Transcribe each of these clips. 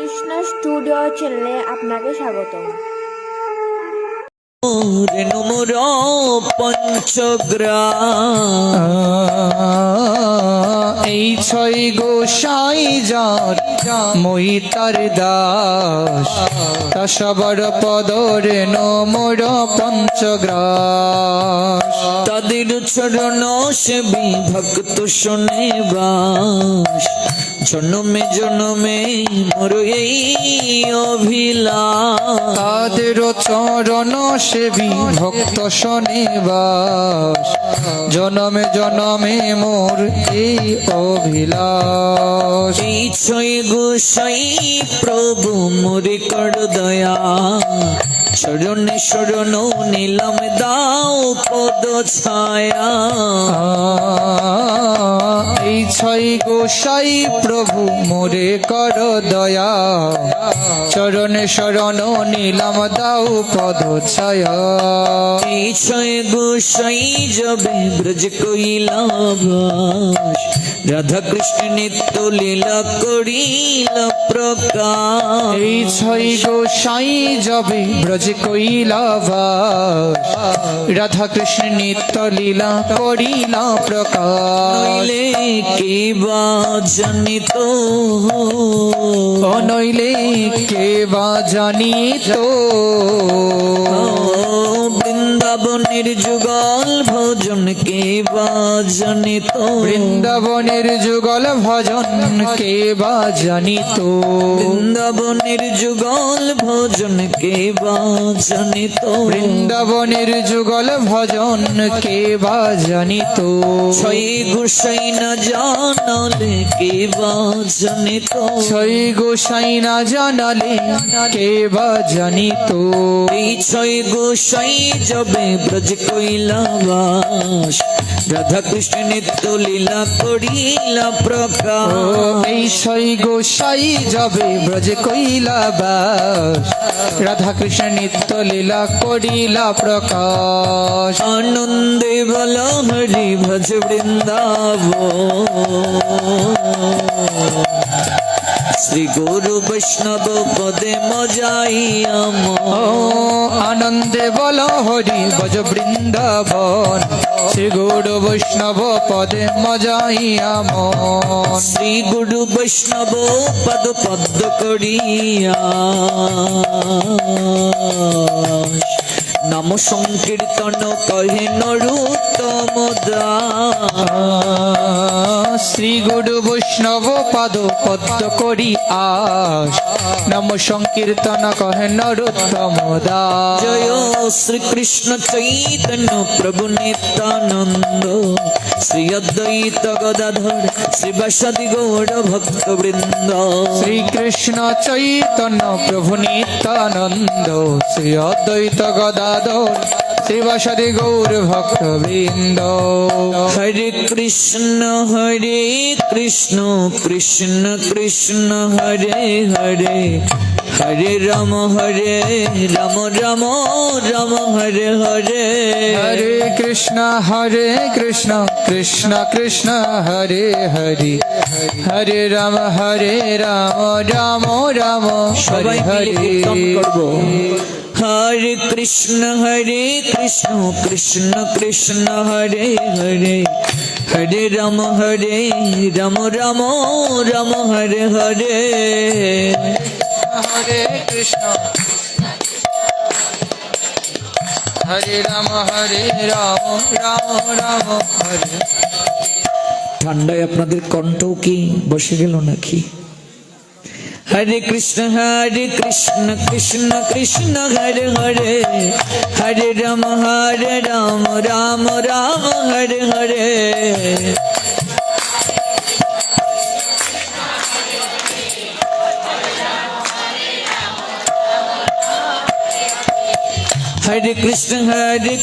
Krishna studio চ্যানেলে আপনাকে স্বাগতম। নমর পঞ্চগ্রা এই ছয় গোসাই যার মই তার দাস তাসবর পদরে নমর পঞ্চগ্রাস তাদের চরণ সেবী ভক্ত শোনে বাস জনমে জনমে মোর এই অভিলাষ তাদের চরণ সেবী ভক্ত শনিবাস জনমে জনমে মোর এই অভিলাষ এই ছয় গোসাই প্রভু মোরে কর দয়া শরণে শরণ নীলম দাও পদ ছায়া এই ছয় গোসাই প্রভু মোরে কর দয়া চরণে শরণ নীলাম দাও পদ ছায়া এই ছয় গোসাই যাবে ব্রজ কৈলাস রাধা কৃষ্ণ নিত্য লীলা করিল প্রকাশ এই ছয় গোসাই যাবে ব্রজ কৈলাস রাধা কৃষ্ণ নিত্য লীলা করিলা প্রকাশ নইলে কে বা জানিত নইলে কে বা জানিত বৃন্দাবনের যুগল ভোজন কে বা জানিত বৃন্দাবনের যুগল ভজন কে বা জানিত বৃন্দাবনের যুগল ভোজন কে বা জানিত বৃন্দাবনের যুগল ভজন কে বা জানিত ছয় গোসাই না জানালে কে বা জানিত ছয় গোসাই না জানালে কে বা জানিত এই ছয় গোসাই যাবে ব্রজ কৈলাস রাধা কৃষ্ণ নিত্য লীলা করিলা প্রকাশ এই ছয় গোসাই যাবে ব্রজ কৈলাস রাধা কৃষ্ণ নিত্য লীলা করিলা প্রকাশ আনন্দে বল হরি ভজ বৃন্দাবন শ্রী গুরু বৈষ্ণব পদে মজাইয়া আনন্দে বল হরি ভজ বৃন্দাবন শ্রী গৌর বৈষ্ণব পদে মজাইয়া মন শ্রী গুরু বৈষ্ণব পদ পদ্ম করিয়া নাম সংকীর্তন কহে নরুত্তম দাস শ্রী গুরু বৈষ্ণব পদ পদ্ম করি আস নম সংকীর্তন কহে নরোত্তম দাস জয় শ্রীকৃষ্ণ চৈতন্য প্রভু নিত্যানন্দ শ্রী অদ্বৈত গদাধর শ্রীবাসাদি গৌর ভক্ত বৃন্দ শ্রীকৃষ্ণ চৈতন্য প্রভু নিত্যানন্দ শ্রী অদ্বৈত গদাধর শ্রীবাসাদি গৌর ভক্ত বৃন্দ হরে কৃষ্ণ কৃষ্ণ কৃষ্ণ হরে হরে হরে রাম রাম রাম হরে হরে হরে কৃষ্ণ কৃষ্ণ কৃষ্ণ হরে হরে হরে রাম রাম রাম সবাই হরে মিলে কীর্তন হরে করব হরে কৃষ্ণ কৃষ্ণ কৃষ্ণ হরে হরে হরে রাম রাম রাম হরে হরে হরে কৃষ্ণ হরে রাম রাম রাম হরে। ঠান্ডায় আপনাদের কণ্ঠ কি বসে গেল নাকি? হরে কৃষ্ণ কৃষ্ণ কৃষ্ণ হরে হরে হরে রাম রাম রাম হরে হরে हरे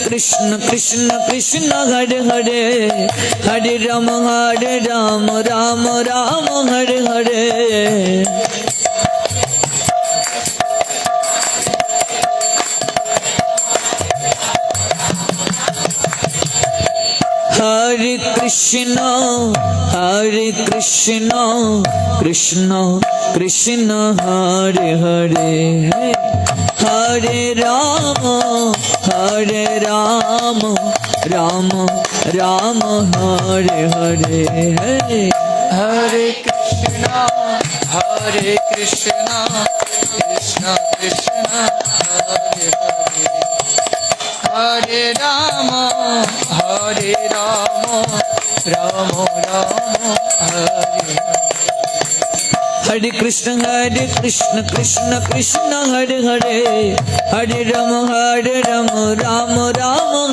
कृष्ण कृष्ण कृष्ण हरे हरे हरे राम राम राम हरे हरे হরে কৃষ্ণ কৃষ্ণ কৃষ্ণ হরে হরে হরে রাম রাম রাম হরে হরে হরে কৃষ্ণ কৃষ্ণ কৃষ্ণ হরে হরে হরে রাম রাম রাম হরে हरे कृष्ण कृष्ण कृष्ण हरे हरे हरे राम राम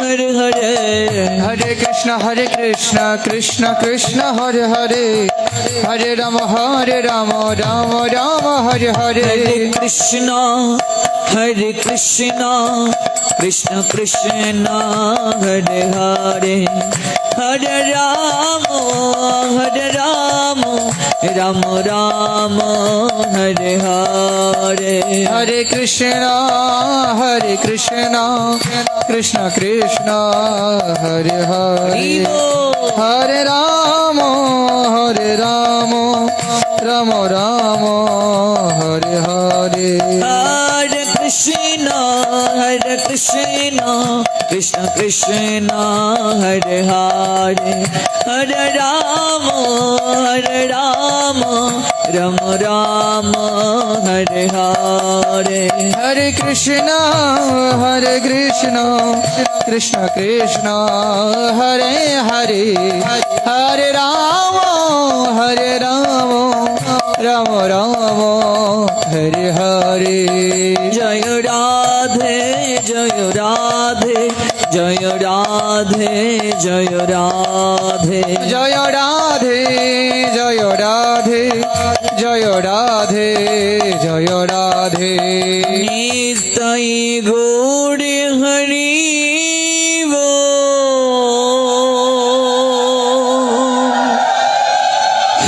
हरे हरे हरे कृष्ण कृष्ण कृष्ण हरे हरे हरे राम राम राम हरे हरे हरे कृष्ण कृष्ण कृष्ण हरे हरे हरे राम राम राम हरे हरे हरे कृष्ण कृष्ण कृष्ण हरे हरे हरे राम राम राम हरे हरे हरे कृष्ण कृष्ण कृष्ण हरे हरे हरे राम राम राम हरे हरे हरे कृष्ण कृष्ण कृष्ण हरे हरे हरे राम राम राम हरे हरे जय राधे जय राधे जय राधे जय राधे जय राधे जय राधे जय राधे जय राधे निताई गौर हरि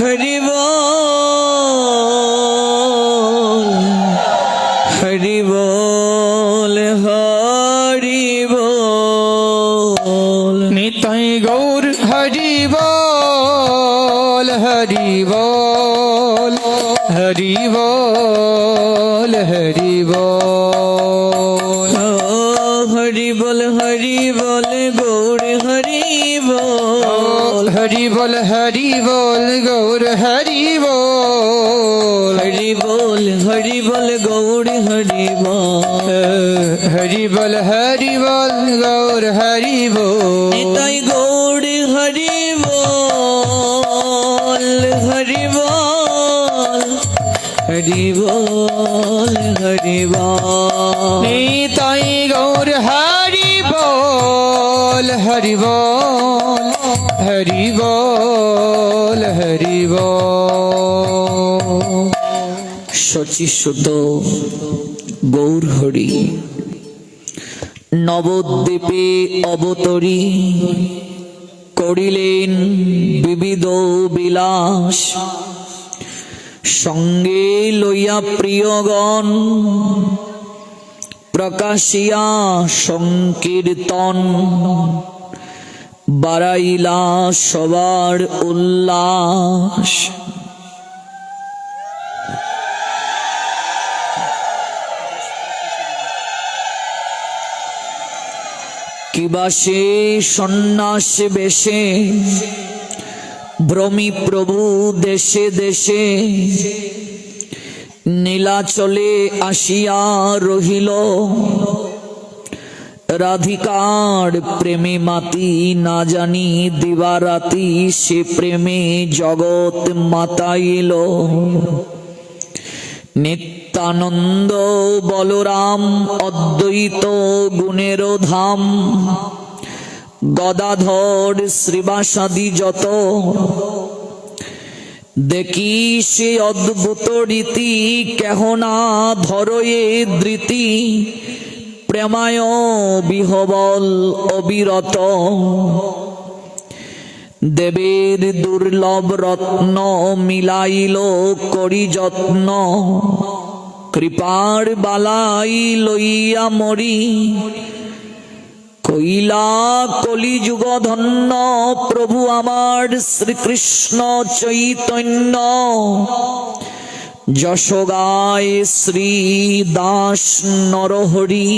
हरि हरि बोल हरि बोल निताई गौर हरि बोल हरि बोल हरि बोल हरि बोल हरि बोल गौर हरि बोल हरि बोल गौर हरि बोल हरि बोल गौर हरि बोल हरि बोल गौर हरि बोल निताई गौर हरि बोल हरि बोल हरि बोल हरि बोल निताई गौर हरि बोल हरि बोल हरि बोल हरि बोल শচীসুত গৌর হরি নবদ্বীপে অবতরী করিলেন বিবিধ বিলাস সঙ্গে লইয়া প্রিয়গণ প্রকাশিয়া সংকীর্তন বাড়াইলা সবার উল্লাস কিবা সে সন্ন্যাস বেশে ভ্রমি প্রভু দেশে দেশে নীলাচলে আসিয়া রহিল রাধিকার প্রেমে মাতি না জানি দিবারাতি সে প্রেমে জগৎ মাতাইল নিত্যানন্দ বলরাম অদ্বৈত গুণের ধাম গদাধর শ্রীবাসাদি যত দেখি সে অদ্ভুত রীতি কেহ না ধরয়ে ধৃতি প্রেমায় বিহবল অবিরত দেবের দুর্লভ রত্ন মিলাইল করি যত্ন কৃপার বালাই লইয়া মরি হইলা কলিযুগ ধন্য প্রভু আমার শ্রীকৃষ্ণ চৈতন্য, যশ গায় শ্রী দাস নরহরি।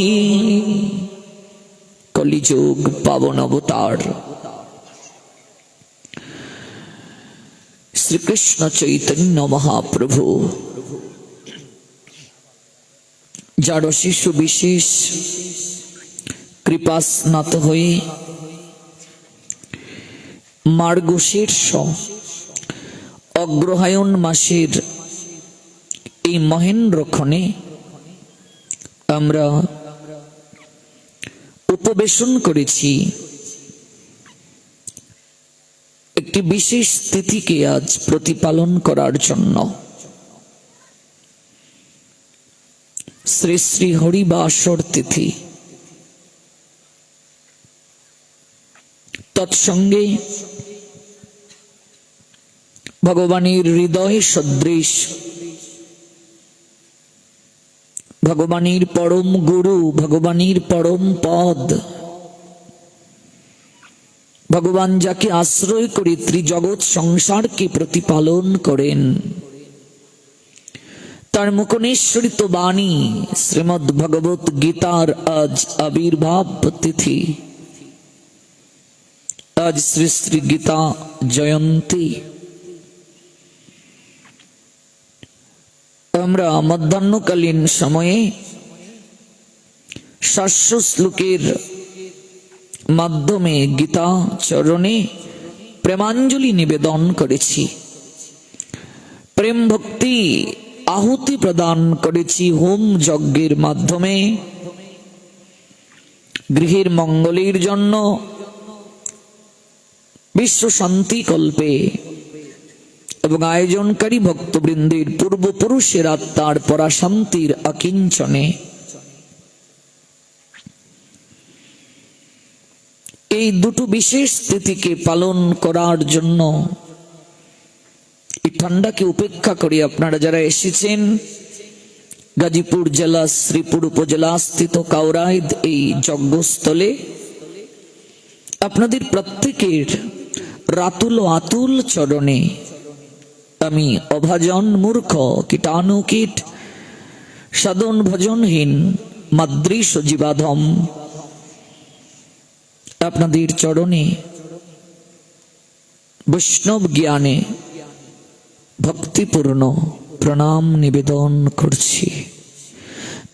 কলিযুগ পাবন অবতার শ্রীকৃষ্ণ চৈতন্য মহাপ্রভু, যার শিশু বিশেষ কৃপা স্নাত হয়ে মার্গশীর্ষ অগ্রহায়ণ মাসের এই মহেন্দ্রক্ষণে আমরা উপবেশন করেছি একটি বিশেষ তিথিকে আজ প্রতিপালন করার জন্য। শ্রী শ্রী হরিবাসর তিথি, তৎসঙ্গে ভগবানের হৃদয় সদৃশ ভগবানের পরম গুরু, ভগবানের পরম পদ, ভগবান যাকে আশ্রয় করে ত্রিজগৎ সংসারকে প্রতিপালন করেন, তার মুখনিঃসৃত বাণী শ্রীমদ্ ভগবত গীতার আজ আবির্ভাব তিথি। আজ শ্রী শ্রী গীতা জয়ন্তী। আমরা মধ্যাহ্নকালীন সময়ে 700 শ্লোকের মাধ্যমে গীতা চরণে প্রেমাঞ্জলি নিবেদন করেছি, প্রেম ভক্তি আহুতি প্রদান করেছি হোম যজ্ঞের মাধ্যমে। গৃহের মঙ্গলের জন্য, বিশ্ব শান্তি কল্পে এবং আয়োজনকারী ভক্তবৃন্দের পূর্বপুরুষের আত্মার পরাশান্তির আকিঞ্চনে এই দুটো বিশেষ তিথিকে পালন করার জন্য এই ঠান্ডাকে উপেক্ষা করে আপনারা যারা এসেছেন, গাজীপুর জেলা শ্রীপুর উপজেলা স্থিত কাউরাইদ এই যজ্ঞস্থলে, আপনাদের প্রত্যেকের রাতুল ও আতুল চরণে আমি অভাজন মূর্খ কীটাণুকীট সাধন ভজনহীন মাদ্রিশ জীবাধম আপনাদের চরণে বৈষ্ণব জ্ঞানে ভক্তিপূর্ণ প্রণাম নিবেদন করছি।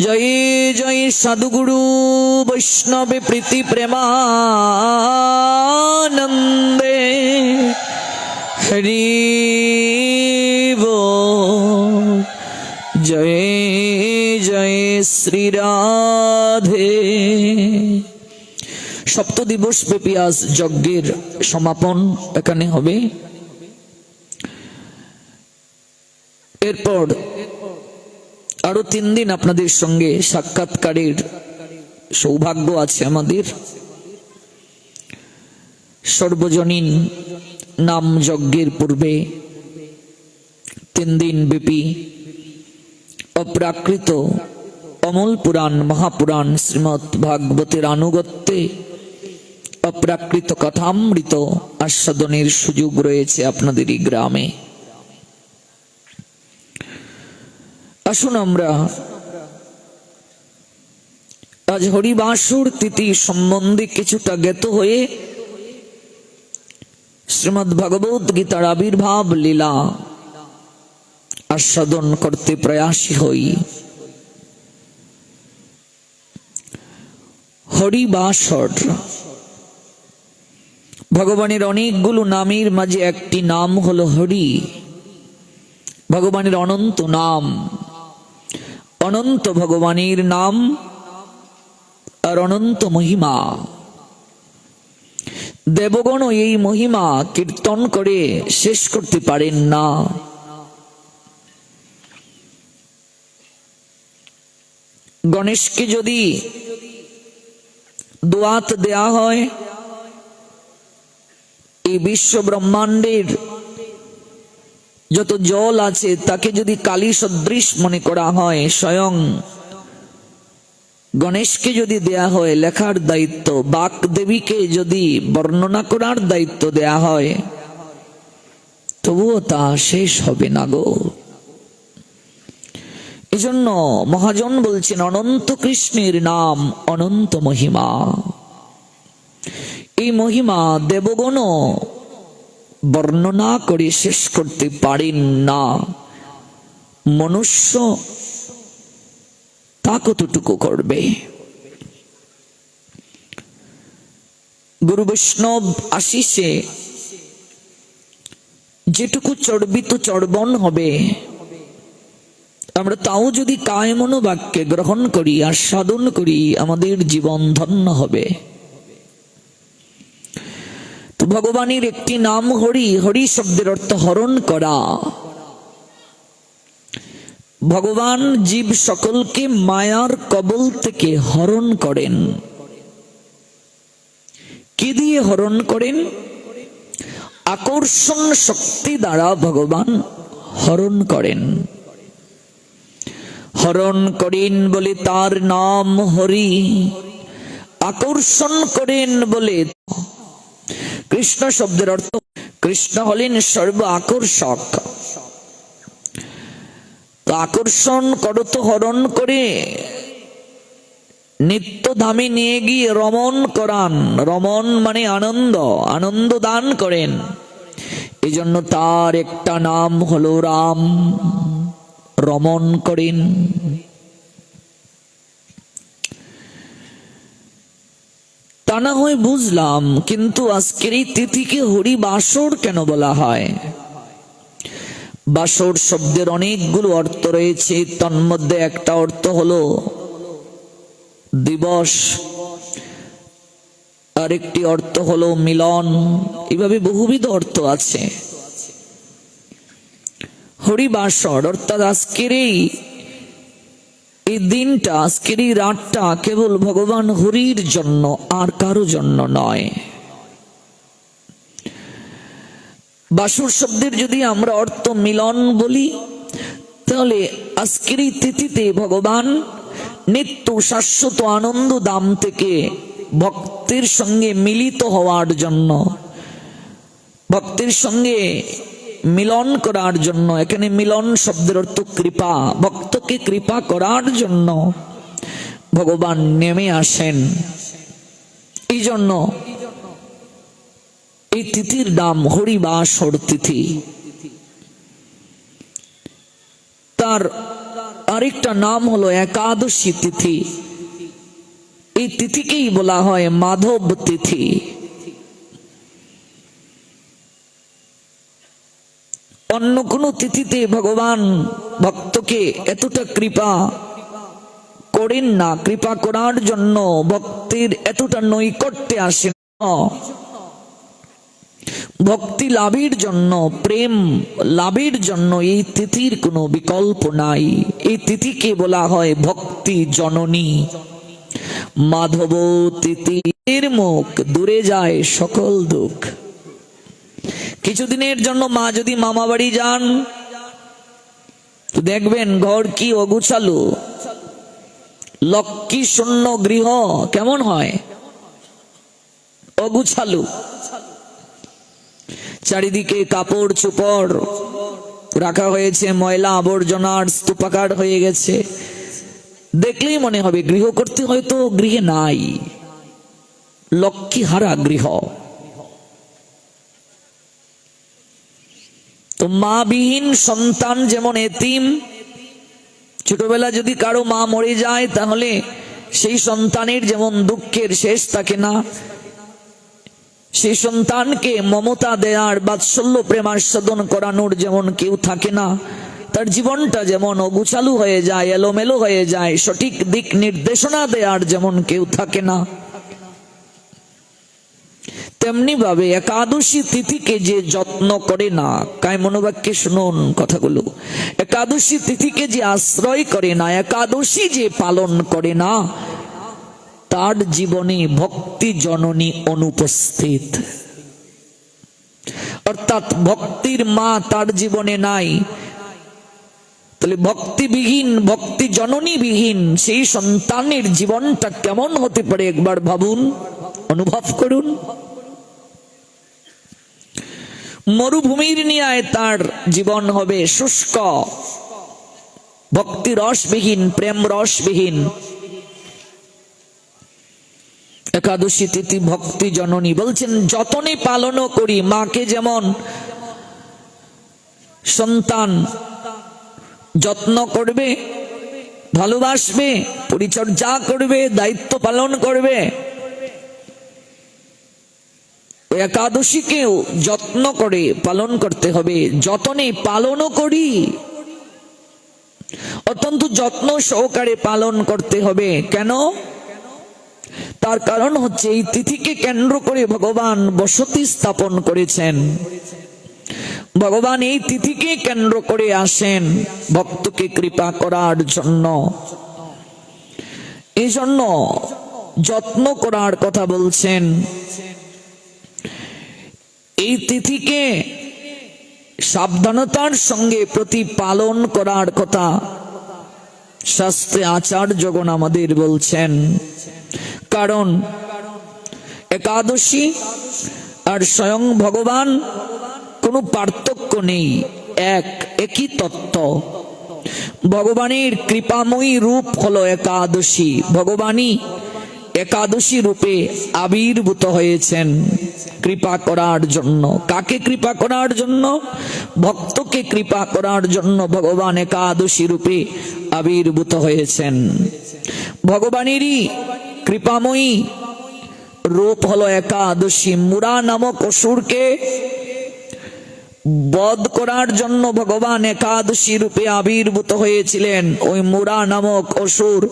জয় জয় সাধুগুরু বৈষ্ণবে প্রীতি প্রেমানন্দে হরি বল। জয় জয় শ্রী রাধে। সপ্তদিবস ব্যাপী আজ যজ্ঞের সমাপন এখানে হবে। এরপর আরো 3 দিন আপনাদের সঙ্গে সাক্ষাৎকারের সৌভাগ্য আছে আমাদের। সর্বজনীন নাম যজ্ঞের পূর্বে 3 দিন ব্যাপী অপ্রাকৃত অমল পুরাণ মহাপুরাণ শ্রীমৎ ভাগবতের আনুগত্যে অপ্রাকৃত কথামৃত আস্বাদনের সুযোগ রয়েছে আপনাদের এই গ্রামে। আসুন আমরা আজ হরিবাসর তিথি সম্বন্ধে কিছুটা জ্ঞাত হয়ে শ্রীমদ্ ভগবত গীতার আবির্ভাব লীলা আস্বাদন করতে প্রয়াসী হই। হরিবাসর ভগবানের অনেকগুলো নামের মাঝে একটি নাম হলো হরি। ভগবানের অনন্ত নাম, অনন্ত ভগবানের নাম আর অনন্ত মহিমা। দেবগণ এই মহিমা কীর্তন করে শেষ করতে পারেন না। গণেশকে যদি দোয়াত দেয়া হয়, এই বিশ্ব ব্রহ্মাণ্ডের যত জল আছে তাকে যদি কালী সদৃশ মনে করা হয়, স্বয়ং গণেশকে যদি দেয়া হয় লেখার দায়িত্ব, বাগদেবীকে যদি বর্ণনা করার দায়িত্ব দেয়া হয়, তবুও তা শেষ হবে না গো। এজন্য মহাজন বলছেন, অনন্ত কৃষ্ণের নাম অনন্ত মহিমা। এই মহিমা দেবগণ বর্ণনা করে শেষ করতে পারেন না, মনুষ্য তা কতটুকু করবে? গুরু বৈষ্ণব আশিসে যেটুকু চর্বিত চর্বণ হবে, আমরা তাও যদি কায় মনোবাক্যে গ্রহণ করি আর সাধন করি, আমাদের জীবন ধন্য হবে। তো ভগবানের একটি নাম হরি। হরি শব্দের অর্থ হরণ করা। ভগবান জীব সকলকে মায়ার কবল থেকে হরণ করেন। কি দিয়ে হরণ করেন? আকর্ষণ শক্তি দ্বারা ভগবান হরণ করেন। হরণ করেন বলে তার নাম হরি, আকর্ষণ করেন বলে। কৃষ্ণ শব্দের অর্থ, কৃষ্ণ হলেন সর্ব আকর্ষক। তো আকর্ষণ করো তো হরণ করে নিত্য ধামে নিয়ে গিয়ে রমণ করান। রমণ মানে আনন্দ, আনন্দ দান করেন। এই জন্য তার একটা নাম হলো রাম। রমণ করেন। তা না হয় বুঝলাম, কিন্তু আজকের এই তিথিকে হরি বাসর কেন বলা হয়? বাসর শব্দের অনেকগুলো অর্থ রয়েছে। তন্মধ্যে একটা অর্থ হলো দিবস, আরেকটি অর্থ হলো মিলন। এভাবে বহুবিধ অর্থ আছে। হরিবাসর অর্থাৎ আজকের এই দিনটা, আজকের এই রাতটা কেবল ভগবান হরির জন্য, আর কারো জন্য নয়। বাসর শব্দের যদি আমরা অর্থ মিলন বলি, তাহলে আজকের এই তিথিতে ভগবান নিত্য শাশ্বত আনন্দ ধাম থেকে ভক্তের সঙ্গে মিলিত হওয়ার জন্য, ভক্তের সঙ্গে মিলন করার জন্য, এখানে মিলন শব্দের অর্থ কৃপা, ভক্তকে কৃপা করার জন্য ভগবান নেমে আসেন। এই জন্য এই তিথির নাম হরিবাসর তিথি। তার আরেকটা নাম হলো একাদশী তিথি। এই তিথিকেই বলা হয় মাধব তিথি। অন্য কোন তিথিতে ভগবান ভক্তকে এতটা কৃপা করেন না। কৃপা করার জন্য ভক্তের এতটা নৈকট্যে আসেন না। ভক্তি লাভের জন্য, প্রেম লাভের জন্য এই তিথির কোনো বিকল্প নাই। এই তিথিকে বলা হয় ভক্তি জননী। মাধব তিথির মুখ দূরে যায় সকল দুঃখ। কিছুদিনের জন্য মা যদি মামা বাড়ি যান, তো দেখবেন ঘর কি অগুছালো, লক্ষ্মী শূন্য গৃহ কেমন হয়? অগুছালো। চারিদিকে কাপড় চোপড় রাখা হয়েছে, ময়লা আবর্জনার স্তূপাকার হয়ে গেছে। দেখলেই মনে হবে গৃহ করতে হয়তো গৃহে নাই, লক্ষ্মী হারা গৃহ। তো মা বিহীন সন্তান যেমন এতিম। ছোটবেলা যদি কারো মা মরে যায়, তাহলে সেই সন্তানের যেমন দুঃখের শেষ থাকে না, সেই সন্তানকে মমতা দেয়ার, বাৎসল্য প্রেমাস্বাদন করানোর যেমন কেউ থাকে না, তার জীবনটা যেমন অগুছালু হয়ে যায়, এলোমেলো হয়ে যায়, সঠিক দিক নির্দেশনা দেয়ার যেমন কেউ থাকে না, তেমনি ভাবে একাদশী তিথিকে যে যত্ন করে না, কায় মনোবাক্যে শুনুন কথাগুলো, একাদশী তিথিকে যে আশ্রয় করে না, একাদশী যে পালন করে না, তার জীবনে ভক্তি জননী অনুপস্থিত। অর্থাৎ ভক্তির মা তার জীবনে নাই। তাহলে ভক্তিবিহীন, ভক্তি জননীবিহীন সেই সন্তানের জীবনটা কেমন হতে পারে একবার ভাবুন, অনুভব করুন। মরুভূমির ন্যায় তার জীবন হবে শুষ্ক, ভক্তি রসবিহীন, প্রেম রসবিহীন। একাদশী তিথি ভক্তি জননী বলছেন যতনে পালনও করি, মাকে যেমন সন্তান যত্ন করবে, ভালোবাসবে, পরিচর্যা করবে, দায়িত্ব পালন করবে, একাদশীকেও যত্ন করে পালন করতে হবে। যতনে পালনও করি, অত্যন্ত যত্ন সহকারে পালন করতে হবে। কেন? তার কারণ হচ্ছে এই তিথিকে কেন্দ্র করে ভগবান বসতি স্থাপন করেছেন। ভগবান এই তিথিকে কেন্দ্র করে আসেন ভক্তকে কৃপা করার জন্য। এই জন্য যত্ন করার কথা বলছেন। এই তিথিকে সাবধানতার সঙ্গে প্রতিপালন করার কথা শাস্ত্রে আচার্যগণ আমাদের বলছেন। কারণ একাদশী আর স্বয়ং ভগবান কোনো পার্থক্য নেই, একই তত্ত্ব। ভগবানের কৃপাময়ী রূপ হলো একাদশী। ভগবানই একাদশী রূপে আবির্ভূত হয়েছেন কৃপা করার জন্য। কাকে কৃপা করার জন্য? ভক্তকে কৃপা করার জন্য ভগবান একাদশী রূপে আবির্ভূত হয়েছেন। ভগবানেরই কৃপাময়ী রূপ হলো একাদশী। মুরা নামক অসুরকে বধ করার জন্য ভগবান একাদশী রূপে আবির্ভূত হয়েছিলেন। ওই মুরা নামক অসুর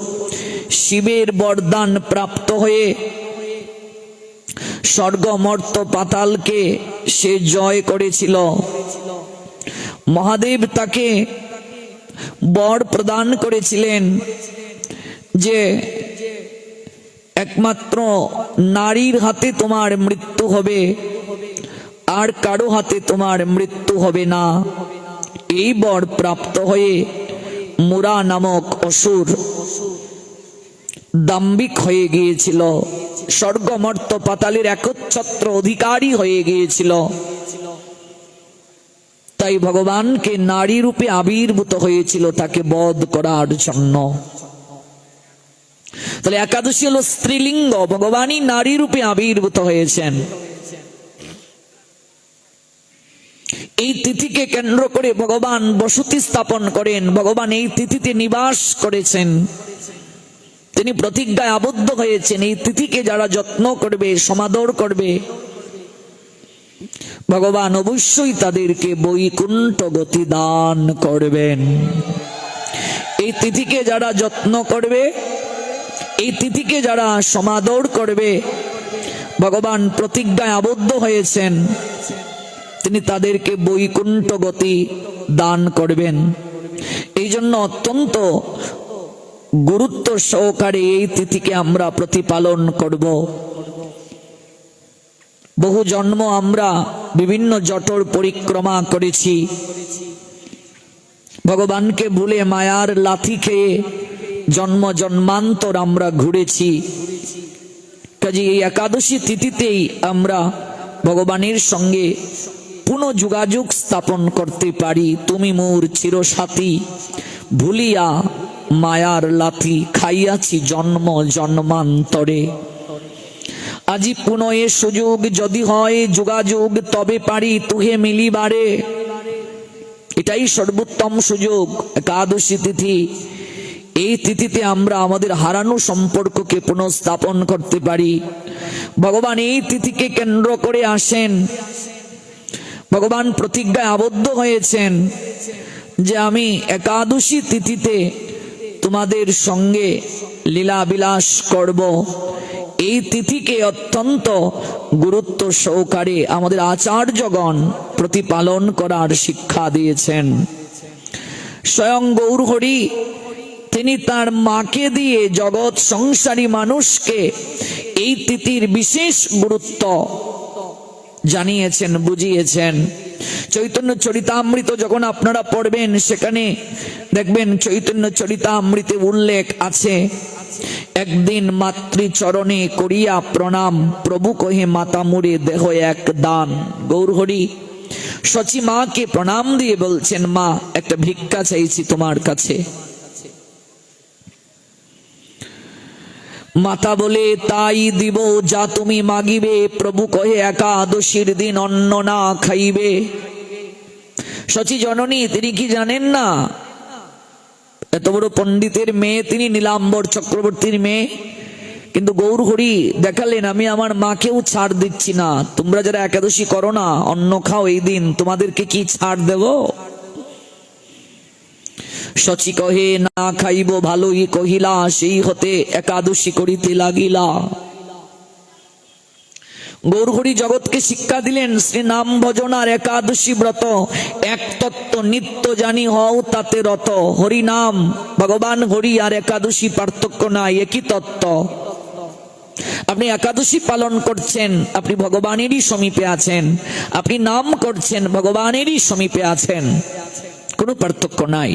শিবের বরদান প্রাপ্ত হয়ে স্বর্গ মর্ত পাতালকে সে জয় করেছিল। মহাদেব তাকে বর প্রদান করেছিলেন যে একমাত্র নারীর হাতে তোমার মৃত্যু হবে, আর কারো হাতে তোমার মৃত্যু হবে না। এই বর প্রাপ্ত হয়ে মুরা নামক অসুর দাম্ভিক হয়ে গিয়েছিল, স্বর্গ মর্ত পাতালের একচ্ছত্র অধিকারী হয়ে গিয়েছিল। তাই ভগবানকে নারী রূপে আবির্ভূত হয়েছিল তাকে বধ করার জন্য। তাহলে একাদশী হলো স্ত্রীলিঙ্গ, ভগবানই নারী রূপে আবির্ভূত হয়েছেন। এই তিথিকে কেন্দ্র করে ভগবান বসতি স্থাপন করেন। ভগবান এই তিথিতে নিবাস করেছেন, তিনি প্রতিজ্ঞায় আবদ্ধ হয়েছেন। এই তিথিকে যারা যত্ন করবে, সমাদর করবে, ভগবান অবশ্যই তাদেরকে বৈকুণ্ঠ গতি দান করবেন। এই তিথিকে যারা যত্ন করবে, এই তিথিকে যারা সমাদর করবে, ভগবান প্রতিজ্ঞায় আবদ্ধ হয়েছেন, তিনি তাদেরকে বৈকুণ্ঠ গতি দান করবেন। এই জন্য অত্যন্ত গুরুত্ব সহকারে এই তিথিকে আমরা প্রতিপালন করব। বহু জন্ম আমরা বিভিন্ন জটর পরিক্রমা করেছি, ভগবানকে ভুলে মায়ার লাথি খেয়ে জন্ম জন্মান্তর আমরা ঘুরেছি। কাজে এই একাদশী তিথিতেই আমরা ভগবানের সঙ্গে পুনঃ যোগাযোগ স্থাপন করতে পারি। তুমি মোর চিরসাথী, ভুলিয়া মায়ার লাথি খাইয়াছি জন্ম জন্মান্তরে। আজি পুনঃ এ সুযোগ যদি হয় যোগাযোগ, তবে পারি তুহে মিলিবারে। এটাই সর্বোত্তম সুযোগ, একাদশী তিথি। এই তিথিতে আমরা আমাদের হারানো সম্পর্ককে পুনঃস্থাপন করতে পারি। ভগবান এই তিথিকে কেন্দ্র করে আসেন। ভগবান প্রতিজ্ঞায় আবদ্ধ হয়েছেন যে আমি একাদশী তিথিতে তোমাদের সঙ্গে লীলা বিলাস করব। এই তিথিকে অত্যন্ত গুরুত্ব সহকারে আমাদের আচার্যগণ প্রতিপালন করার শিক্ষা দিয়েছেন। স্বয়ং গৌরহরি তিনি তার মাকে দিয়ে জগৎ সংসারী মানুষকে এই তিথির বিশেষ গুরুত্ব জানিয়েছেন, বুঝিয়েছেন। চৈতন্য চরিতামৃত যখন আপনারা পড়বেন, সেখানে দেখবেন চৈতন্য চরিতামৃতে উল্লেখ আছে, একদিন মাতৃচরণে করিয়া প্রণাম, প্রভু কহে মাতা মুরে দেহ এক দান। গৌরহরি সচি মাকে প্রণাম দিয়ে বলছেন, মা একটা ভিক্ষা চাইছি তোমার কাছে। মাতা বলে, তাই দিব যা তুমি মাগিবে। প্রভু কহে একাদশীর দিন অন্ন না খাইবে। সচি জননী তিনি কি জানেন না? এত বড় পণ্ডিতের মেয়ে তিনি, নীলাম্বর চক্রবর্তীর মেয়ে, কিন্তু গৌরহরি দেখালেন, আমি আমার মাকেও ছাড় দিচ্ছি না। তোমরা যারা একাদশী করো না, অন্ন খাও এই দিন, তোমাদেরকে কি ছাড় দেব? সচি কহে, না খাইব ভালোই কহিলা, সেই হতে একাদশী করিতে লাগিলা। গৌরহরি জগৎকে শিক্ষা দিলেন, শ্রী নাম ভজন আর একাদশী ব্রত এক তত্ত্ব, নিত্য জানি হও তাতে রত। হরি নাম, ভগবান হরি আর একাদশী পার্থক্য নাই, একই তত্ত্ব। আপনি একাদশী পালন করছেন, আপনি ভগবানেরই সমীপে আছেন। আপনি নাম করছেন, ভগবানেরই সমীপে আছেন, কোনো পার্থক্য নাই।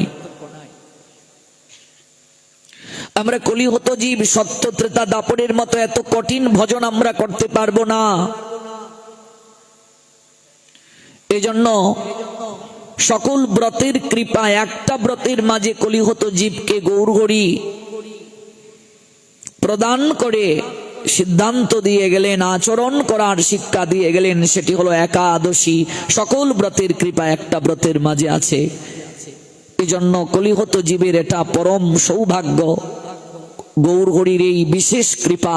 আমরা কলিহত জীব, সত্য ত্রেতা দাপরের মতো এত কঠিন ভজন আমরা করতে পারবো না। এজন্য সকল ব্রতের কৃপা, একটা ব্রতের মাঝে কলিহত জীবকে গৌরহরি প্রদান করে সিদ্ধান্ত দিয়ে গেলেন, আচরণ করার শিক্ষা দিয়ে গেলেন, সেটি হলো একাদশী। সকল ব্রতের কৃপা একটা ব্রতের মাঝে আছে। এজন্য কলিহত জীবের এটা পরম সৌভাগ্য, গৌরহরির এই বিশেষ কৃপা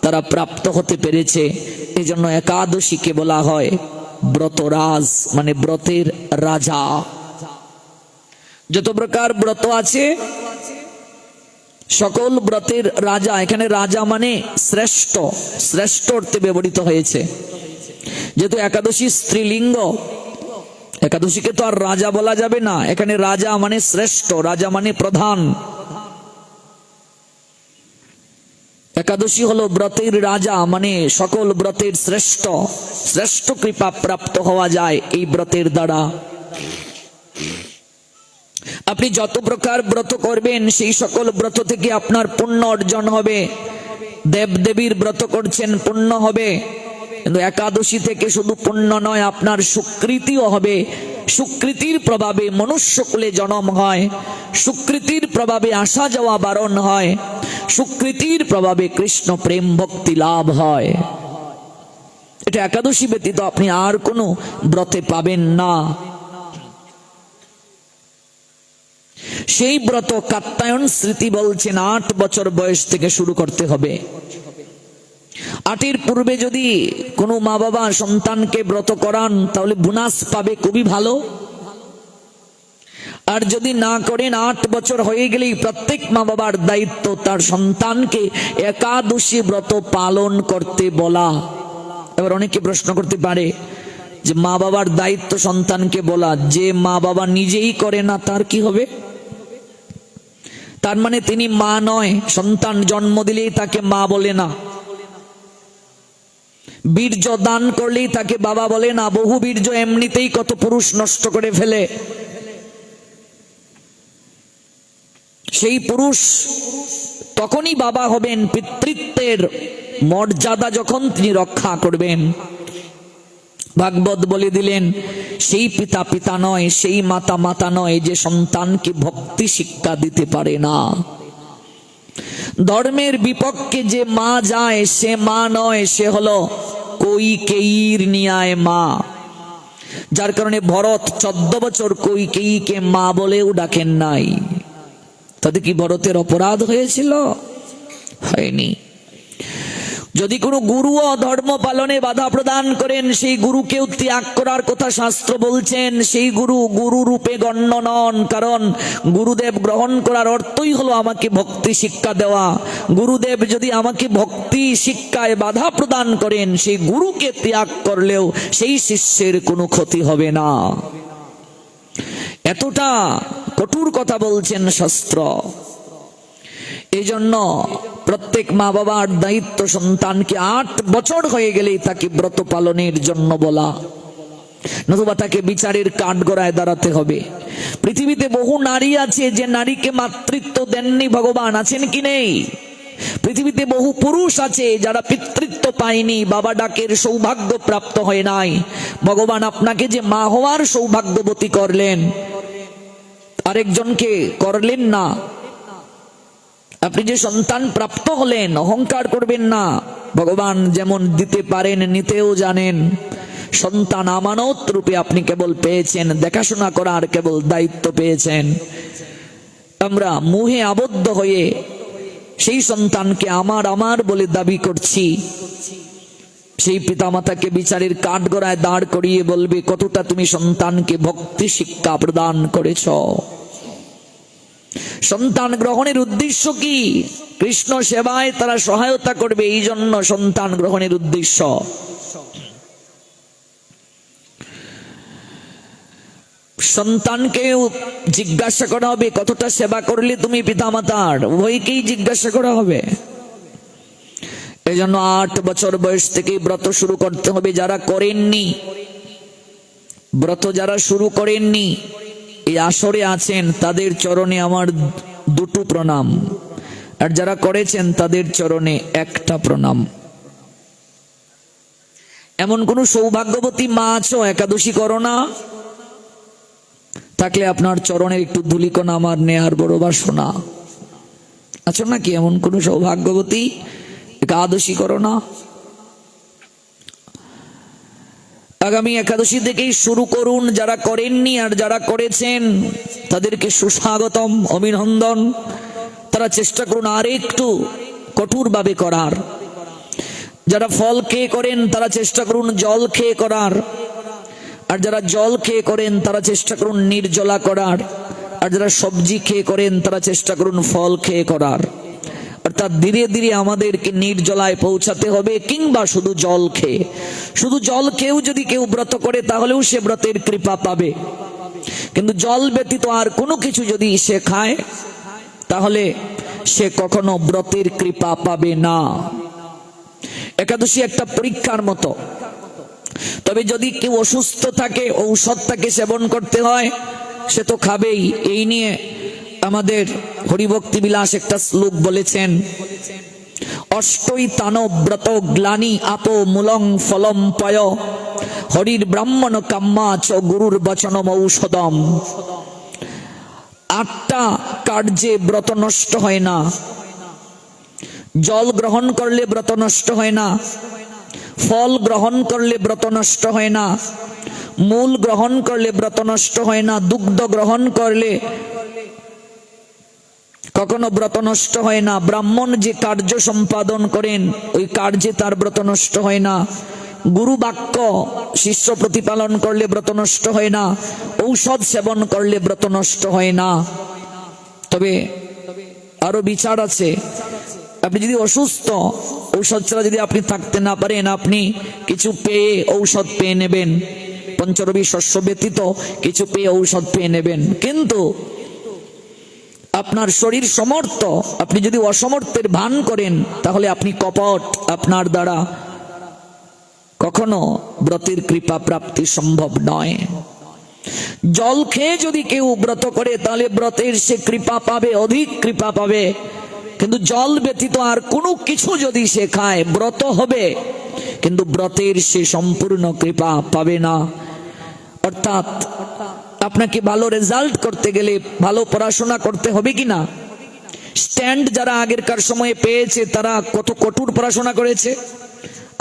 তারা প্রাপ্ত হতে পেরেছে। এজন্য একাদশীকে বলা হয় ব্রতরাজ, মানে ব্রতের রাজা। যত প্রকার ব্রত আছে সকল ব্রতের রাজা, এখানে রাজা মানে শ্রেষ্ঠ, শ্রেষ্ঠ অর্থে ব্যবহৃত হয়েছে। যেহেতু একাদশী স্ত্রীলিঙ্গ, একাদশীকে তো আর রাজা বলা যাবে না, এখানে রাজা মানে শ্রেষ্ঠ, রাজা মানে প্রধান। একাদশী হলো ব্রতের রাজা, মানে সকল ব্রতের শ্রেষ্ঠ। শ্রেষ্ঠ কৃপা প্রাপ্ত হওয়া যায় এই ব্রতের দ্বারা। আপনি যত প্রকার ব্রত করবেন, সেই সকল ব্রত থেকে আপনার পুণ্য অর্জন হবে। দেবদেবীর ব্রত করছেন, পুণ্য হবে। কিন্তু একাদশী থেকে শুধু পুণ্য নয়, আপনার সুকৃতিও হবে। সুকৃতির প্রভাবে মনুষ্যকুলে জন্ম হয়, সুকৃতির প্রভাবে আসা যাওয়া বারণ হয়, সুকৃতির প্রভাবে কৃষ্ণ প্রেম ভক্তি লাভ হয়। এটা একাদশী ব্যতীত আপনি আর কোনো ব্রতে পাবেন না। সেই ব্রত কাত্যায়ন স্মৃতি বলছেন 8 বছর বয়স থেকে শুরু করতে হবে। 8 পূর্বে যদি কোনো মা বাবা সন্তানকে ব্রত করান, তাহলে বোনাস পাবে, খুবই ভালো। আর যদি না করেন, 8 বছর হয়ে গেলেই প্রত্যেক মা বাবার দায়িত্ব তার সন্তানকে একাদশী ব্রত পালন করতে বলা। এবার অনেকে প্রশ্ন করতে পারে যে মা বাবার দায়িত্ব সন্তানকে বলা, যে মা বাবা নিজেই করে না তার কি হবে? তার মানে তিনি মা নয়, সন্তান জন্ম দিলেই তাকে মা বলে না, বীর্য দান করলেই তাকে বাবা বলে না। বহু বীর্য এমনিতেই কত পুরুষ নষ্ট করে ফেলে। সেই পুরুষ তখনই বাবা হবেন পিতৃত্বের মর্যাদা যখন তিনি রক্ষা করবেন। ভাগবত বলে দিলেন, সেই পিতা পিতা নয়, সেই মাতা মাতা নয় যে সন্তানকে ভক্তি শিক্ষা দিতে পারে না। ধর্মের বিপক্ষে যে মা যায় সে মা নয়, সে হলো কৈকেয়ীর ন্যায় মা। যার কারণে ভরত 14 বছর কৈকেয়ীকে মা বলেও ডাকেন নাই। তাতে কি ভরতের অপরাধ হয়েছিল? হয়নি। যদি কোনো গুরুও ধর্ম পালনে বাধা প্রদান করেন, সেই গুরুকেও ত্যাগ করার কথা শাস্ত্র বলছেন। সেই গুরু গুরু রূপে গণ্য নন, কারণ গুরুদেব গ্রহণ করার অর্থই হলো আমাকে ভক্তি শিক্ষা দেওয়া। গুরুদেব যদি আমাকে ভক্তি শিক্ষায় বাধা প্রদান করেন, সেই গুরুকে ত্যাগ করলেও সেই শিষ্যের কোনো ক্ষতি হবে না। এতটা কঠোর কথা বলছেন শাস্ত্র। এই জন্য প্রত্যেক মা বাবার দায়িত্ব সন্তানকে 8 বছর হয়ে গেলেই তাকে ব্রত পালনের জন্য বলা, নতুবা তাকে বিচারের কাঠগড়ায় দাঁড়াতে হবে। পৃথিবীতে বহু নারী আছে যে নারীকে মাতৃত্ব দেননি ভগবান, আছেন কি নেই? পৃথিবীতে বহু পুরুষ আছে যারা পিতৃত্ব পায়নি, বাবা ডাকের সৌভাগ্য প্রাপ্ত হয় নাই। ভগবান আপনাকে যে মা হওয়ার সৌভাগ্যবতী করলেন, আরেকজনকে করলেন না। আপনি যে সন্তান প্রাপ্ত হলেন, অহংকার করবেন না। ভগবান যেমন দিতে পারেন নিতেও জানেন। সন্তান আমানত রূপে আপনি কেবল পেয়েছেন, দেখাশোনা করার কেবল দায়িত্ব পেয়েছেন। আমরা মোহে আবদ্ধ হয়ে সেই সন্তানকে আমার আমার বলে দাবি করছি। সেই পিতামাতাকে বিচারের কাঠগড়ায় দাঁড় করিয়ে বলবে কতটা তুমি সন্তানকে ভক্তি শিক্ষা প্রদান করেছ। সন্তান গ্রহণের উদ্দেশ্য কি? কৃষ্ণ সেবায় তারা সহায়তা করবে, এই জন্য সন্তান গ্রহণের উদ্দেশ্য। সন্তানকে জিজ্ঞাসা করা হবে কতটা সেবা করলে তুমি পিতামাতার, উভয়কেই জিজ্ঞাসা করা হবে। এই জন্য 8 বছর বয়স থেকেই ব্রত শুরু করতে হবে। যারা করেননি ব্রত, যারা শুরু করেননি, এই আসরে আছেন, তাদের চরণে আমার 2টো প্রণাম, আর যারা করেছেন তাদের চরণে 1টা প্রণাম। এমন কোন সৌভাগ্যবতী মা আছো একাদশী করো না? থাকলে আপনার চরণের একটু ধুলিকণা আমার নেয়ার বড় বাসনা। আছো নাকি এমন কোন সৌভাগ্যবতী একাদশী করো না? আগামী একাদশী থেকেই শুরু করুন। যারা করেননি আর যারা করেছেন তাদেরকে সুস্বাগতম, অভিনন্দন। তারা চেষ্টা করুন আর একটু কঠোরভাবে করার। যারা ফল খেয়ে করেন তারা চেষ্টা করুন জল খেয়ে করার, আর যারা জল খেয়ে করেন তারা চেষ্টা করুন নির্জলা করার, আর যারা সবজি খেয়ে করেন তারা চেষ্টা করুন ফল খেয়ে করার। অর্থাৎ ধীরে ধীরে আমাদেরকে নির্জলায় পৌঁছাতে হবে, কিংবা শুধু জল খেয়ে। শুধু জল খেয়েও যদি কেউ ব্রত করে তাহলেও সে ব্রতের কৃপা পাবে, কিন্তু জল ব্যতীত আর কোনো কিছু যদি সে খায় তাহলে সে কখনো ব্রতের কৃপা পাবে না। একাদশী একটা পরীক্ষার মতো। তবে যদি কেউ অসুস্থ থাকে, ঔষধ তাকে সেবন করতে হয়, সে তো খাবেই। এই নিয়ে আমাদের হরিভক্তি বিলাস একটা শ্লোক বলেছেন, অষ্টই তানব ব্রত গ্লানি আপো মূলং ফলম পয় হরির ব্রাহ্মণ কাম্মা চ গুরুর বচনম ঔষধম। 8টা কার্যে ব্রত নষ্ট হয় না। জল গ্রহণ করলে ব্রত নষ্ট হয় না, ফল গ্রহণ করলে ব্রত নষ্ট হয় না, মূল গ্রহণ করলে ব্রত নষ্ট হয় না, দুগ্ধ গ্রহণ করলে কখনো ব্রত নষ্ট হয় না, ব্রাহ্মণ যে কার্য সম্পাদন করেন ওই কার্যে তার ব্রত নষ্ট হয় না, গুরু বাক্য শিষ্য প্রতিপালন করলে ব্রত নষ্ট হয় না, ঔষধ সেবন করলে ব্রত নষ্ট হয় না। তবে আরো বিচার আছে। আপনি যদি অসুস্থ, ঔষধ ছাড়া যদি আপনি থাকতে না পারেন, আপনি কিছু পেয়ে ঔষধ পেয়ে নেবেন, পঞ্চরবি শস্য ব্যতীত কিছু পেয়ে ঔষধ পেয়ে নেবেন। কিন্তু আপনার শরীর সমর্থ, আপনি যদি অসমর্থের ভান করেন তাহলে আপনি কপট, আপনার দ্বারা কখনো ব্রতের কৃপা প্রাপ্তি সম্ভব নয়। জল খেয়ে যদি কেউ ব্রত করে তাহলে ব্রতের সে কৃপা পাবে, অধিক কৃপা পাবে। কিন্তু জল ব্যতীত আর কোনো কিছু যদি সে খায় ব্রত হবে, কিন্তু ব্রতের সে সম্পূর্ণ কৃপা পাবে না। অর্থাৎ আপনাকে ভালো রেজাল্ট করতে গেলে ভালো পড়াশোনা করতে হবে কিনা? স্ট্যান্ড যারা আগেরকার সময়ে পেয়েছে তারা কত কঠোর পড়াশোনা করেছে,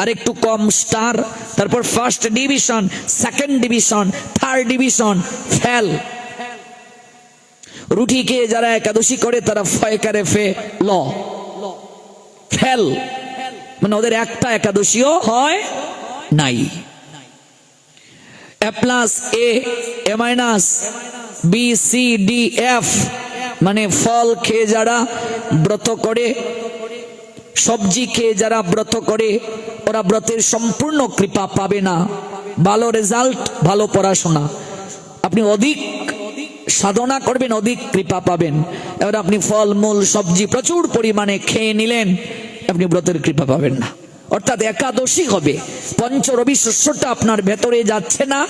আর একটু কম স্টার, তারপর first division, second division, third division, fail. রুটি খেয়ে যারা একাদশী করে তারা ফয়কারে ফে ল ফেল, মানে ওদের একটা একাদশীও হয় নাই। A plus A minus B C D F, মানে ফল খেয়ে যারা ব্রত করে, সবজি খেয়ে যারা ব্রত করে, ওরা ব্রতের সম্পূর্ণ কৃপা পাবে না। ভালো রেজাল্ট, ভালো পড়াশোনা, আপনি অধিক সাধনা করবেন অধিক কৃপা পাবেন। এবার আপনি ফল মূল সবজি প্রচুর পরিমাণে খেয়ে নিলেন, আপনি ব্রতের কৃপা পাবেন না। অর্থাৎ একাদশী হবে, পঞ্চরবি শস্যটা আপনার ভেতরে যাচ্ছে না,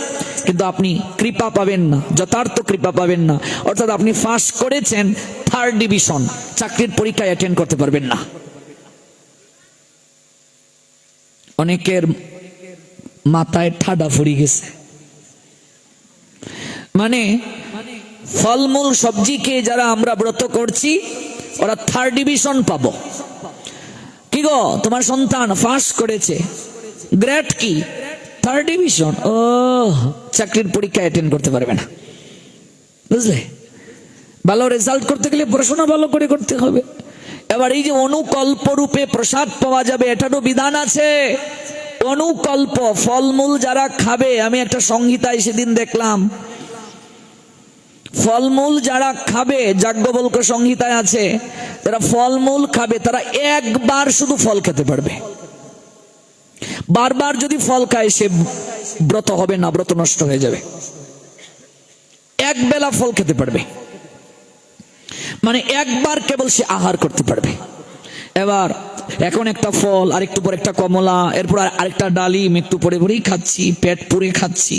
কিন্তু আপনি কৃপা পাবেন না, যথার্থ কৃপা পাবেন না। অর্থাৎ আপনি পাস করেছেন 3rd ডিভিশন, চাকরির পরীক্ষায় অ্যাটেন্ড করতে পারবেন না। অনেকের মাথায় ঠাডা ফুরি গেছে, মানে ফলমূল সবজি খেয়ে যারা আমরা ব্রত করছি ওরা 3rd ডিভিশন পাবো। কি গো, তোমার সন্তান পাস করেছে, গ্রেড কি 3rd ডিভিশন, ও চাকরির পরীক্ষা অ্যাটেন্ড করতে পারবে না। বুঝলে, ভালো রেজাল্ট করতে গেলে পড়াশোনা ভালো করে করতে হবে। এবার এই যে অনুকল্প রূপে প্রসাদ পাওয়া যাবে, এটারও বিধান আছে। অনুকল্প ফলমূল যারা খাবে, আমি একটা সংহিতায় সেদিন দেখলাম, ফলমূল যারা খাবে, যাজ্ঞবল্ক্য সংহিতায় আছে, যারা ফলমূল খাবে তারা একবার শুধু ফল খেতে পারবে। বারবার যদি ফল খায় সে ব্রত হবে না, ব্রত নষ্ট হয়ে যাবে। এক বেলা ফল খেতে পারবে, মানে একবার কেবল সে আহার করতে পারবে। এবার এখন একটা ফল, আরেকটু পর একটা কমলা, এরপর আরেকটা ডালিম, একটু পরে পরেই খাচ্ছি, পেট পুরে খাচ্ছি,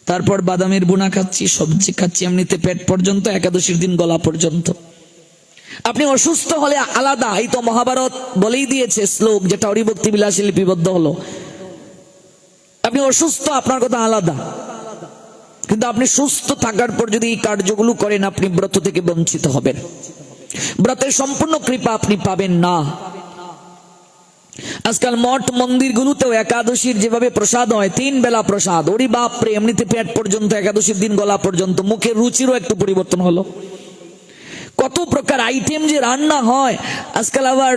তারপর বাদামের বুনা খাচ্ছি, সবজি খাচ্ছি, এমনিতে পেট পর্যন্ত, একাদশীর দিন গলা পর্যন্ত। আপনি অসুস্থ হলে আলাদা, এই তো মহাভারত বলেই দিয়েছে শ্লোক, যেটা হরিভক্তি বিলাসে লিপিবদ্ধ হলো। আপনি অসুস্থ, আপনার কথা আলাদা, কিন্তু আপনি সুস্থ থাকার পর যদি এই কার্যগুলো করেন, আপনি ব্রত থেকে বঞ্চিত হবেন, ব্রতের সম্পূর্ণ কৃপা আপনি পাবেন না। আজকাল মঠ মন্দিরগুলোতেও একাদশীর যেভাবে প্রসাদ হয়, 3 বেলা প্রসাদ, ওরে বাপরে, এমনিতে পেট পর্যন্ত, একাদশীর দিন গলা পর্যন্ত, মুখের রুচিরও একটু পরিবর্তন হলো। কত প্রকার আইটেম যে রান্না হয়, আজকাল আবার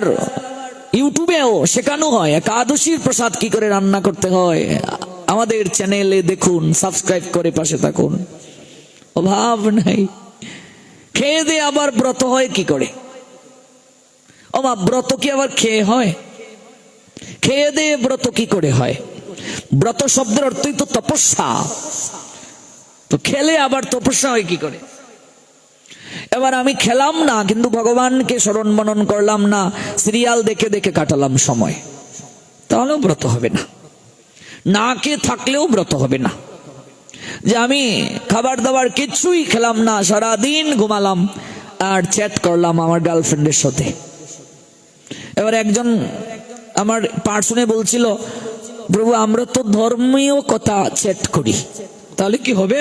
ইউটিউবেও শেখানো হয় একাদশীর প্রসাদ কি করে রান্না করতে হয়। আমাদের চ্যানেলে দেখুন, সাবস্ক্রাইব করে পাশে থাকুন, অভাব নাই। খেয়ে দিয়ে আবার ব্রত হয় কি করে? ও মা, ব্রত কি আবার খেয়ে হয়? খেয়ে দিয়ে ব্রত কি করে হয়? ব্রত শব্দের অর্থই তো তপস্যা, তো খেলে আবার তপস্যা হয় কি করে? এবার আমি খেলাম না, কিন্তু ভগবানকে স্মরণ মনন করলাম না, সিরিয়াল দেখে দেখে কাটালাম সময়, তাহলেও ব্রত হবে না। না খেয়ে থাকলেও ব্রত হবে না। যে আমি খাবার দাবার কিছুই খেলাম না, সারাদিন ঘুমালাম আর চ্যাট করলাম আমার গার্লফ্রেন্ডের সাথে। এবার একজন আমার পার্সনে বলছিল, প্রভু আমরা তো ধর্মীয় কথা চ্যাট করি, তাহলে কি হবে?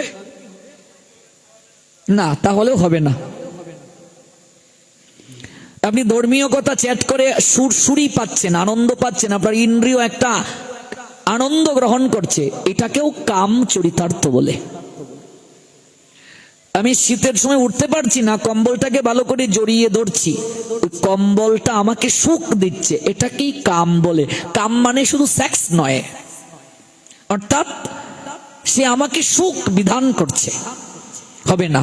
না, তাহলেও হবে না। আপনি ধর্মীয় কথা চ্যাট করে সুরসুরি পাচ্ছেন, আনন্দ পাচ্ছেন, আপনার ইন্দ্রিয় একটা আনন্দ গ্রহণ করছে, এটাকেও কাম চরিতার্থ বলে। আমি শীতের সময় উঠতে পারছি না, কম্বলটাকে ভালো করে জড়িয়ে ধরছি, ওই কম্বলটা আমাকে সুখ দিচ্ছে, এটাকেই কাম বলে। কাম মানে শুধু সেক্স নয়, অর্থাৎ সে আমাকে সুখ বিধান করছে, হবে না।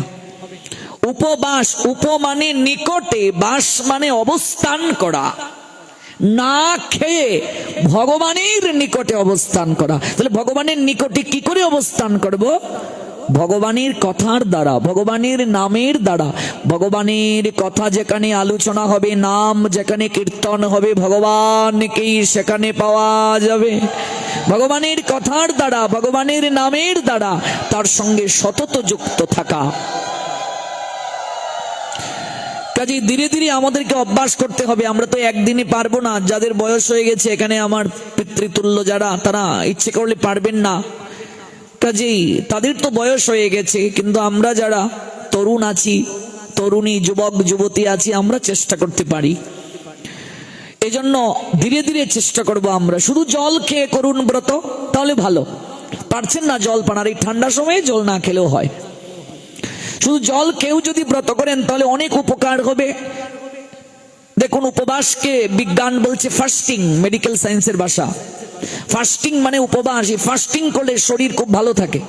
উপবাস, উপ মানে নিকটে, বাস মানে অবস্থান করা, না খেয়ে ভগবানের নিকটে অবস্থান করা। তাহলে ভগবানের নিকটে কি করে অবস্থান করব? ভগবানের কথার দ্বারা, ভগবানের নামের দ্বারা। ভগবানের কথা যেখানে আলোচনা হবে, নাম যেখানে কীর্তন হবে, ভগবানকেই সেখানে পাওয়া যাবে। ভগবানের কথার দ্বারা, ভগবানের নামের দ্বারা তার সঙ্গে সতত যুক্ত থাকা। কাজে ধীরে ধীরে আমাদেরকে অভ্যাস করতে হবে। আমরা তো একদিনে পারবো না। যাদের বয়স হয়ে গেছে, এখানে আমার পিতৃতুল্য যারা, তারা ইচ্ছে করলে পারবেন না। কাজেই তাদের তো বয়স হয়ে গেছে, কিন্তু আমরা যারা তরুণ আছি, তরুণী, যুবক যুবতী আছি, আমরা চেষ্টা করতে পারি। এজন্য ধীরে ধীরে চেষ্টা করব আমরা। শুধু জল খেয়ে করুন ব্রত, তাহলে ভালো। পারছেন না জল পান, আর এই ঠান্ডার সময়ে জল না খেলেও হয়। শুধু জল কেউ যদি ব্রত করেন তাহলে অনেক উপকার হবে। দেখুন, উপবাসকে বিজ্ঞান বলছে ফাস্টিং, মেডিকেল সায়েন্সের ভাষা। ফাস্টিং মানে উপবাস। এই ফাস্টিং করলে শরীর খুব ভালো থাকে।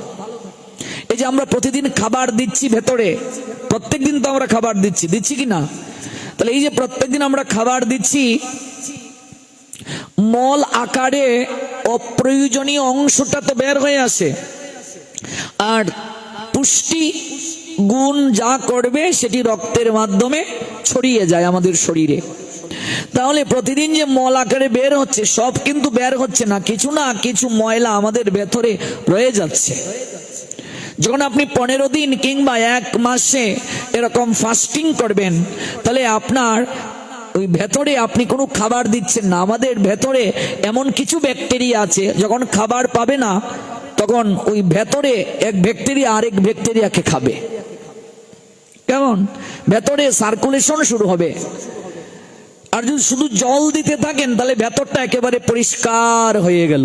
এই যে আমরা প্রতিদিন খাবার দিচ্ছি ভেতরে, প্রত্যেকদিন তো আমরা খাবার দিচ্ছি কি না? তাহলে এই যে প্রত্যেকদিন আমরা খাবার দিচ্ছি, মল আকারে অপ্রয়োজনীয় অংশটা তো বের হয়ে আসে, আর পুষ্টি গুণ যা করবে সেটি রক্তের মাধ্যমে ছড়িয়ে যায় আমাদের শরীরে। তাহলে প্রতিদিন যে মল আকারে বের হচ্ছে, সব কিন্তু বের হচ্ছে না, কিছু না কিছু ময়লা আমাদের ভেতরে রয়ে যাচ্ছে। যখন আপনি 15 দিন কিংবা 1 মাসে এরকম ফাস্টিং করবেন, তাহলে আপনার ওই ভেতরে আপনি কোনো খাবার দিচ্ছেন না। আমাদের ভেতরে এমন কিছু ব্যাকটেরিয়া আছে, যখন খাবার পাবে না তখন ওই ভেতরে এক ব্যাকটেরিয়া আরেক ব্যাকটেরিয়াকে খাবে। কেমন? ভেতরে সার্কুলেশন শুরু হবে। আর যদি শুধু জল দিতে থাকেন তাহলে ভেতরটা একেবারে পরিষ্কার হয়ে গেল।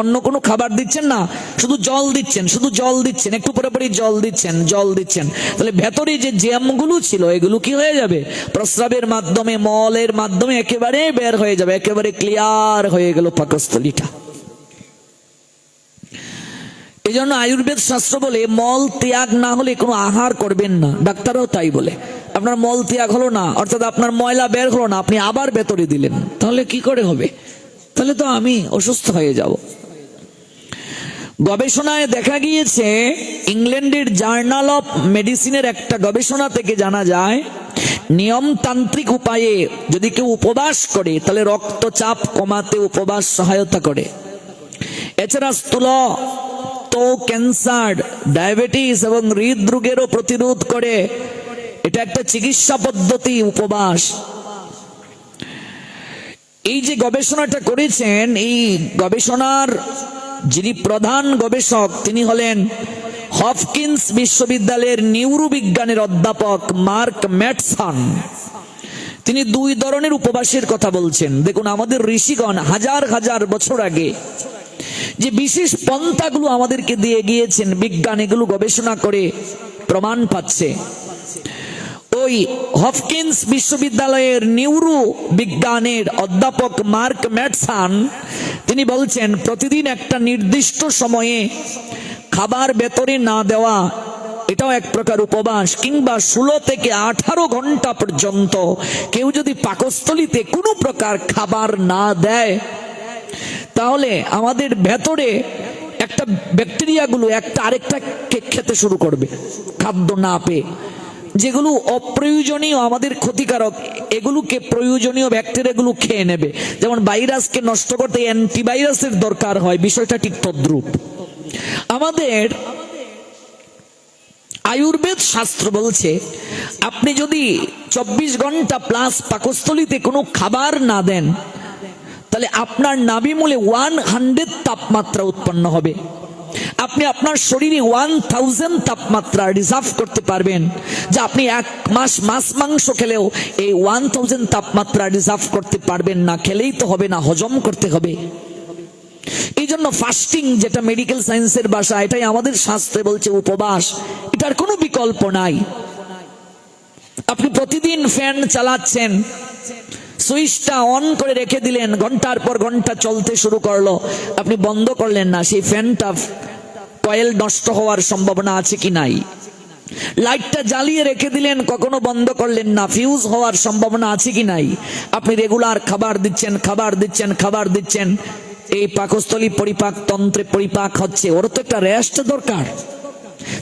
অন্য কোনো খাবার দিচ্ছেন না, শুধু জল দিচ্ছেন, শুধু জল দিচ্ছেন, একটু পরে পরে জল দিচ্ছেন, জল দিচ্ছেন, তাহলে ভেতরে যে জ্যামগুলো ছিল এগুলো কি হয়ে যাবে? প্রস্রাবের মাধ্যমে, মলের মাধ্যমে একেবারে বের হয়ে যাবে, একেবারে ক্লিয়ার হয়ে গেল পাকস্থলীটা। এই জন্য আয়ুর্বেদ শাস্ত্র বলে মল ত্যাগ না হলে কোনো আহার করবেন না। ডাক্তাররাও তাই বলে। আপনার মল ত্যাগ হলো না, অর্থাৎ আপনার ময়লা বের হলো না, আপনি আবার ভেতরে দিলেন, তাহলে কি করে হবে? তাহলে তো আমি অসুস্থ হয়ে যাব। গবেষণায় দেখা গিয়েছে, ইংল্যান্ডের জার্নাল অফ মেডিসিনের একটা গবেষণা থেকে জানা যায়, নিয়মতান্ত্রিক উপায়ে যদি কেউ উপবাস করে তাহলে রক্তচাপ কমাতে উপবাস সহায়তা করে। এছাড়া ক্যান্সার, ডায়াবেটিস এবং হৃদরোগেরও প্রতিরোধ করে। এটা একটা চিকিৎসা পদ্ধতি উপবাস। এই যে গবেষণাটা করেছেন, এই গবেষণার যিনি প্রধান গবেষক তিনি হলেন হপকিন্স বিশ্ববিদ্যালয়ের নিউরোবিজ্ঞানের অধ্যাপক মার্ক ম্যাটসন। তিনি 2 ধরনের উপবাসের কথা বলছেন। দেখুন, আমাদের ঋষিগণ হাজার হাজার বছর আগে যে বিশেষ পন্থাগুলো আমাদেরকে দিয়ে গিয়েছেন, বিজ্ঞান এগুলো গবেষণা করে প্রমাণ পাচ্ছে। ওই হপকিন্স বিশ্ববিদ্যালয়ের নিউরো বিজ্ঞানের অধ্যাপক মার্ক ম্যাটসন তিনি বলছেন, প্রতিদিন একটা নির্দিষ্ট সময়ে খাবার ভেতরে না দেওয়া এটাও এক প্রকার উপবাস। কিংবা 16 থেকে 18 ঘন্টা পর্যন্ত কেউ যদি পাকস্থলীতে কোনো প্রকার খাবার না দেয়, তাহলে আমাদের ভেতরে একটা ব্যাকটেরিয়াগুলো একটা আরেকটাকে খেতে শুরু করবে খাদ্য না পেয়ে। যেগুলো অপ্রয়োজনীয়, আমাদের ক্ষতিকারক, এগুলোকে প্রয়োজনীয় ব্যাকটেরিয়াগুলো খেয়ে নেবে। যেমন ভাইরাসকে নষ্ট করতে অ্যান্টিভাইরাসের দরকার হয়, বিষয়টা ঠিক তদ্রূপ। আমাদের আয়ুর্বেদ শাস্ত্র বলছে, আপনি যদি 24 ঘন্টা প্লাস পাকস্থলীতে কোনো খাবার না দেন, তাহলে আপনার নাভিমূলে 100 তাপমাত্রা উৎপন্ন হবে। আপনি আপনার শরীরে 1000 তাপমাত্রা রিজার্ভ করতে পারবেন, যা আপনি 1 মাস মাছ মাংস খেলেও এই 1000 তাপমাত্রা রিজার্ভ করতে পারবেন না। খেলেই তো হবে না, হজম করতে হবে। এই জন্য ফাস্টিং, যেটা মেডিকেল সায়েন্সের ভাষা, এটাই আমাদের শাস্ত্রে বলছে উপবাস। এটার কোনো বিকল্প নাই। আপনি প্রতিদিন ফ্যান চালাচ্ছেন, সুইচটা অন করে রেখে দিলেন, ঘন্টার পর ঘন্টা চলতে শুরু করলো, আপনি বন্ধ করলেন না, সেই ফ্যানটা কয়েল নষ্ট হওয়ার সম্ভাবনা আছে কি নাই? লাইটটা জ্বালিয়ে রেখে দিলেন, কখনো বন্ধ করলেন না, ফিউজ হওয়ার সম্ভাবনা আছে কি নাই? আপনি রেগুলার খাবার দিচ্ছেন, খাবার দিচ্ছেন, খাবার দিচ্ছেন, এই পাকস্থলী পরিপাক তন্ত্রে পরিপাক হচ্ছে, ওর তো একটা রেস্ট দরকার।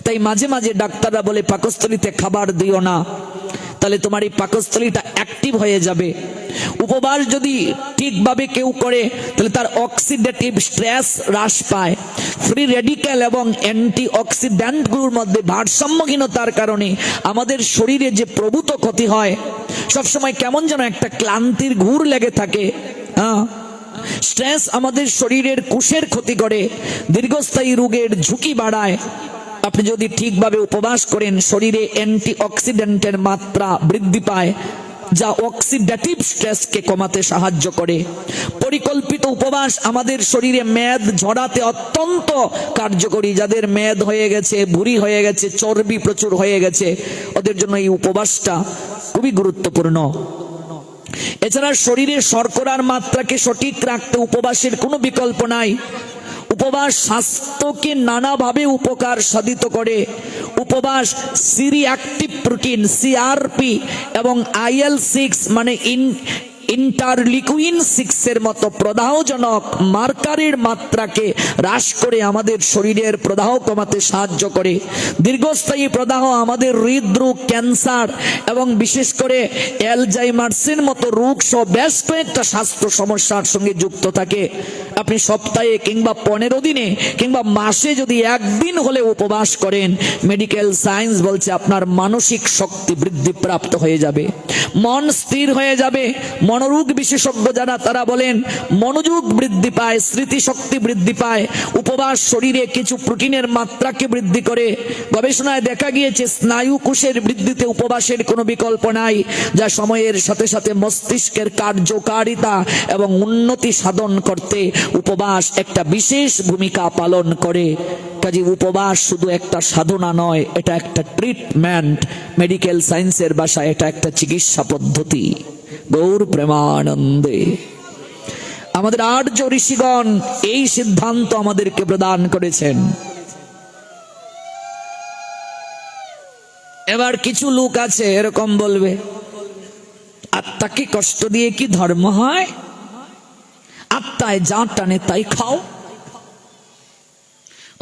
তাই মাঝে মাঝে ডাক্তাররা বলে পাকস্থলীতে খাবার দিও না, তাহলে তোমার এই পাকস্থলীটা অ্যাক্টিভ হয়ে যাবে। উপবাস যদি ঠিকভাবে কেউ করে তাহলে তার অক্সিডেটিভ স্ট্রেস হ্রাস পায়। ফ্রি রেডিক্যাল এবং অ্যান্টি অক্সিডেন্টগুলোর মধ্যে ভারসাম্যহীনতার কারণে আমাদের শরীরে যে প্রভূত ক্ষতি হয়, সবসময় কেমন যেন একটা ক্লান্তির ঘুর লেগে থাকে। স্ট্রেস আমাদের শরীরের কোষের ক্ষতি করে, দীর্ঘস্থায়ী রোগের ঝুঁকি বাড়ায়। আপনি যদি ঠিকভাবে উপবাস করেন, শরীরে অ্যান্টি অক্সিডেন্টের মাত্রা বৃদ্ধি পায়, যা অক্সিডেটিভ স্ট্রেসকে কমাতে সাহায্য করে। পরিকল্পিত উপবাস আমাদের শরীরে মেদ ঝরাতে অত্যন্ত কার্যকরী। যাদের মেদ হয়ে গেছে, ভুঁড়ি হয়ে গেছে, চর্বি প্রচুর হয়ে গেছে, ওদের জন্য এই উপবাসটা খুবই গুরুত্বপূর্ণ। এছাড়া শরীরে শর্করার মাত্রাকে সঠিক রাখতে উপবাসের কোনো বিকল্প নাই। উপবাস স্বাস্থ্যকে নানাভাবে উপকার সাধিত করে। উপবাস সিরিঅ্যাক্টিভ প্রোটিন, সিআরপি এবং IL-6 মানে ইন্টারলিকুইন 6 এর মতো প্রদাহজনক মার্কারের মাত্রাকে হ্রাস করে আমাদের শরীরের প্রদাহ কমাতে সাহায্য করে। দীর্ঘস্থায়ী প্রদাহ আমাদের হৃদরোগ, ক্যান্সার এবং বিশেষ করে অ্যালজাইমার্সের মতো রোগ সহ বেশ কয়েকটা স্বাস্থ্য সমস্যার সঙ্গে যুক্ত থাকে। আপনি সপ্তাহে কিংবা 15 দিনে কিংবা মাসে যদি একদিন হলে উপবাস করেন, মেডিকেল সায়েন্স বলছে আপনার মানসিক শক্তি বৃদ্ধি প্রাপ্ত হয়ে যাবে, মন স্থির হয়ে যাবে। মনোরোগ বিশেষজ্ঞ যারা তারা বলেন মনোযোগ বৃদ্ধি পায়, স্মৃতিশক্তি বৃদ্ধি পায়। উপবাস শরীরে কিছু প্রোটিনের মাত্রাকে বৃদ্ধি করে। গবেষণায় দেখা গিয়েছে স্নায়ু কোষের বৃদ্ধিতে উপবাসের কোনো বিকল্প নাই, যা সময়ের সাথে সাথে মস্তিষ্কের কার্যকারিতা এবং উন্নতি সাধন করতে উপবাস একটা বিশেষ ভূমিকা পালন করে। কাজে উপবাস শুধু একটা সাধনা নয়, এটা একটা ট্রিটমেন্ট। মেডিকেল সায়েন্সের ভাষায় এটা একটা চিকিৎসা পদ্ধতি। গৌর প্রেমানন্দে। আমাদের আর্য ঋষিগণ এই সিদ্ধান্ত আমাদেরকে প্রদান করেছেন। এবার কিছু লোক আছে এরকম বলবে, আত্মাকে কষ্ট দিয়ে কি ধর্ম হয়? আত্মায় যা টানে তাই খাও,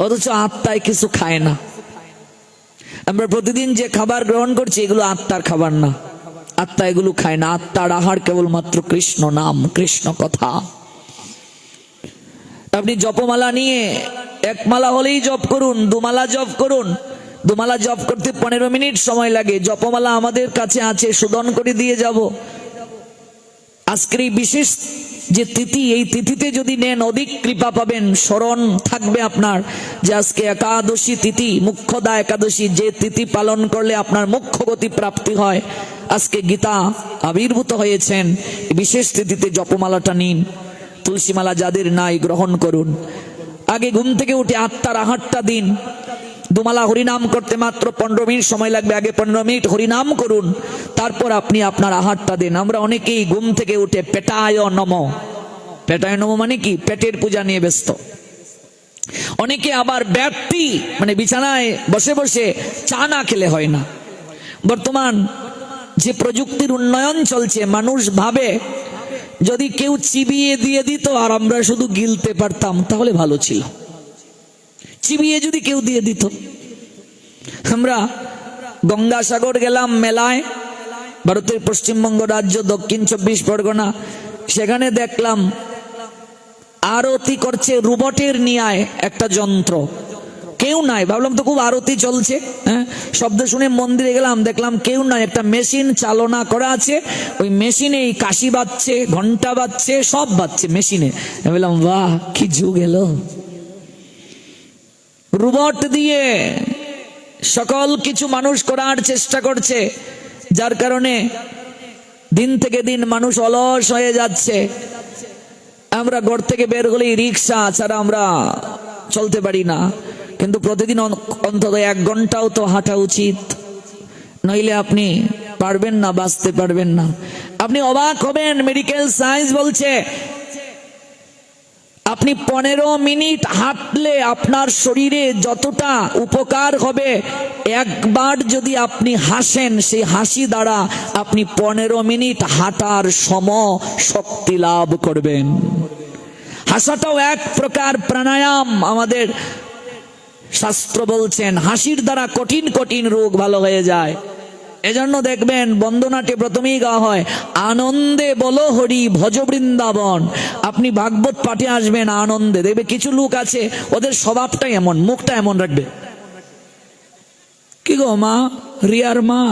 অথচ আত্মায় কিছু খায় না। আমরা প্রতিদিন যে খাবার গ্রহণ করছি এগুলো আত্মার খাবার না, আত্মা এগুলো খায় না। আত্মার আহার কেবলমাত্র কৃষ্ণ নাম, কৃষ্ণ কথা। আপনি জপমালা নিয়ে 1 মালা হলেই জপ করুন, 2 মালা জপ করুন। 2 মালা জপ করতে 15 মিনিট সময় লাগে। জপমালা আমাদের কাছে আছে, শোধন করে দিয়ে যাব। আজকের এই বিশেষ যে তিথি, এই তিথিতে যদি নেন অধিক কৃপা পাবেন। স্মরণ থাকবে আপনার যে আজকে একাদশী তিথি, মুখ্যদা একাদশী, যে তিথি পালন করলে আপনার মুখ্য গতি প্রাপ্তি হয়। আজকে গীতা আবির্ভূত হয়েছেন, বিশেষ তিথিতে জপমালাটা নিন। তুলসীমালা যাদের নাই গ্রহণ করুন। আগে ঘুম থেকে উঠে আত্মার আহারটা দিন। 2 মালা হরিনাম করতে মাত্র 15 মিনিট সময় লাগবে। আগে 15 মিনিট হরিনাম করুন, তারপর আপনি আপনার আহারটা দিন। আমরা অনেকেই ঘুম থেকে উঠে পেটায় নমঃ, পেটায় নমঃ মানে কি? পেটের পূজা নিয়ে ব্যস্ত। অনেকে আবার ব্যক্তি মানে বিছানায় বসে বসে চা না খেলে হয় না। বর্তমান যে প্রযুক্তির উন্নয়ন চলছে, মানুষ ভাবে যদি কেউ চিবিয়ে দিয়ে দিত আর আমরা শুধু গিলতে পারতাম তাহলে ভালো ছিল। চিবিয়ে যদি কেউ দিয়ে দিত। আমরা গঙ্গাসাগর গেলাম মেলায়, ভারতের পশ্চিমবঙ্গ রাজ্য, দক্ষিণ 24 পরগনা। সেখানে দেখলাম আরতি করছে রোবটের নিয়ায় একটা যন্ত্র, কেউ নাই। ভাবলাম তো খুব আরতি চলছে, হ্যাঁ, শব্দ শুনে মন্দিরে গেলাম, দেখলাম কেউ নাই, একটা মেশিন চালনা করা আছে। ওই মেশিনেই কাশি বাজছে, ঘন্টা বাজছে, সব বাজছে মেশিনে। আমি বললাম বাহ, কি যুগ এলো। রোবট দিয়ে সকল কিছু মানুষ করার চেষ্টা করছে, যার কারণে দিন থেকে দিন মানুষ অলস হয়ে যাচ্ছে। আমরা ঘর থেকে বের হলেই রিক্সা ছাড়া আমরা চলতে পারি না। কিন্তু প্রতিদিন অন্তত 1 ঘন্টাও তো হাঁটা উচিত, নইলে আপনি পারবেন না, বাঁচতে পারবেন না। আপনি অবাক হবেন, মেডিকেল সায়েন্স বলছে আপনি 15 মিনিট হাঁটলে আপনার শরীরে যতটা উপকার হবে, একবার যদি আপনি হাসেন, সেই হাসি দ্বারা আপনি 15 মিনিট হাঁটার সম শক্তি লাভ করবেন। হাসাটাও এক প্রকার প্রাণায়াম। আমাদের শাস্ত্র বলছেন হাসির দ্বারা কঠিন কঠিন রোগ ভালো হয়ে যায়। এজন্য দেখবেন বন্দনাটে প্রথমেই গাওয়া হয়, আনন্দে বলো হরি ভজ বৃন্দাবন। আপনি ভাগবত পাঠে আসবেন আনন্দে, দেখবে কিছু লোক আছে ওদের স্বভাবটাই এমন, মুখটা এমন রাখবে। কি গো মা, রিয়ার মা,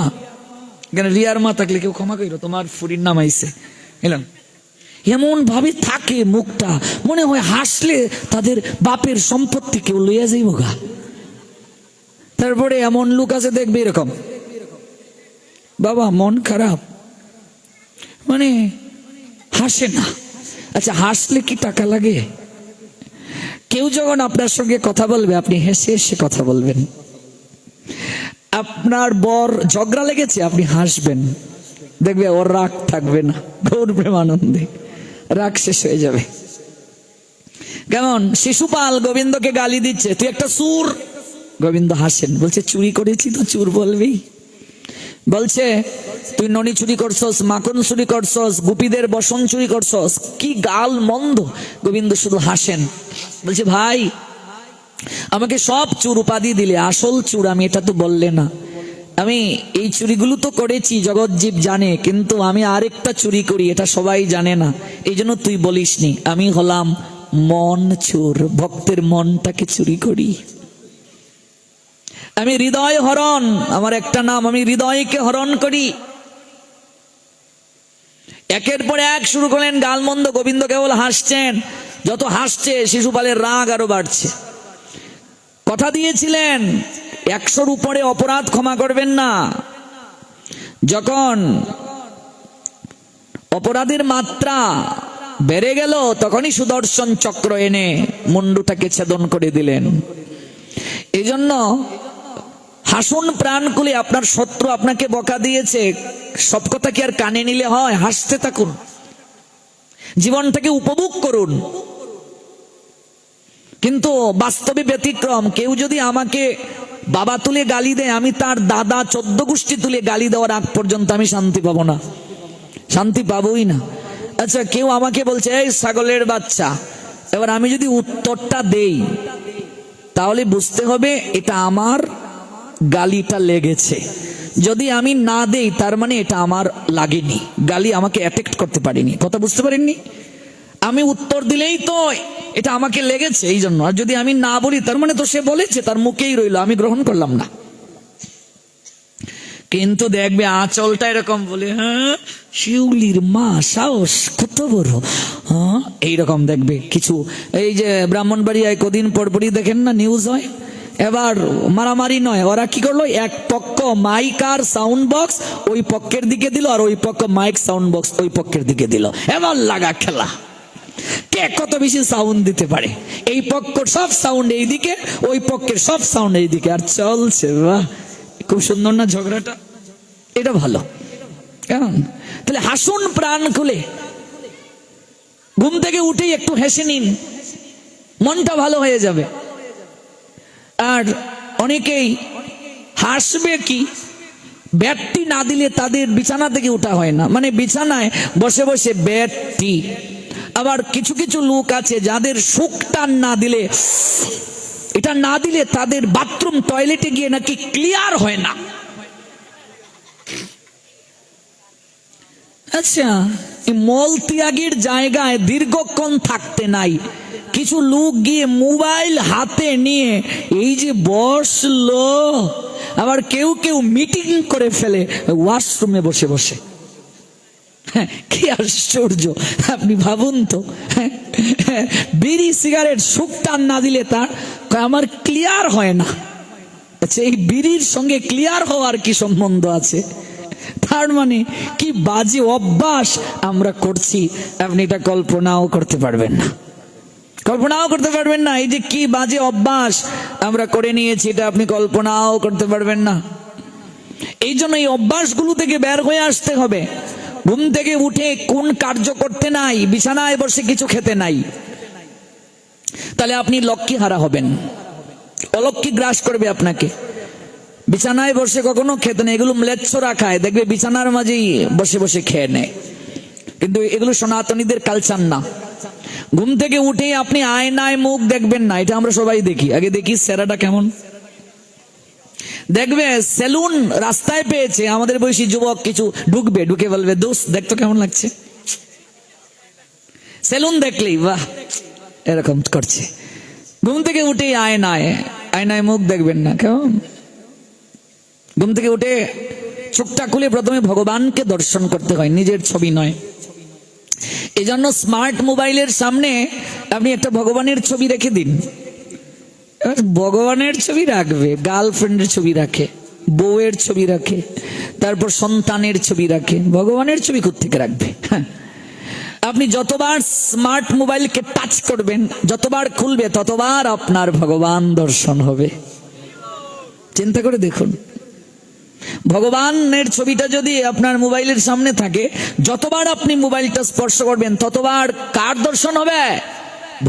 এখানে রিয়ার মা থাকলে কেউ ক্ষমা করিল, তোমার ফুরির নাম আইছে এলাম। এমন ভাবে থাকে মুখটা, মনে হয় হাসলে তাদের বাপের সম্পত্তি কেউ লইয়া যাইব গা। তারপরে এমন লোক আছে দেখবে এরকম, বাবা মন খারাপ, মানে হাসে না। আচ্ছা, হাসলে কি টাকা লাগে? কেউ যখন আপনার সঙ্গে কথা বলবে, আপনি হেসে হেসে কথা বলবেন। আপনার বর ঝগড়া লেগেছে, আপনি হাসবেন, দেখবে ওর রাগ থাকবে না। গৌর প্রেমানন্দে রাগ শেষ হয়ে যাবে। কেমন শিশুপাল গোবিন্দকে গালি দিচ্ছে, তুই একটা চুর। গোবিন্দ হাসেন, বলছে চুরি করেছি তো চুর বলবি। বলছে তুই ননি চুরি করছস, মাখন চুরি করছস, গোপীদের বসন চুরি করছস, কি গাল মন্দ। গোবিন্দ শুধু হাসেন, বলছে ভাই আমাকে সব চোর উপাধি দিলে, আসল চোর আমি এটা তো বললে না। আমি এই চুরিগুলো তো করেছি, জগৎজীব জানে, কিন্তু আমি আরেকটা চুরি করি, এটা সবাই জানে না, এই জন্য তুই বলিসনি। আমি হলাম মন চোর, ভক্তের মনটাকে চুরি করি। আমি হৃদয় হরণ, আমার একটা নাম, আমি হৃদয়কে হরণ করি। একের পর এক শুরু করলেন গালমন্দ। গোবিন্দ কেবল হাসছেন, যত হাসছে শিশুপালের রাগ আরো বাড়ছে। কথা দিয়েছিলেন 100-র উপরে অপরাধ ক্ষমা করবেন না। যখন অপরাধের মাত্রা বেড়ে গেল তখনই সুদর্শন চক্র এনে মুন্ডুটাকে ছেদন করে দিলেন। এই জন্য হাসুন প্রাণ খুলে। আপনার শত্রু আপনাকে বকা দিয়েছে, সব কথা কি আর কানে নিলে হয়? হাসতে থাকুন, জীবনটাকে উপভোগ করুন। কিন্তু বাস্তবে ব্যতিক্রম। কেউ যদি আমাকে বাবা তুলে গালি দেয়, আমি তার দাদা 14 গোষ্ঠী তুলে গালি দেওয়ার আগ পর্যন্ত আমি শান্তি পাবো না, শান্তি পাবোই না। আচ্ছা, কেউ আমাকে বলছে এই ছাগলের বাচ্চা, এবার আমি যদি উত্তরটা দেই তাহলে বুঝতে হবে এটা আমার গালিটা লেগেছে। যদি আমি না দেই তার মানে এটা আমার লাগেনি, গালি আমাকে অ্যাটেক্ট করতে পারিনি। কথা বুঝতে পারেননি? আমি উত্তর দিলেই তো এটা আমাকে লেগেছে এই জন্য, আর যদি আমি না বলি তার মানে তো সে বলেছে, তার মুখেই রইলো, আমি গ্রহণ করলাম না। কিন্তু দেখবে আঁচলটা এরকম বলে, হ্যাঁ শিউলির মা সাহস কত বড়, হ্যাঁ এইরকম দেখবে কিছু। এই যে ব্রাহ্মণবাড়িয়ায় কদিন পরপরই দেখেন না নিউজ হয়, এবার মারামারি নয়, ওরা কি করলো, এক পক্ষ মাইক আর সাউন্ড বক্স ওই পক্ষের দিকে দিল, আর ওই পক্ষ মাইক সাউন্ড বক্স ওই পক্ষের দিকে দিল। এবার লাগা খেলা, কে কত বেশি সাউন্ড দিতে পারে। এই পক্ষ সব সাউন্ড এইদিকে, ওই পক্ষের সব সাউন্ড এইদিকে, আর চলছে। বাহ, খুব সুন্দর না ঝগড়াটা? এটা ভালো। কেমন? তাহলে হাসুন প্রাণ খুলে, ঘুম থেকে উঠেই একটু হেসে নিন, মনটা ভালো হয়ে যাবে। আর অনেকেই হাসবে কি, ব্যাটটি না দিলে তাদের বিছানা থেকে উঠা হয় না, মানে বিছানায় বসে বসে ব্যাটটি। আবার কিছু কিছু লোক আছে যাদের সুখটান না দিলে, এটা না দিলে তাদের বাথরুম টয়লেটে গিয়ে নাকি ক্লিয়ার হয় না। আচ্ছা, এই মল ত্যাগের জায়গায় দীর্ঘক্ষণ থাকতে নাই। কিছু লোক গিয়ে মোবাইল হাতে নিয়ে এই যে বসলো, আবার কেউ কেউ মিটিং করে ফেলে ওয়াশরুমে বসে বসে। কি আশ্চর্য, আপনি ভাবুন তো। বিড়ি সিগারেট সুখটান না দিলে তার আমার ক্লিয়ার হয় না। আচ্ছা, এই বিড়ির সঙ্গে ক্লিয়ার হওয়ার কি সম্বন্ধ আছে? তার মানে কি বাজে অভ্যাস আমরা করছি, আপনি এটা কল্পনাও করতে পারবেন না, কল্পনাও করতে পারবেন না। এই যে কি বাজে অভ্যাস আমরা করে নিয়েছি, এটা আপনি কল্পনাও করতে পারবেন না। এই জন্য এই অভ্যাসগুলো থেকে বের হয়ে আসতে হবে। ঘুম থেকে উঠে কোন কার্য করতে নাই, বিছানায় বসে কিছু খেতে নাই, তাহলে আপনি লক্ষ্মী হারা হবেন, অলক্ষ্মী গ্রাস করবে আপনাকে। বিছানায় বসে কখনো খেতে নেই, এগুলো ম্লেচ্ছরা খায়, দেখবে বিছানার মাঝেই বসে বসে খেয়ে নেয়, কিন্তু এগুলো সনাতনীদের কালচার না। ঘুম থেকে উঠেই আপনি আয়নায় মুখ দেখবেন না, এটা আমরা সবাই দেখি। আগে দেখি চেহারাটা কেমন, দেখবে সেলুন রাস্তায় পেয়েছে, আমাদের বয়সী যুবক কিছু ঢুকবে, ঢুকে বলবে দোস্ত দেখতো কেমন লাগছে। সেলুন দেখলেই বাহ এরকম করছে। ঘুম থেকে উঠেই আয়নায় মুখ দেখবেন না, কেমন? ঘুম থেকে উঠে চোখটা খুলে প্রথমে ভগবানকে দর্শন করতে হয়, নিজের ছবি নয়। এই জন্য স্মার্ট মোবাইলের সামনে আপনি একটা ভগবানের ছবি রেখে দিন। ভগবানের ছবি রাখবে, গার্লফ্রেন্ডের ছবি রাখে, বউয়ের ছবি রাখে, তারপর সন্তানের ছবি রাখে, ভগবানের ছবি কোত্থেকে রাখবে? আপনি যতবার স্মার্ট মোবাইলকে টাচ করবেন, যতবার খুলবে, ততবার আপনার ভগবান দর্শন হবে। চিন্তা করে দেখুন, ভগবানের ছবিটা যদি আপনার মোবাইলের সামনে থাকে, যতবার আপনি মোবাইলটা স্পর্শ করবেন ততবার কার দর্শন হবে?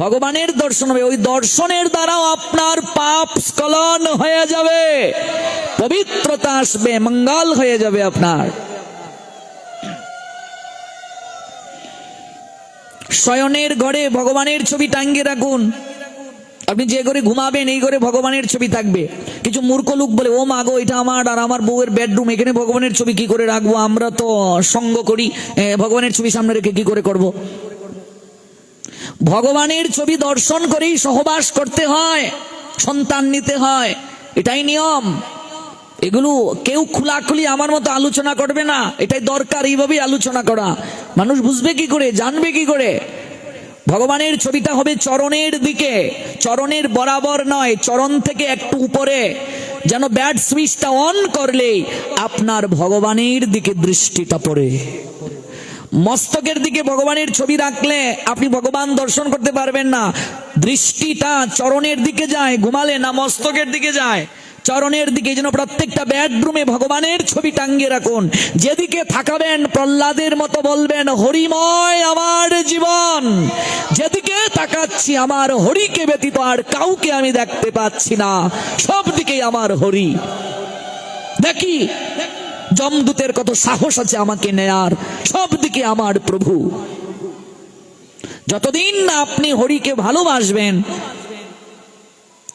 ভগবানের দর্শন হবে। ওই দর্শনের দ্বারাও আপনার পাপ স্খলন হয়ে যাবে, পবিত্রতা আসবে, মঙ্গল হয়ে যাবে আপনার। শয়নের ঘরে ভগবানের ছবি টাঙ্গিয়ে রাখুন। আপনি যে ঘরে ঘুমাবেন এই ঘরে ভগবানের ছবি থাকবে। কিছু মূর্খ লোক বলে, ও মা গো, এটা আমার আর আমার বউয়ের বেডরুম, এখানে ভগবানের ছবি কি করে রাখবো? আমরা তো সঙ্গ করি, ভগবানের ছবি সামনে রেখে কি করে করব? ভগবানের ছবি দর্শন করেই সহবাস করতে হয়, সন্তান নিতে হয়, এটাই নিয়ম। এগুলো কেউ খোলাখুলি আমার মতো আলোচনা করবে না, এটাই দরকার এইভাবেই আলোচনা করা। মানুষ বুঝবে কি করে, জানবে কি করে? ভগবানের ছবিটা হবে চরণের দিকে, চরণের বরাবর নয়, চরণ থেকে একটু উপরে, যেন ব্যাড সুইচটা অন করলে আপনার ভগবানের দিকে দৃষ্টিটা পড়ে। মস্তকের দিকে ভগবানের ছবি রাখলে আপনি ভগবান দর্শন করতে পারবেন না। দৃষ্টিটা চরণের দিকে যায়, ঘুমালে না মস্তকের দিকে যায়, চরণের দিকে। যেন প্রত্যেকটা বেডরুমে ভগবানের ছবি টাঙ্গিয়ে রাখুন। যেদিকে থাকাবেন প্রহ্লাদের মতো বলবেন, হরিময় আমার জীবন, যেদিকে তাকাচ্ছি আমার হরিকে ব্যতীত আর কাউকে আমি দেখতে পাচ্ছি না, সব দিকে আমার হরি। দেখি যমদূতের কত সাহস আছে আমাকে নেয়ার, সব দিকে আমার প্রভু। যতদিন না আপনি হরিকে ভালোবাসবেন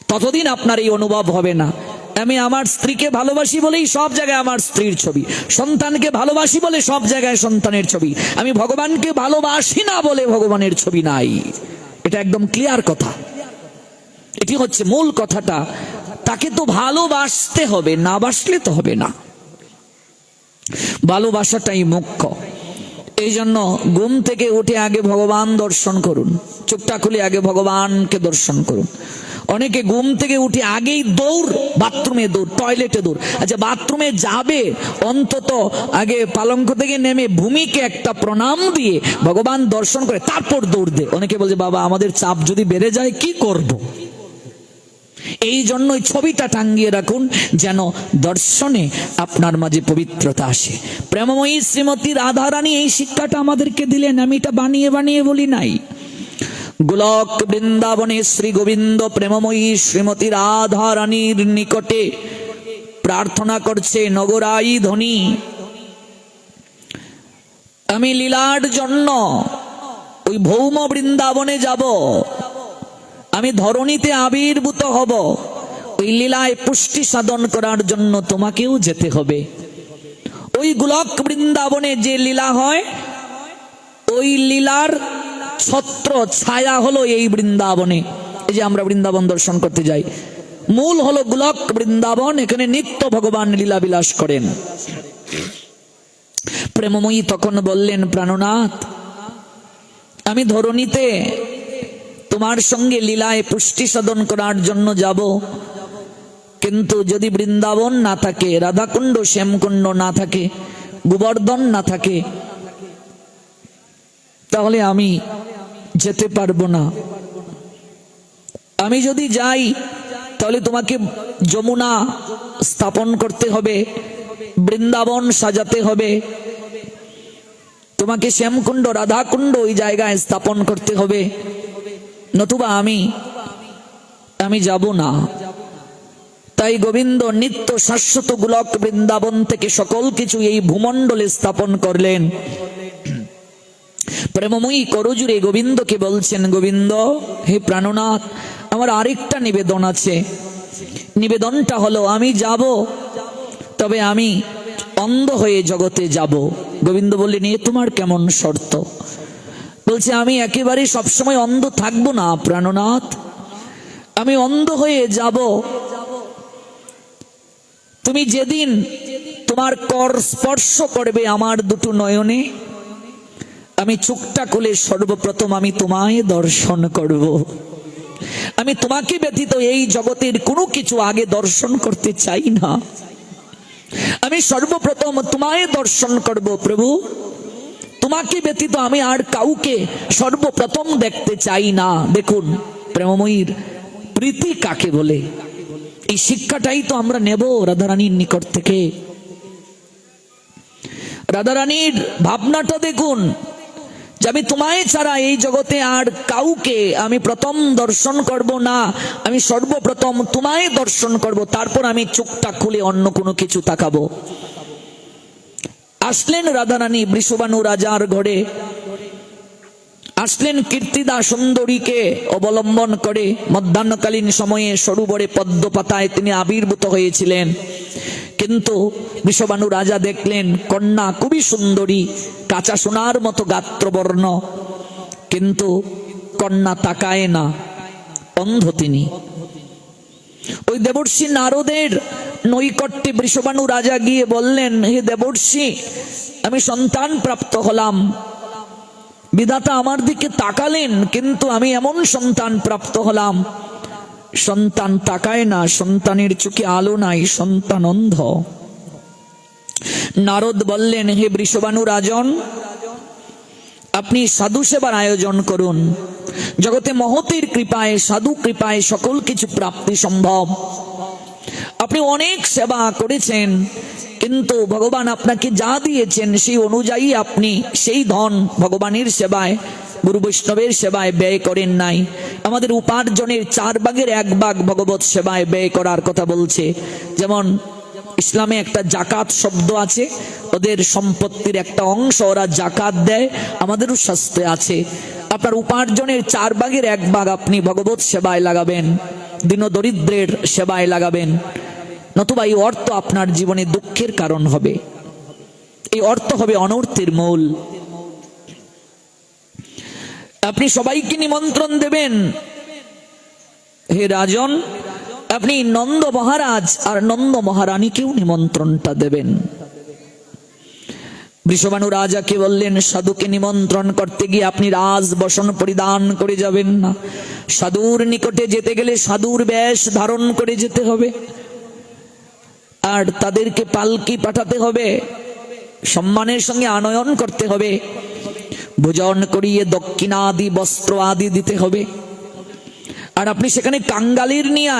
ততদিন আপনার এই অনুভব হবে না। আমি আমার স্ত্রীকে ভালোবাসি বলেই সব জায়গায় আমার স্ত্রীর ছবি, সন্তানকে ভালোবাসি বলে সব জায়গায় সন্তানের ছবি, আমি ভগবানকে ভালোবাসি না বলে ভগবানের ছবি নাই। এটা একদম ক্লিয়ার কথা, এটি হচ্ছে মূল কথাটা। তাকে তো ভালোবাসতে হবে, না বাসলে তো হবে না, ভালোবাসাটাই মুখ্য। এই জন্য ঘুম থেকে উঠে আগে ভগবান দর্শন করুন, চোখটা খুলে আগে ভগবানকে দর্শন করুন। অনেকে ঘুম থেকে উঠে আগেই দৌড়, বাথরুমে দৌড়, টয়লেটে দৌড়। আচ্ছা, বাথরুমে যাবে অন্তত আগে পালঙ্ক থেকে নেমে ভূমিকে একটা প্রণাম দিয়ে ভগবান দর্শন করে তারপর দৌড় দে। অনেকে বলছে, বাবা আমাদের চাপ যদি বেড়ে যায় কি করব? এই জন্যই ছবিটা টাঙ্গিয়ে রাখুন, যেন দর্শনে আপনার মাঝে পবিত্রতা আসে। প্রেমময়ী শ্রীমতী রাধারানী এই শিক্ষাটা আমাদেরকে দিলেন, আমি এটা বানিয়ে বানিয়ে বলি নাই। গোলক বৃন্দাবনে শ্রী গোবিন্দ প্রেমময়ী শ্রীমতী রাধারানীর নিকটে প্রার্থনা করছে, নগরাই ধ্বনি, আমি লীলার জন্য ওই ভৌম বৃন্দাবনে যাব, আমি ধরণীতে আবির্ভূত হব, ওই লীলায় পুষ্টি সাধন করার জন্য তোমাকেও যেতে হবে। ওই গোলক বৃন্দাবনে যে লীলা হয়, ওই লীলার ছত্র ছায়া হলো এই বৃন্দাবনে। এই যে আমরা বৃন্দাবন দর্শন করতে যাই, মূল হলো গোলক বৃন্দাবন, এখানে নিত্য ভগবান লীলা বিলাস করেন। প্রেমময়ী তখন বললেন, প্রাণনাথ, আমি ধরণীতে তোমার সঙ্গে লীলায় পুষ্টি সাধন করার জন্য যাব, কিন্তু যদি বৃন্দাবন না থাকে, রাধাকুণ্ড শ্যামকুণ্ড না থাকে, গোবর্ধন না থাকে, তাহলে আমি যেতে পারবো না। আমি যদি যাই তাহলে তোমাকে যমুনা স্থাপন করতে হবে, বৃন্দাবন সাজাতে হবে, তোমাকে শ্যামকুণ্ড রাধাকুণ্ড ওই জায়গায় স্থাপন করতে হবে, নতুবা আমি যাব না। তাই গোবিন্দ নিত্য শাশ্বত গোলক বৃন্দাবন থেকে সকল কিছু এই ভূমণ্ডলে স্থাপন করলেন। প্রেমময়ী করজুরে গোবিন্দকে বলছেন, গোবিন্দ, হে প্রাণনাথ, আমার আরেকটা নিবেদন আছে। নিবেদনটা হলো, আমি যাব, তবে আমি অন্ধ হয়ে জগতে যাব। গোবিন্দ বললেন, এ তোমার কেমন শর্ত? বলছে, আমি একেবারে সবসময় অন্ধ থাকবো না প্রাণনাথ, আমি অন্ধ হয়ে যাব। তুমি যেদিন তোমার কর স্পর্শ করবে আমার দুটো নয়নে, আমি চোখটা খুলে সর্বপ্রথম আমি তোমায় দর্শন করব। আমি তোমাকে ব্যতীত এই জগতের কোনো কিছু আগে দর্শন করতে চাই না, আমি সর্বপ্রথম তোমায় দর্শন করব প্রভু। তোমাকে ব্যতীত আমি আর কাউকে সর্বপ্রথম দেখতে চাই না। দেখুন প্রেমময়ীর প্রীতি কাকে বলে, এই শিক্ষাটাই তো আমরা নেব রাধারানীর নিকট থেকে। রাধারানীর ভাবনাটা দেখুন, যে আমি তোমায় ছাড়া এই জগতে আর কাউকে আমি প্রথম দর্শন করব না, আমি সর্বপ্রথম তোমায় দর্শন করব, তারপর আমি চোখটা খুলে অন্য কোনো কিছু তাকাবো। আসলেন রাধারানী বৃষভানু রাজার ঘরে, আসলেন কীর্তিদা সুন্দরীকে অবলম্বন করে। মধ্যাহ্নকালীন সময়ে সরোবরে পদ্ম পাতায় তিনি আবির্ভূত হয়েছিলেন, কিন্তু বৃষভানু রাজা দেখলেন কন্যা খুবই সুন্দরী, কাঁচা সোনার মতো গাত্রবর্ণ, কিন্তু কন্যা তাকায় না, অন্ধ তিনি। ওই দেবর্ষি নারদের নৈকট্যে বৃষভানু রাজা গিয়ে বললেন, হে দেবর্ষি, আমি সন্তান প্রাপ্ত হলাম, বিধাতা আমার দিকে তাকালেন, কিন্তু আমি এমন সন্তান প্রাপ্ত হলাম, সন্তান তাকায় না, সন্তানের চোখে আলো নাই, সন্তান অন্ধ। নারদ বললেন, হে বৃষভানু রাজন, আপনি সাধু সেবার আয়োজন করুন। জগতে মহতের কৃপায়, সাধু কৃপায় সকল কিছু প্রাপ্তি সম্ভব। আপনি অনেক সেবা করেছেন, কিন্তু ভগবান আপনাকে যা দিয়েছেন সেই অনুযায়ী আপনি সেই ধন ভগবানের সেবায়, গুরু বৈষ্ণবের সেবায় ব্যয় করেন নাই। আমাদের উপার্জনের 4 ভাগের 1 ভাগ ভগবত সেবায় ব্যয় করার কথা বলছে। যেমন ইসলামে একটা জাকাত শব্দ আছে, ওদের সম্পত্তির একটা অংশ ওরা জাকাত দেয়, আমাদেরও শাস্ত্রে আছে। আপনার উপার্জনের 4 ভাগের 1 ভাগ আপনি ভগবত সেবায় লাগাবেন, দীনদরিদ্রের সেবায় লাগাবেন, নতুবা এই অর্থ আপনার জীবনে দুঃখের কারণ হবে, এই অর্থ হবে অনর্থের মূল। আপনি সবাইকে নিমন্ত্রণ দেবেন, হে রাজন, আপনি নন্দ মহারাজ আর নন্দ মহারানীকেও নিমন্ত্রণটা দেবেন। বৃষভানু রাজাকে বললেন, সাধুকে নিমন্ত্রণ করতে গিয়ে আপনি রাজ বসন পরিধান করে যাবেন না, সাধুর নিকটে যেতে গেলে সাধুর বেশ ধারণ করে যেতে হবে, আর তাদেরকে পালকি পাঠাতে হবে, সম্মানের সঙ্গে আনয়ন করতে হবে, ভোজন করিয়ে দক্ষিণাদি বস্ত্র আদি দিতে হবে। আর আপনি সেখানে কাঙ্গালির নিয়ে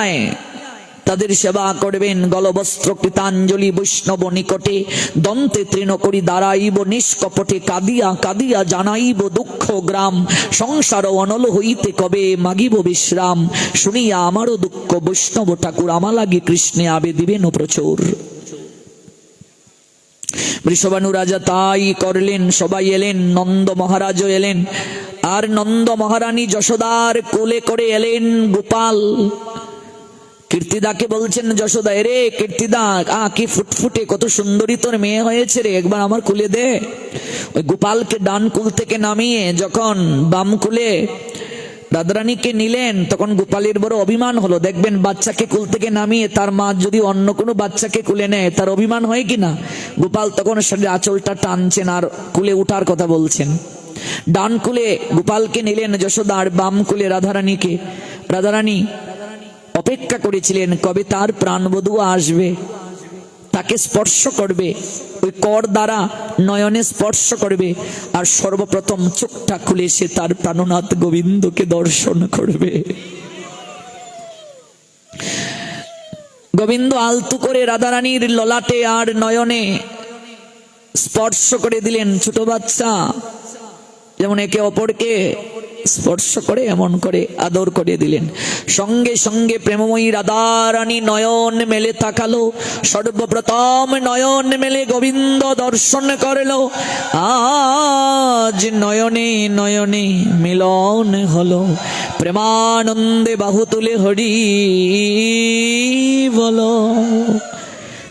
তাদের সেবা করবেন। গলবস্ত্র কৃতাঞ্জলি বৈষ্ণব নিকটে, দন্তে তৃণ করি দাঁড়াইব নিষ্কপটে, কাঁদিয়া কাঁদিয়া জানাইব দুঃখ গ্রাম, সংসার অনল হইতে কবে মাগিব বিশ্রাম, শুনিয়া আমারও দুঃখ বৈষ্ণব ঠাকুর, আমা লাগি কৃষ্ণে আবে দিবেন প্রচুর। বৃষভানু রাজা তাই করলেন। সবাই এলেন, নন্দ মহারাজও এলেন, আর নন্দ মহারানী যশোদার কোলে করে এলেন গোপাল। কীর্তিদাকে বলছেন, যশোদা, রে কীর্তিদা, কি ফুটফুটে, কত সুন্দরী তোর মেয়ে হয়েছে রে, একবার আমার কুলে দে। ওই গোপালকে ডান কুল থেকে নামিয়ে যখন বাম কুলে রাধারানীকে নিলেন, তখন গোপালের বড় অভিমান হলো। দেখবেন বাচ্চাকে কুল থেকে নামিয়ে তার মা যদি অন্য কোনো বাচ্চাকে কুলে নেয়, তার অভিমান হয় কিনা। গোপাল তখন শরীরে আঁচলটা টানছেন আর কুলে উঠার কথা বলছেন। ডান কুলে গোপালকে নিলেন যশোদা, আর বাম কুলে রাধারানীকে। রাধারানী অপেক্ষা করেছিলেন কবে তার প্রাণবধূ আসবে, তাকে স্পর্শ করবে, ওই কর দ্বারা নয়নে স্পর্শ করবে, আর সর্বপ্রথম চোখটা খুলে সে তার প্রাণনাথ গোবিন্দকে দর্শন করবে। গোবিন্দ আলতু করে রাধারানীর ললাটে আর নয়নে স্পর্শ করে দিলেন। ছোট বাচ্চা যেমন একে অপরকে স্পর্শ করে, এমন করে আদর করে দিলেন। সঙ্গে সঙ্গে প্রেমময়ী রাধারানী নয়ন মেলে তাকালো, সর্বপ্রথম নয়ন মেলে গোবিন্দ দর্শন করলো। আজ নয়নে নয়নে মিলন হলো, প্রেমানন্দে বাহু তুলে হরি বলো।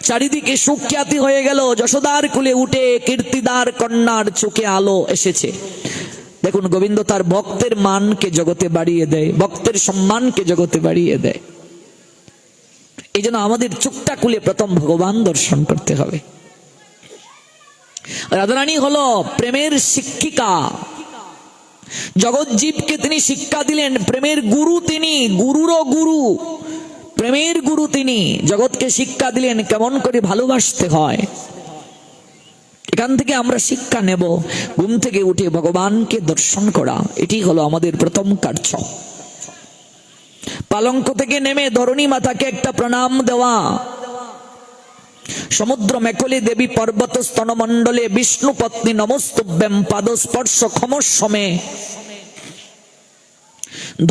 চারিদিকে সুখ্যাতি হয়ে গেল। যশোদার কুলে উঠে কীর্তিদার কন্যার চোখে আলো এসেছে। দেখুন, গোবিন্দ তার ভক্তের মানকে জগতে বাড়িয়ে দেয়, ভক্তের সম্মানকে জগতে বাড়িয়ে দেয়। এই জন্য আমাদের চোখটা খুলে প্রথম ভগবান দর্শন করতে হবে। রাধারানী হলো প্রেমের শিক্ষিকা। জগৎ জীবকে তিনি শিক্ষা দিলেন, প্রেমের গুরু তিনি, গুরুরও গুরু, প্রেমের গুরু তিনি। জগৎকে শিক্ষা দিলেন কেমন করে ভালোবাসতে হয়। এখান থেকে আমরা শিক্ষা নেব, ঘুম থেকে উঠে ভগবানকে দর্শন করা, এটি হলো আমাদের প্রথম কার্য। পালঙ্ক থেকে নেমে ধরণী মাতাকে একটা প্রণাম দেওয়া। সমুদ্র মেকলে দেবী পর্বত স্তনমণ্ডলে বিষ্ণু পত্নী নমস্তুভ্যম পাদস্পর্শ ক্ষমস্বমে।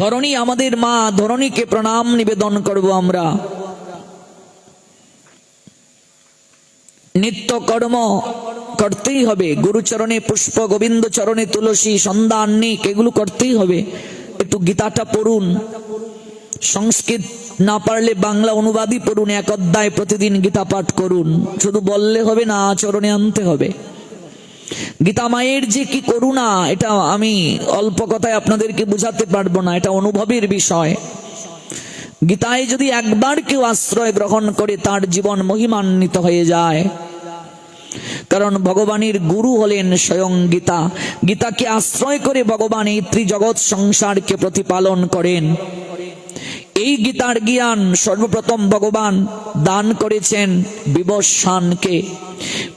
ধরণী আমাদের মা, ধরণীকে প্রণাম নিবেদন করব আমরা। নিত্য কর্ম করতেই হবে, গুরুচরণে পুষ্প, গোবিন্দ চরণে তুলসী, সন্ধ্যা আহ্নিক এগুলো করতেই হবে। একটু গীতাটা পড়ুন, সংস্কৃত না পারলে বাংলা অনুবাদই পড়ুন, এক অধ্যায় প্রতিদিন গীতা পাঠ করুন। শুধু বললে হবে না, আচরণে আনতে হবে। গীতা মায়ের যে কি করুণা, এটা আমি অল্প কথায় আপনাদেরকে বুঝাতে পারবো না, এটা অনুভবের বিষয়। গীতায় যদি একবার কেউ আশ্রয় গ্রহণ করে তার জীবন মহিমান্বিত হয়ে যায়, কারণ ভগবানের গুরু হলেন স্বয়ং গীতা। গীতাকে আশ্রয় করে ভগবান এই ত্রিজগৎ সংসারকে প্রতিপালন করেন। এই গীতার জ্ঞান সর্বপ্রথম ভগবান দান করেছেন বিবস্বানকে,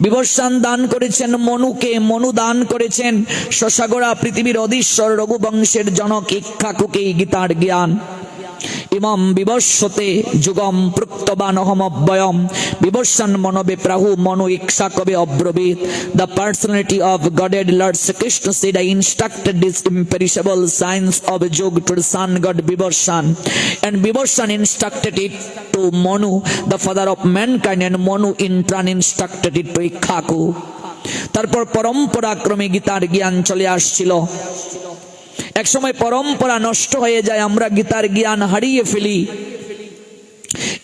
বিবস্বান দান করেছেন মনুকে, মনু দান করেছেন শশাগোড়া পৃথিবীর অধীশ্বর রঘুবংশের জনক ইক্ষ্বাকুকে এই গীতার জ্ঞান। ইমম বিবস্বতে যুগম প্রুক্তবানহমব্যয়ম বিবস্বান মনবে প্রাহু মনো ইক্ষ্বাকবে অব্রবীত। The personality of Godhead Lord Sri Krishna said, I instructed this imperishable science of yoga to the sun god Vibhashan, and Vibhashan instructed it to Manu, the father of mankind, and Manu in turn instructed it to Ikkhaku. তারপর পরম্পরাক্রমে গীতার জ্ঞান চলে আসছিল। এক সময় পরম্পরা নষ্ট হয়ে যায়, আমরা গীতার জ্ঞান হারিয়ে ফেলি,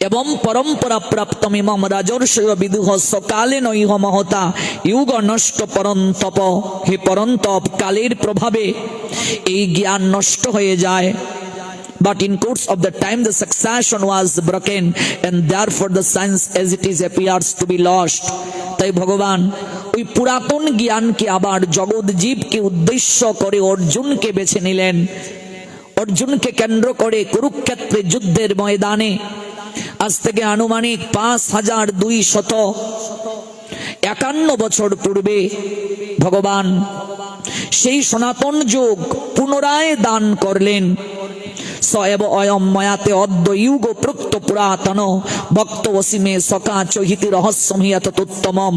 এবং পরম্পরা প্রাপ্ত ইমাম রাজর্ষয় বিদুহ সকালে নৈহ মহতা ইউগ নষ্ট পরন্তপ। হে পরন্তপ, কালের প্রভাবে এই জ্ঞান নষ্ট হয়ে যায়। But in course of the time the succession was broken, and therefore the science as it is appears to be lost. তাই ভগবান ওই পুরাতন জ্ঞানকে আবার জগৎ জীবকে উদ্দেশ্য করে অর্জুনকে বেছে নিলেন। অর্জুনকে কেন্দ্র করে কুরুক্ষেত্রে যুদ্ধের ময়দানে আজ থেকে আনুমানিক 5251 বছর পূর্বে ভগবান সেই সনাতন যোগ পুনরায় দান করলেন। সয়েব অয়ম ময়াতে অদ্য ইউগ প্রক্ত পুরাতন ভক্ত অসীমে সকা চহিতি রহস্যমিয়াত উত্তমম।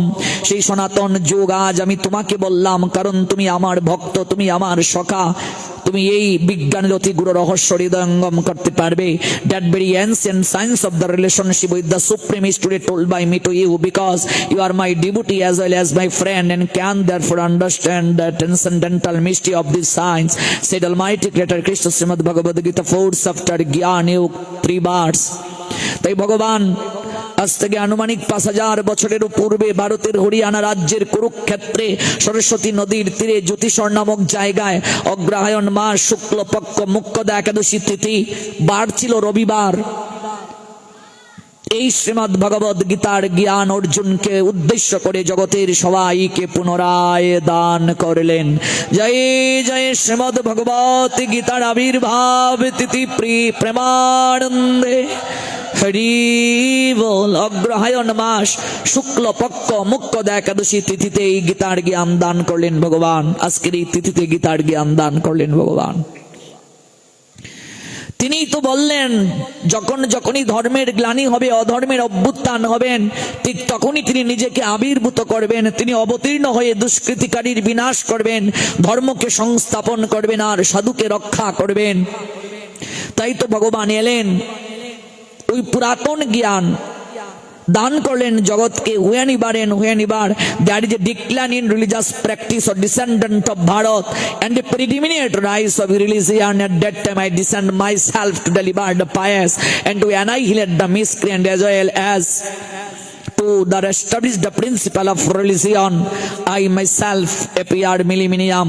সেই সনাতন যোগ আজ আমি তোমাকে বললাম, কারণ তুমি আমার ভক্ত, তুমি আমার সখা, তুমি এই বিজ্ঞানের অতি গুরু রহস্য হৃদয়ঙ্গম করতে পারবে। That very ancient science of the relationship with the supreme is today told by me to you, because you are my devotee as well as my friend, and can therefore understand the transcendental mystery of this science, said Almighty Creator Krishna Srimad Bhagavad Gita 4 chapter Gyan Yug 3 bars. তাই ভগবান আজ থেকে আনুমানিক 5000 বছরের পূর্বে ভারতের হরিয়ানা রাজ্যের কুরুক্ষেত্রে সরস্বতী নদীর তীরে জ্যোতিষর নামক জায়গায় অগ্রহায়ণ মাস শুক্লপক্ষ মুখ্যদা একাদশী তিথি, বার ছিল রবিবার, এই শ্রীমদ্ ভগবদ গীতার জ্ঞান অর্জুনকে উদ্দেশ্য করে জগতের সবাইকে পুনরায় দান করলেন। জয় জয় শ্রীমদ্ ভগবত গীতার আবির্ভাব তিথি প্রেমানন্দে হরি বল। অগ্রহায়ণ মাস শুক্লপক্ষ মুখ্যদা একাদশী তিথিতে এই গীতার জ্ঞান দান করলেন ভগবান। আজকের এই তিথিতে গীতার জ্ঞান দান করলেন ভগবান। তিনি তো বললেন, যখনই ধর্মের গ্লানি হবে, অধর্মের অভ্যুত্থান হবেন, ঠিক তখনই তিনি নিজেকে আবির্ভূত করবেন। তিনি অবতীর্ণ হয়ে দুষ্কৃতিকারীর বিনাশ করবেন, ধর্মকে সংস্থাপন করবেন, আর সাধুকে রক্ষা করবেন। তাই তো ভগবান এলেন, ওই পুরাতন জ্ঞান দান করলেন জগৎকে। when there is a decline in religious practice or descendant of Bharat and a predominant rise of religion, at that time I descend myself to deliver the pious and to annihilate the miscreant, as well as to establish the principle of religion. I myself appeared millennium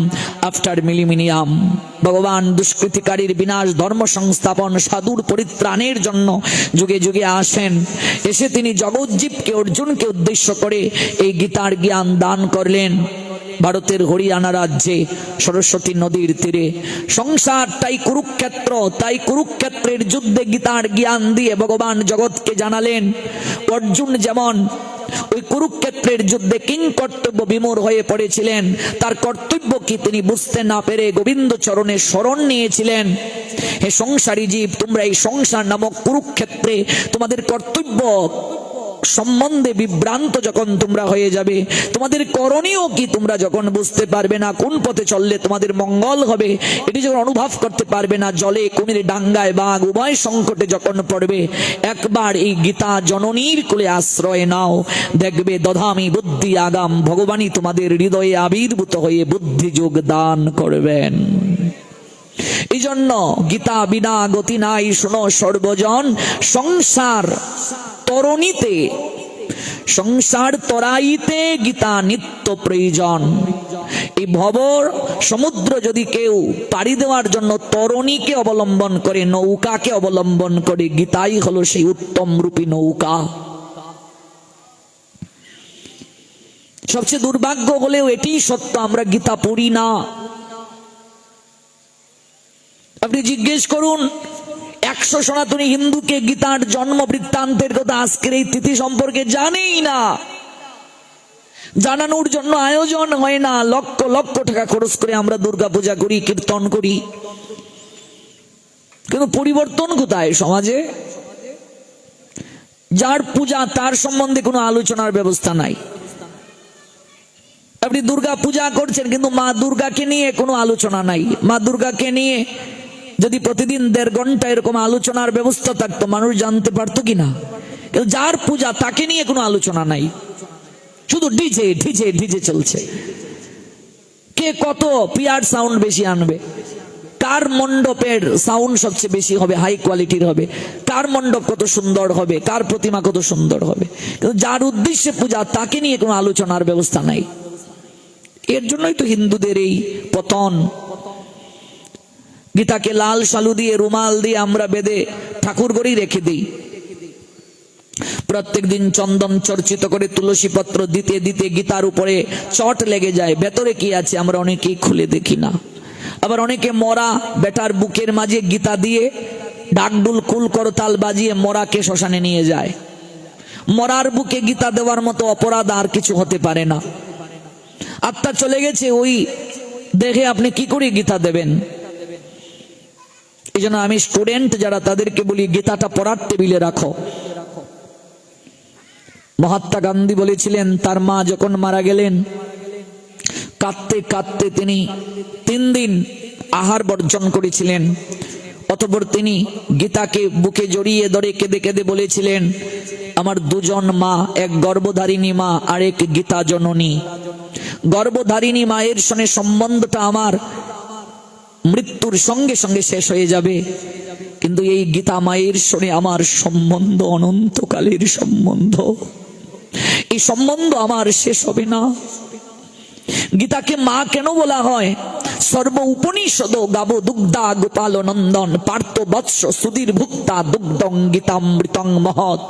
after millennium. ভগবান দুষ্কৃতিকারীর বিনাশ, ধর্ম সংস্থাপন, সাধুর পরিত্রাণের জন্য যুগে যুগে আসেন। এসে তিনি জগৎজীবকে অর্জুনকে উদ্দেশ্য করে এই গীতার জ্ঞান দান করলেন। ভারতের হরিয়ানা রাজ্যে সরস্বতী নদীর তীরে সংসারটাই কুরুক্ষেত্র, তাই কুরুক্ষেত্রের যুদ্ধে গীতার জ্ঞান দিয়ে ভগবান জগৎকে জানালেন। অর্জুন যেমন ওই কুরুক্ষেত্রের যুদ্ধে কিং কর্তব্য বিমূঢ় হয়ে পড়েছিলেন, তার কর্তব্য কি তিনি বুঝতে না পেরে গোবিন্দ চরণে শরণ নিয়েছিলেন। হে সংসারী জীব, তোমরা এই সংসার নামক কুরুক্ষেত্রে তোমাদের কর্তব্য সম্বন্ধে বিভ্রান্ত যখন তোমরা হয়ে যাবে, তোমাদের করণীয় কি তোমরা যখন বুঝতে পারবে না, কোন পথে চললে তোমাদের মঙ্গল হবে এটি যখন অনুভব করতে পারবে না, জলে কুমির ডাঙ্গায় বাঘ উভয় সংকটে যখন পড়বে, একবার এই গীতা জননীর কোলে আশ্রয় নাও, দেখবে দধামি বুদ্ধি আগাম ভগবানই তোমাদের হৃদয়ে আবির্ভূত হয়ে বুদ্ধি যোগ দান করবেন। এই জন্য গীতা বিনা গতি নাই, শোনো সর্বজন, সংসার তরণীতে, সংসার তরাইতে গীতা নিত্য প্রয়োজন। এই ভব সমুদ্র যদি কেউ পাড়ি দেওয়ার জন্য তরণীকে অবলম্বন করে, নৌকাকে অবলম্বন করে, গীতাই হলো সেই উত্তম রূপী নৌকা। সবচেয়ে দুর্ভাগ্য হলেও এটি সত্য, আমরা গীতা পড়ি না। আপনি জিজ্ঞেস করুন 100 সনাতনী হিন্দুকে গীতার জন্ম বৃত্তান্তের কথা আজকের এই তিথি সম্পর্কে জানেই না, জানানোর জন্য আয়োজন হয় না। লক্ষ লক্ষ টাকা খরচ করে আমরা দুর্গা পূজা করি, কীর্তন করি, কিন্তু পরিবর্তন কোথায় সমাজে? যার পূজা তার সম্বন্ধে কোনো আলোচনার ব্যবস্থা নাই। আপনি দুর্গা পূজা করছেন কিন্তু মা দুর্গাকে নিয়ে কোনো আলোচনা নাই। মা দুর্গাকে নিয়ে যদি প্রতিদিন 1.5 ঘন্টা এরকম আলোচনার ব্যবস্থা থাকতো, মানুষ জানতে পারতো কিনা? কিন্তু যার পূজা তাকে নিয়ে কোনো আলোচনা নাই, শুধু ডিজে ডিজে ডিজে চলছে। কে কত পিয়ার সাউন্ড বেশি আনবে, কার মণ্ডপের সাউন্ড সবচেয়ে বেশি হবে, হাই কোয়ালিটির হবে, কার মণ্ডপ কত সুন্দর হবে, কার প্রতিমা কত সুন্দর হবে, কিন্তু যার উদ্দেশ্যে পূজা তাকে নিয়ে কোনো আলোচনার ব্যবস্থা নাই। এর জন্যই তো হিন্দুদের এই পতন। গীতাকে লাল শালু দিয়ে, রুমাল দিয়ে আমরা বেঁধে ঠাকুর ঘরেই রেখে দিই। প্রত্যেক দিন চন্দন চর্চিত করে তুলসী পত্র দিতে দিতে গীতার উপরে চট লেগে যায়, ভেতরে কি আছে আমরা অনেকেই খুলে দেখি না। আবার অনেকে মরা বেটার বুকের মাঝে গীতা দিয়ে ডাকডুল কুল করতাল বাজিয়ে মরাকে শ্মশানে নিয়ে যায়। মরার বুকে গীতা দেওয়ার মতো অপরাধ আর কিছু হতে পারে না। আত্মা চলে গেছে, ওই দেখে আপনি কি করে গীতা দেবেন? এই জন্য আমি স্টুডেন্ট যারা, তাদেরকে বলি গীতাটা পড়ার টেবিলে রাখো। মহাত্মা গান্ধী বলেছিলেন, তার মা যখন মারা গেলেন, কাঁদতে কাঁদতে তিনি 3 দিন আহার বর্জন করেছিলেন। অতঃপর তিনি গীতাকে বুকে জড়িয়ে ধরে কেঁদে কেঁদে বলেছিলেন, আমার 2 জন মা, এক গর্ভধারিণী মা আর এক গীতা জননী। গর্ভধারিণী মায়ের সঙ্গে সম্বন্ধটা আমার মৃত্যুর সঙ্গে সঙ্গে শেষ হয়ে যাবে, কিন্তু এই গীতা মায়ের সঙ্গে আমার সম্বন্ধ অনন্তকালের সম্বন্ধ। এই সম্বন্ধ আমার শেষ হবে না। গীতাকে মা কেন বলা হয়? সর্ব উপনিষদ গাব দুগ্ধা গোপাল নন্দন পার্থ বৎস সুধীর ভুক্তা দুগ্ধং গীতামৃতং মহৎ।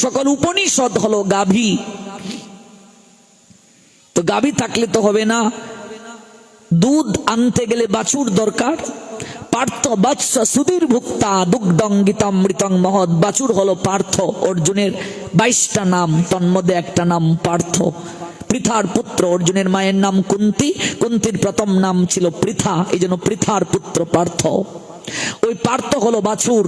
সকল উপনিষদ হলো গাভী। তো গাভী থাকলে তো হবে না, দুধ আনতে গেলে বাছুর দরকার। পার্থ বৎস সুধীর ভুক্তা দুগ্ধং গীতামৃতং মহৎ। বাছুর হলো পার্থ। অর্জুনের 22টা নাম, তন্মধ্যে একটা নাম পার্থ। পৃথার পুত্র, অর্জুনের মায়ের নাম কুন্তি, কুন্তির প্রথম নাম ছিল পৃথা, এই জন্য পৃথার পুত্র পার্থ। ওই পার্থ হলো বাছুর।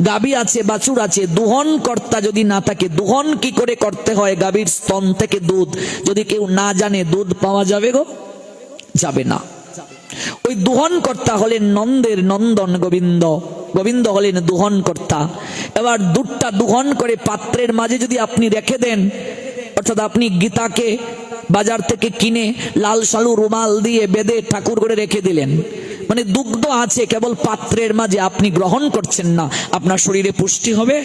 গাভী আছে, বাছুর আছে, দুহন কর্তা যদি না থাকে, দুহন কি করে করতে হয়? গাভীর স্তন থেকে দুধ যদি কেউ না জানে, দুধ পাওয়া যাবে গো? যাবে না। ওই দুহন কর্তা হলেন নন্দের নন্দন গোবিন্দ, গোবিন্দ হলেন দুহন কর্তা। এবার দুধটা দুহন করে পাত্রের মাঝে যদি আপনি রেখে দেন, অর্থাৎ আপনি গীতাকে বাজার থেকে কিনে লাল শালু রুমাল দিয়ে বেঁধে ঠাকুর করে রেখে দিলেন, মানে দুগ্ধ আছে কেবল পাত্রের মাঝে, আপনি গ্রহণ করছেন না, আপনার শরীরে পুষ্টি হবে?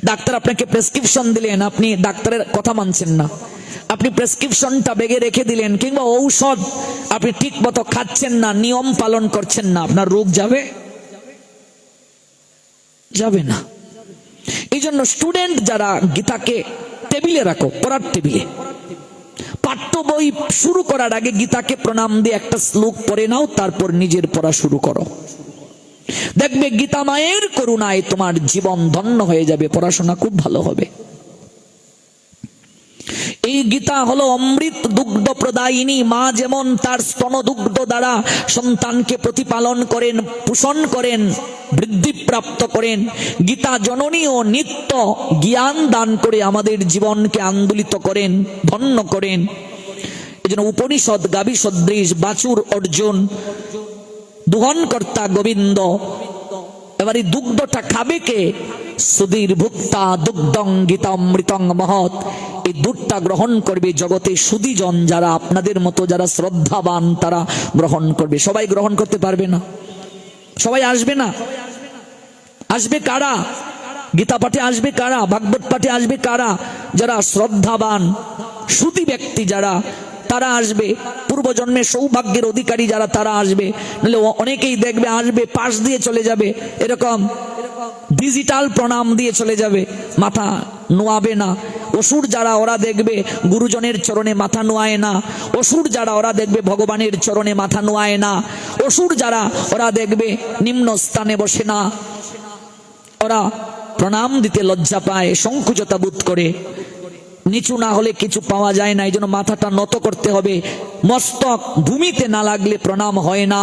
ডাক্তার আপনাকে প্রেসক্রিপশন দিলেন, আপনি ডাক্তারের কথা মানছেন না, আপনি প্রেসক্রিপশনটা বেগে রেখে দিলেন, কিংবা ঔষধ আপনি ঠিক মতো খাচ্ছেন না, নিয়ম পালন করছেন না, আপনার রোগ যাবে? যাবে না। এই জন্য স্টুডেন্ট যারা, গীতাকে টেবিলে রাখো, পড়ার টেবিলে। পাঠ্য বই শুরু করার আগে গীতাকে প্রণাম দিয়ে একটা শ্লোক পড়ে নাও, তারপর নিজের পড়া শুরু করো। দেখবে গীতা মায়ের করুণায় তোমার জীবন ধন্য হয়ে যাবে, পড়াশোনা খুব ভালো হবে। এই গীতা হলো অমৃত দুগ্ধ প্রদায়িনী। মা যেমন তার স্তন দুগ্ধ দ্বারা সন্তানকে প্রতিপালন করেন, পোষণ করেন, বৃদ্ধিপ্রাপ্ত করেন, গীতা জননীও নিত্য জ্ঞান দান করে আমাদের জীবনকে আন্দোলিত করেন, ধন্য করেন। এজন্য উপনিষদ গাভী সদৃশ, বাছুর অর্জুন, দুহনকর্তা গোবিন্দ। এবার এই দুগ্ধটা খাবে কে? সুধীর ভুক্তা দুগ্ধং গীতা অমৃতং মহৎ। এই দুধটা গ্রহণ করবে জগতে সুধীজন, যারা আপনাদের মতো যারা শ্রদ্ধাবান তারা গ্রহণ করবে। সবাই গ্রহণ করতে পারবে না, সবাই আসবে না। আসবে কারা? গীতা পাঠে আসবে কারা? ভাগবত পাঠে আসবে কারা? যারা শ্রদ্ধাবান সুধী ব্যক্তি যারা, তারা আসবে। পূর্বজন্মে সৌভাগ্যের অধিকারী যারা, তারা আসবে। নাহলে অনেকেই দেখবে আসবে, পাশ দিয়ে চলে যাবে, এরকম ডিজিটাল প্রণাম দিয়ে চলে যাবে, মাথা নোয়াবে না। অসুর যারা, ওরা দেখবে গুরুজনের চরণে মাথা নোয়ায় না। অসুর যারা, ওরা দেখবে ভগবানের চরণে মাথা নোয়ায় না। অসুর যারা, ওরা দেখবে নিম্ন স্থানে বসে না, ওরা প্রণাম দিতে লজ্জা পায়, সংকুচতা বোধ করে। নিচু না হলে কিছু পাওয়া যায় না, এই জন্য মাথাটা নত করতে হবে। মস্তক ভূমিতে না লাগলে প্রণাম হয় না।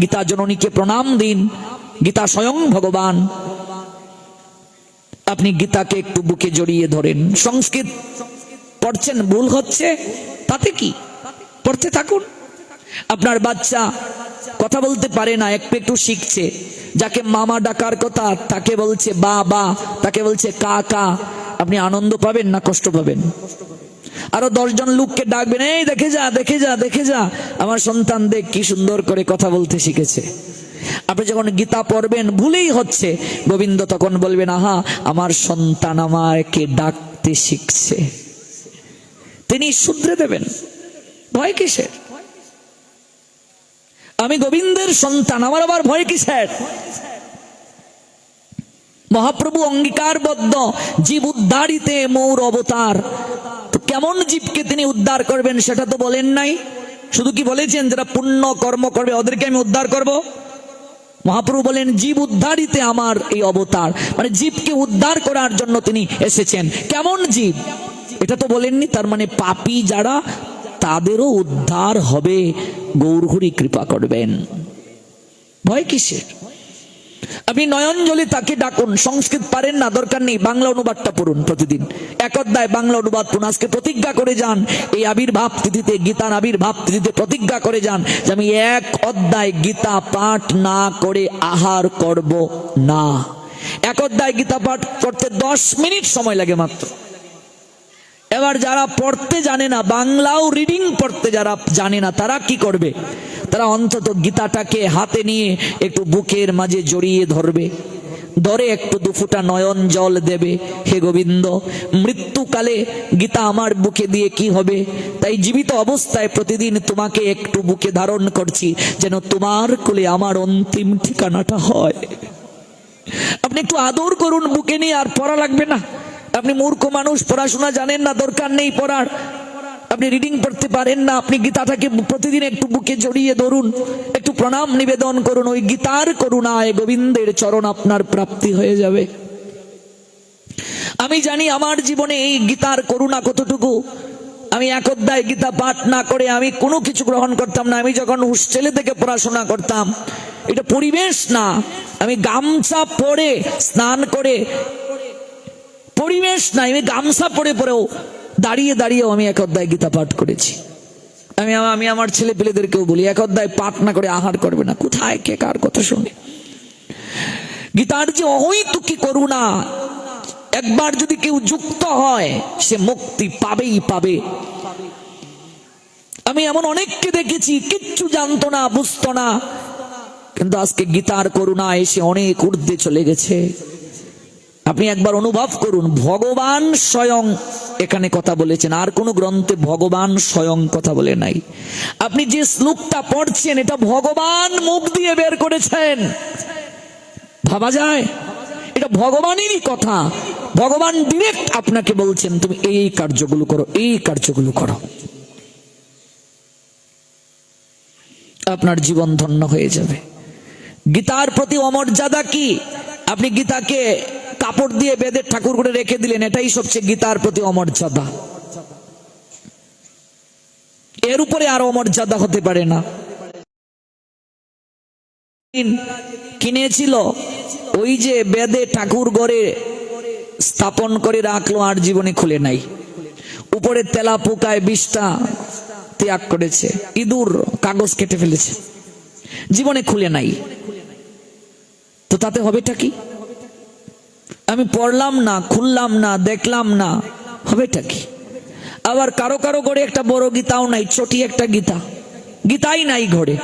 গীতা জননীকে প্রণাম দিন, গীতা স্বয়ং ভগবান। আপনি গীতাকে একটু বুকে জড়িয়ে ধরেন। সংস্কৃত পড়ছেন, ভুল হচ্ছে, তাতে কি? পড়তে থাকুন। আপনার বাচ্চা কথা বলতে পারে না, একটু একটু শিখছে। যাকে মামা ডাকার কথা তাকে বলছে বাবা, তাকে বলছে কাকা। আপনি আনন্দ পাবেন না কষ্ট পাবেন? আরো 10 জন লোককে ডাকবেন, এই দেখে যা, দেখে যা, দেখে যা, আমার সন্তান দেখ কি সুন্দর করে কথা বলতে শিখেছে। আপনি যখন গীতা পড়বেন, ভুলেই হচ্ছে, গোবিন্দ তখন বলবেন, আহা আমার সন্তান আমাকে ডাকতে শিখছে। তিনি শুধরে দেবেন। ভয় কিসের? আমি গোবিন্দের সন্তান, আমার আবার ভয় কিসের? মহাপ্রভু অঙ্গীকারবদ্ধ, জীব উদ্ধারিতে মৌর অবতার। তো কেমন জীবকে তিনি উদ্ধার করবেন সেটা তো বলেন নাই। শুধু কি বলেছেন যারা পুণ্য কর্ম করবে ওদেরকে আমি উদ্ধার করব? মহাপ্রভু বলেন জীব উদ্ধারিতে আমার এই অবতার, মানে জীবকে উদ্ধার করার জন্য তিনি এসেছেন। কেমন জীব এটা তো বলেননি। তার মানে পাপী যারা, তাদেরও উদ্ধার হবে, গৌরহরি কৃপা করবেন। ভয় কিসের? আপনি নয়নজলি তাকে ডাকুন। সংস্কৃত পারেন না, দরকার নেই, বাংলা অনুবাদটা পড়ুন প্রতিদিন। 1 অধ্যায় বাংলা অনুবাদ পড়ুন। আজকে প্রতিজ্ঞা করে যান, এই আবির্ভাব তিথিতে, গীতার আবির্ভাব তিথিতে প্রতিজ্ঞা করে যান যে আমি 1 অধ্যায় গীতা পাঠ না করে আহার করব না। 1 অধ্যায় গীতা পাঠ করতে 10 মিনিট সময় লাগে মাত্র। এবার যারা পড়তে জানে না, বাংলাও রিডিং পড়তে যারা জানে না, তারা কি করবে? তারা অন্তত গীতাটাকে হাতে নিয়ে একটু বুকের মাঝে জড়িয়ে ধরবে, ধরে একটু 2 ফোঁটা নয়ন জল দেবে। হে গোবিন্দ, মৃত্যুকালে গীতা আমার বুকে দিয়ে কি হবে? তাই জীবিত অবস্থায় প্রতিদিন তোমাকে একটু বুকে ধারণ করছি, যেন তোমার কোলে আমার অন্তিম ঠিকানাটা হয়। আপনি একটু আদর করুন বুকে নিয়ে, আর পড়া লাগবে না। আপনি মূর্খ মানুষ, পড়াশোনা জানেন না, দরকার নেই পড়ার। আপনি রিডিং পড়তে পারেন না, আপনি গীতাটাকে প্রতিদিন একটু বুকে জড়িয়ে ধরুন, একটু প্রণাম নিবেদন করুন। ওই গীতার করুণায় গোবিন্দের চরণ আপনার প্রাপ্তি হয়ে যাবে। আমি জানি আমার জীবনে এই গীতার করুণা কতটুকু। আমি 1 অধ্যায় গীতা পাঠ না করে আমি কোনো কিছু গ্রহণ করতাম না। আমি যখন হোস্টেলে থেকে পড়াশোনা করতাম, এটা পরিবেশ না। আমি গামছা পরে স্নান করে, পরিবেশ নাই, আমি গামছা পরে পরেও দাঁড়িয়ে দাঁড়িয়েও আমি 1 অধ্যায় গীতা পাঠ করেছি। আমি আমার ছেলে পেলেদেরকেও বলি 1 অধ্যায় পাঠ না করে আহার করবে না। কোথায় কে কার কথা শুনে? গীতার যে অহৈতুকী করুণা, একবার যদি কেউ যুক্ত হয় সে মুক্তি পাবেই পাবে। আমি এমন অনেককে দেখেছি কিচ্ছু জানতো না, বুঝতো না, কিন্তু আজকে গীতার করুণা এসে অনেক ঊর্ধ্বে চলে গেছে। আপনি একবার অনুভব করুন, ভগবান স্বয়ং এখানে কথা বলেছেন, আর কোন গ্রন্থে ভগবান স্বয়ং কথা বলে নাই। আপনি যে শ্লোকটা পড়ছেন এটা ভগবান মুখ দিয়ে বের করেছেন। ভাবা যায়? এটা ভগবানেরই কথা। ভগবান ডিরেক্ট আপনাকে বলছেন তুমি এই কার্যগুলো করো, এই কার্যগুলো করো, আপনার জীবন ধন্য হয়ে যাবে। গীতার প্রতি অমর্যাদা কি? আপনি গীতাকে কাপড় দিয়ে বেঁধে ঠাকুর করে রেখে দিলেন, এটাই সবচেয়ে গীতার প্রতি অমর্যাদা। এর উপরে আরো মর্যাদা হতে পারে না। কিনেছিল ওই যে বেদে ঠাকুর ঘরে স্থাপন করে রাখলো, আর জীবনে খুলে নাই। উপরে তেলা পোকায় বিষটা ত্যাগ করেছে, ইঁদুর কাগজ কেটে ফেলেছে, জীবনে খুলে নাই। তো তাতে হবেটা কি? আমি পড়লাম না, খুললাম না, দেখলাম না, হবেটা কি? আবার কারো কারো ঘরে একটা বড় গীতাও নাই, ছোটি একটা গীতা, গীতাই নাই ঘরে।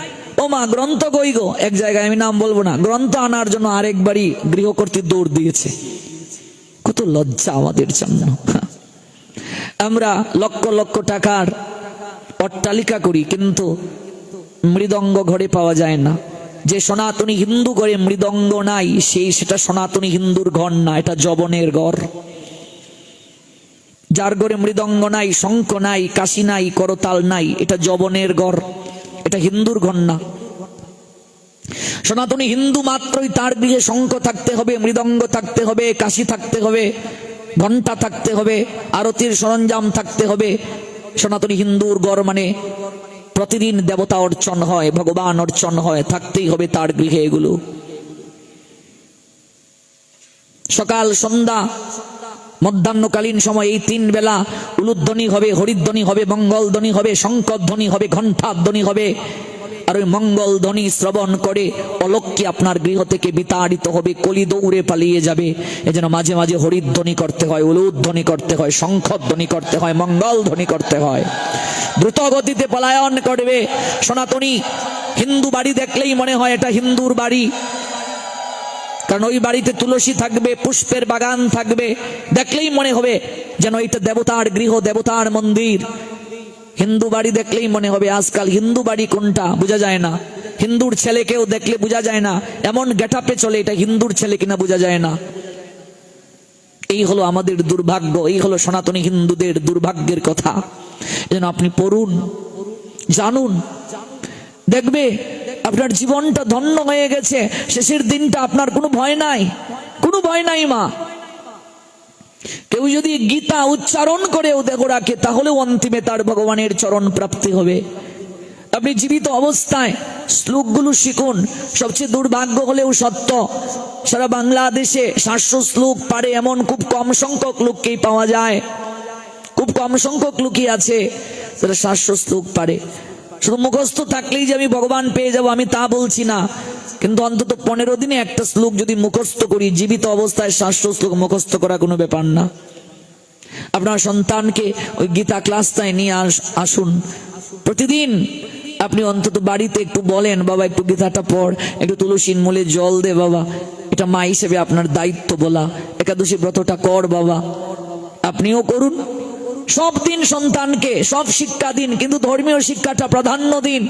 ও মা, গ্রন্থ কই গো? এক জায়গায়, আমি নাম বলবো না, গ্রন্থ আনার জন্য আরেকবারই গৃহকর্ত্রী দৌড় দিয়েছে। কত লজ্জা আমাদের জন্য। আমরা লক্ষ লক্ষ টাকার অট্টালিকা করি, কিন্তু মৃদঙ্গ ঘরে পাওয়া যায় না। যে সনাতনী হিন্দু ঘরে মৃদঙ্গ নাই, সেটা সনাতনী হিন্দুর ঘর না, এটা যবনের ঘর। যার ঘরে মৃদঙ্গ নাই, শঙ্খ নাই, কাশি নাই, করতাল নাই, এটা যবনের ঘর, এটা হিন্দুর ঘর না। সনাতনী হিন্দু মাত্রই তার গৃহে শঙ্খ থাকতে হবে, মৃদঙ্গ থাকতে হবে, কাশি থাকতে হবে, ঘণ্টা থাকতে হবে, আরতির সরঞ্জাম থাকতে হবে। সনাতনী হিন্দুর ঘর মানে প্রতিদিন দেবতা অর্চন হয়, ভগবান অর্চন হয়, থাকতেই হবে তার গৃহে এগুলো। সকাল সন্ধ্যা মধ্যাহ্নকালীন সময় এই 3 বেলা উলুধ্বনি হবে, হরিধ্বনি হবে, মঙ্গলধ্বনি হবে, শঙ্খধ্বনি হবে, ঘণ্টাধ্বনি হবে। আর ওই মঙ্গল ধ্বনি শ্রবণ করে অলক্ষ্যে আপনার গৃহ থেকে বিতাড়িত হবে, কলি দৌড়ে পালিয়ে যাবে। এজন্য মাঝে মাঝে হরিধ্বনি করতে হয়, উলুধ্বনি করতে হয়, শঙ্খধ্বনি করতে হয়, মঙ্গল ধ্বনি করতে হয়। দ্রুত গতিতে পলায়ন করবে। সনাতনী হিন্দু বাড়ি দেখলেই মনে হয় এটা হিন্দুর বাড়ি, কারণ ওই বাড়িতে তুলসী থাকবে, পুষ্পের বাগান থাকবে, দেখলেই মনে হবে যেন এটা দেবতার গৃহ, দেবতার মন্দির। হিন্দু বাড়ি দেখলেই মনে হবে। আজকাল হিন্দু বাড়ি কোনটা বোঝা যায় না, হিন্দুর ছেলেকেও দেখলে বোঝা যায় না, এমন গেটআপে চলে, এটা হিন্দুর ছেলে কিনা বোঝা যায় না। এই হলো আমাদের দুর্ভাগ্য, এই হলো সনাতনী হিন্দুদের দুর্ভাগ্যের কথা। যেন আপনি পড়ুন, জানুন, দেখবে আপনার জীবনটা ধন্য হয়ে গেছে। শেষের দিনটা আপনার কোনো ভয় নাই, কোনো ভয় নাই। মা, কেউ যদি গীতা উচ্চারণ করেও দেখো রাখে, তাহলেও অন্তিমে তার ভগবানের চরণ প্রাপ্তি হবে। আপনি জীবিত অবস্থায় শ্লোকগুলো শিখুন। সবচেয়ে দুর্ভাগ্য হলেও সত্য, সারা বাংলাদেশে 700 শ্লোক পারে এমন খুব কম সংখ্যক লোককেই পাওয়া যায়। খুব কম সংখ্যক লোকই আছে যারা 700 শ্লোক পারে। শুধু মুখস্থ থাকলেই যে আমি ভগবান পেয়ে যাব আমি তা বলছি না, কিন্তু অন্তত 15 দিনে একটা শ্লোক যদি মুখস্থ করি, জীবিত অবস্থায় 700 শ্লোক মুখস্থ করা কোনো ব্যাপার না। আপনার সন্তানকে ওই গীতা ক্লাসটায় নিয়ে আসুন। প্রতিদিন আপনি অন্তত বাড়িতে একটু বলেন, বাবা একটু গীতাটা পড়, একটু তুলসীর মূলে জল দে বাবা, এটা মা হিসেবে আপনার দায়িত্ব বলা। একাদশী ব্রতটা কর বাবা, আপনিও করুন। সব দিন সন্তানকে সব শিক্ষা দিন, কিন্তু ধর্মীয় শিক্ষাটা প্রাধান্য দিন।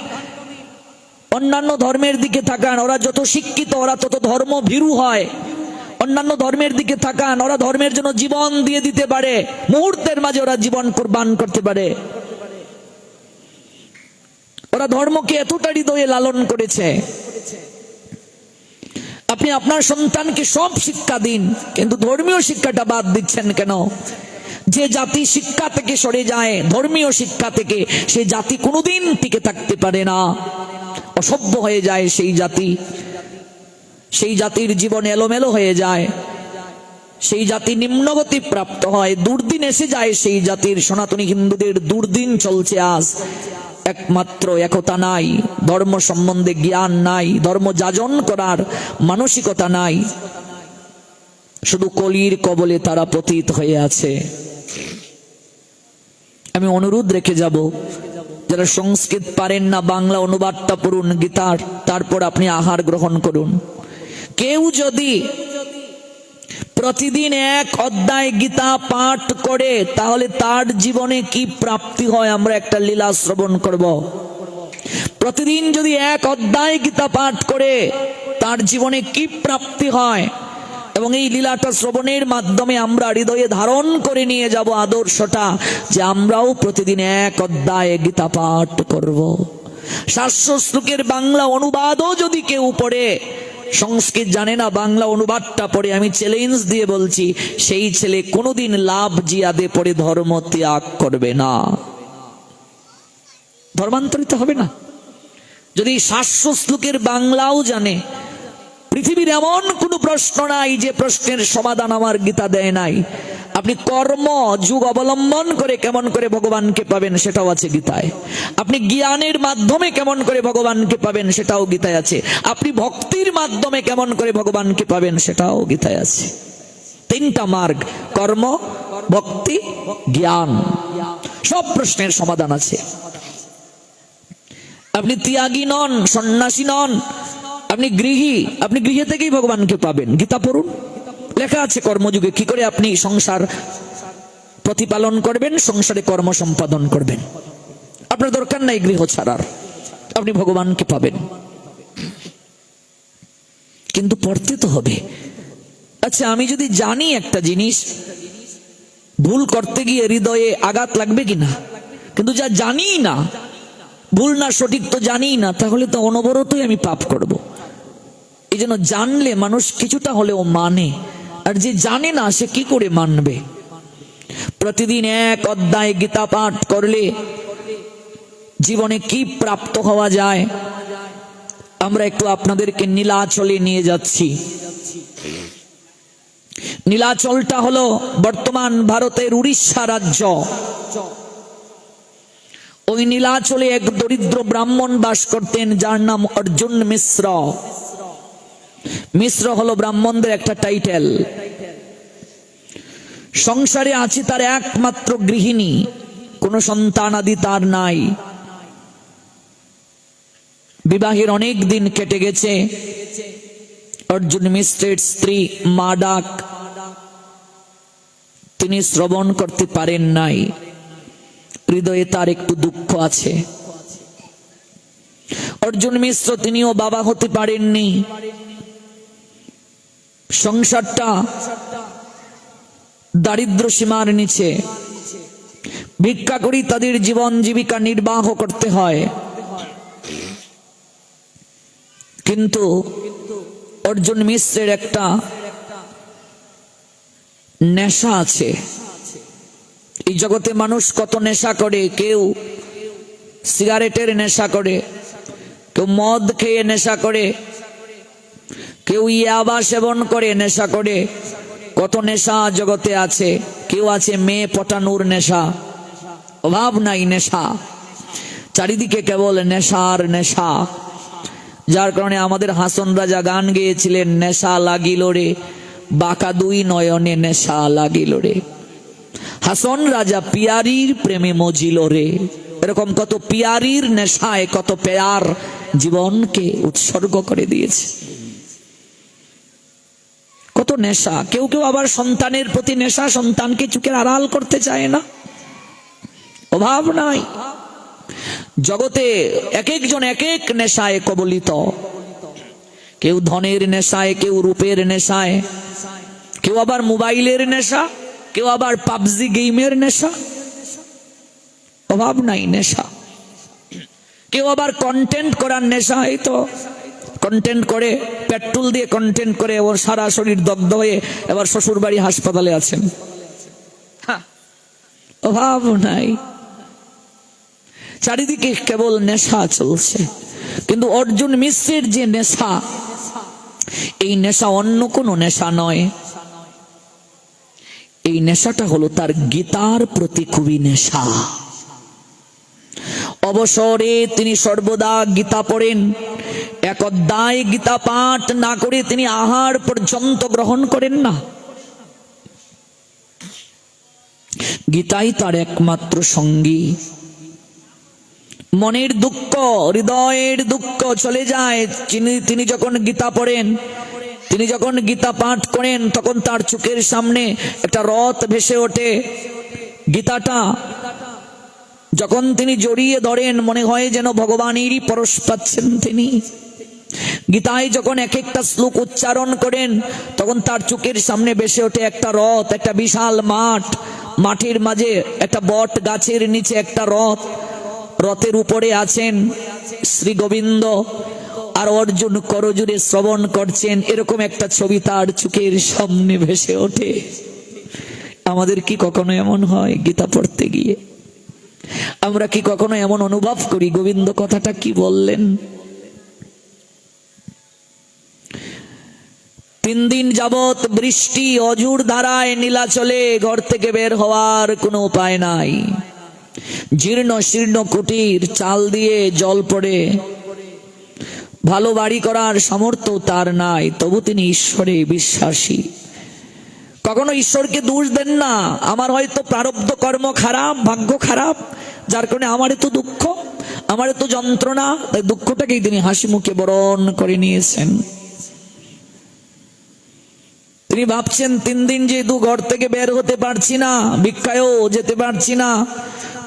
অন্যান্য ধর্মের দিকে তাকান, ওরা যত শিক্ষিত ওরা তত ধর্ম ভীরু হয়। অন্যান্য ধর্মের দিকে তাকান, ওরা ধর্মের জন্য জীবন দিয়ে দিতে পারে, মুহূর্তের মাঝে ওরা জীবন কুরবান করতে পারে। ওরা ধর্মকে এতটা হৃদয়ে লালন করেছে। আপনি আপনার সন্তানকে সব শিক্ষা দিন, কিন্তু ধর্মীয় শিক্ষাটা বাদ দিচ্ছেন কেন? যে জাতি শিক্ষা থেকে সরে যায়, ধর্মীয় শিক্ষা থেকে, সেই জাতি কোনোদিন টিকে থাকতে পারে না, অসভ্য হয়ে যায় সেই জাতি। সেই জাতির জীবন এলোমেলো হয়ে যায়, সেই জাতি নিম্নগতি প্রাপ্ত হয়, দুর্দিন এসে যায় সেই জাতির। সনাতনী হিন্দুদের দুর্দিন চলছে আজ। একমাত্র একতা নাই, ধর্ম সম্বন্ধে জ্ঞান নাই, ধর্ম যাজন করার মানসিকতা নাই, শুধু কলির কবলে তারা পতিত হয়ে আছে। আমি অনুরোধ রেখে যাব, যারা সংস্কৃত পারেন না বাংলা অনুবাদটা পড়ুন গীতার, তারপর আপনি আহার গ্রহণ করুন। কেউ যদি প্রতিদিন 1 অধ্যায় গীতা পাঠ করে, তাহলে তার জীবনে কি প্রাপ্তি হয় আমরা একটা লীলা শ্রবণ করব। প্রতিদিন যদি 1 অধ্যায় গীতা পাঠ করে, তার জীবনে কি প্রাপ্তি হয়, এবং এই লীলাটা শ্রবণের মাধ্যমে আমরা হৃদয়ে ধারণ করে নিয়ে যাব আদর্শটা, যে আমরাও প্রতিদিন 1 অধ্যায় গীতা পাঠ করব। 700 শ্লোকের বাংলা অনুবাদও যদি কেউ পড়ে, সংস্কৃত জানে না, বাংলা অনুবাদটা পড়ে, আমি চ্যালেঞ্জ দিয়ে বলছি, সেই ছেলে কোনোদিন লাভ জিয়াদে পড়ে ধর্ম ত্যাগ করবে না। ধর্মান্তরিত হবে না? যদি 700 শ্লোকের বাংলাও জানে, পৃথিবীর এমন কোনো প্রশ্ন নাই যে প্রশ্নের সমাধান আমার গীতা দেয় নাই। আপনি কর্ম যুগ অবলম্বন করে কেমন করে ভগবানকে পাবেন সেটাও আছে গীতায়। আপনি জ্ঞানের মাধ্যমে কেমন করে ভগবানকে পাবেন সেটাও গীতায় আছে। আপনি ভক্তির মাধ্যমে কেমন করে ভগবানকে পাবেন সেটাও গীতায় আছে। 3টা মার্গ, কর্ম, ভক্তি, জ্ঞান। সব প্রশ্নের সমাধান আছে। আপনি ত্যাগী নন, সন্ন্যাসী নন, আপনি গৃহী, আপনি গৃহে থেকেই ভগবানকে পাবেন। গীতা পড়ুন, লেখা আছে কর্মযুগে কি করে আপনি সংসার প্রতিপালন করবেন, সংসারে কর্ম সম্পাদন করবেন। আপনার দরকার নাই গৃহ ছাড়ার, আপনি ভগবানকে পাবেন। কিন্তু পড়তে তো হবে। আচ্ছা, আমি যদি জানি একটা জিনিস, ভুল করতে গিয়ে হৃদয়ে আঘাত লাগবে কিনা? কিন্তু যা জানি না, ভুল না সঠিক তো জানি না, তাহলে তো অনবরতই আমি পাপ করব। এই জন্য জানলে মানুষ কিছুটা হলেও মানে, আর যে জানে না সে কি করে মানবে? প্রতিদিন 1 অধ্যায় গীতা পাঠ করলে জীবনে কি প্রাপ্ত হওয়া যায়? আমরা একটু আপনাদেরকে নীলাচলে নিয়ে যাচ্ছি। নীলাচলটা হলো বর্তমান ভারতের উড়িষ্যা রাজ্য। ওই নীলাচলে এক দরিদ্র ব্রাহ্মণ বাস করতেন, যার নাম অর্জুন মিশ্র। মিশ্র হলো ব্রাহ্মণদের একটা টাইটেল। সংসারে আছে তার একমাত্র গৃহিণী, কোন সন্তান আদি তার নাই। বিবাহের অনেক দিন কেটে গেছে। অর্জুন মিশ্রের স্ত্রী মা ডাক তিনি শ্রবণ করতে পারেন নাই। হৃদয়ে তার একটু দুঃখ আছে। অর্জুন মিশ্র তিনিও বাবা হতে পারেননি। সংসারটা দারিদ্র সীমার নিচে, ভিক্ষা করি তাদের জীবন জীবিকা নির্বাহ করতে হয়। কিন্তু অর্জুন মিশ্রের একটা নেশা আছে। এই জগতে মানুষ কত নেশা করে। কেউ সিগারেটের নেশা করে, কেউ মদ খেয়ে নেশা করে, কেউ ইয়াবা সেবন করে নেশা করে। কত নেশা জগতে আছে। কেউ আছে মেয়ে পটানোর নেশা, অভাব নাই নেশা। চারিদিকে কেবল নেশার নেশা। যার কারণে আমাদের হাসন রাজা গান গেয়েছিলেন, নেশা লাগিল রে বাঁকা 2 নয়নে নেশা লাগিল রে। হাসন রাজা পিয়ারির প্রেমে মজিল রে। এরকম কত পিয়ারির নেশায় কত পেয়ার জীবনকে উৎসর্গ করে দিয়েছে। কত নেশা। কেউ কেউ আবার সন্তানের প্রতি নেশা, সন্তানকে চোখের আড়াল করতে চায় না। অভাব নাই। জগতে এক একজন এক এক নেশায় কবলিত। কেউ ধনের নেশায়, কেউ রূপের নেশায়, কেউ আবার মোবাইলের নেশা, কেউ আবার পাবজি গেমের নেশা। অভাব নাই নেশা। কেউ আবার কন্টেন্ট করার নেশা। এই তো কন্টেন্ট করে, পেট্রোল দিয়ে কন্টেন্ট করে ওর সারা শরীর দগ্ধ হয়ে এবার শ্বশুর বাড়ি হাসপাতালে আছেন। অভাব নাই। চারিদিকে কেবল নেশা চলছে। কিন্তু অর্জুন মিশ্রের যে নেশা, এই নেশা অন্য কোনো নেশা নয়। এই নেশাটা হলো তার গীতার প্রতি খুবই নেশা। অবসরে তিনি সর্বদা গীতা পড়েন। 1 অধ্যায় গীতা পাঠ না করে তিনি আহার পর্যন্ত গ্রহণ করেন না। গীতাই তার একমাত্র সঙ্গী। মনের দুঃখ, হৃদয়ের দুঃখ চলে যায় তিনি যখন গীতা পড়েন, তিনি যখন গীতা পাঠ করেন, তখন তার চোখের সামনে একটা রথ ভেসে ওঠে। গীতাটা যখন তিনি জড়িয়ে ধরেন, মনে হয় যেন ভগবানেরই পরশ পাচ্ছেন তিনি। গীতায় যখন এক একটা শ্লোক উচ্চারণ করেন, তখন তার চোখের সামনে ভেসে ওঠে একটা রথ, একটা বিশাল মাঠ। মাঠের মাঝে একটা বট গাছের নিচে একটা রথ। রথের উপরে আছেন শ্রী গোবিন্দ, আর অর্জুন করজুড়ে শ্রবণ করছেন। এরকম একটা ছবি তার চোখের সামনে ভেসে ওঠে। আমাদের কি কখনো এমন হয় গীতা পড়তে গিয়ে? আমরা কি কখনো এমন অনুভব করি গোবিন্দ কথাটা কি বললেন? 3 দিন যাবৎ বৃষ্টি অজুর ধারায় নীলাচলে, ঘর থেকে বের হওয়ার কোনো উপায় নাই। জীর্ণ শীর্ণ কুটির, চাল দিয়ে জল পড়ে, ভালো বাড়ি করার সামর্থ্য তার নাই, তবু তিনি ঈশ্বরে বিশ্বাসী। কখনো ঈশ্বরকে দোষ দেন না, আমার হয়তো প্রারব্ধ কর্ম খারাপ, ভাগ্য খারাপ, যার কারণে আমার এত দুঃখ, আমার এত যন্ত্রণা, তাই দুঃখটাকেই তিনি হাসি মুখে বরণ করে নিয়েছেন। তিনি ভাবছেন 3 দিন যেহেতু ঘর থেকে বের হতে পারছি না, ভিক্ষায়ও যেতে পারছি না,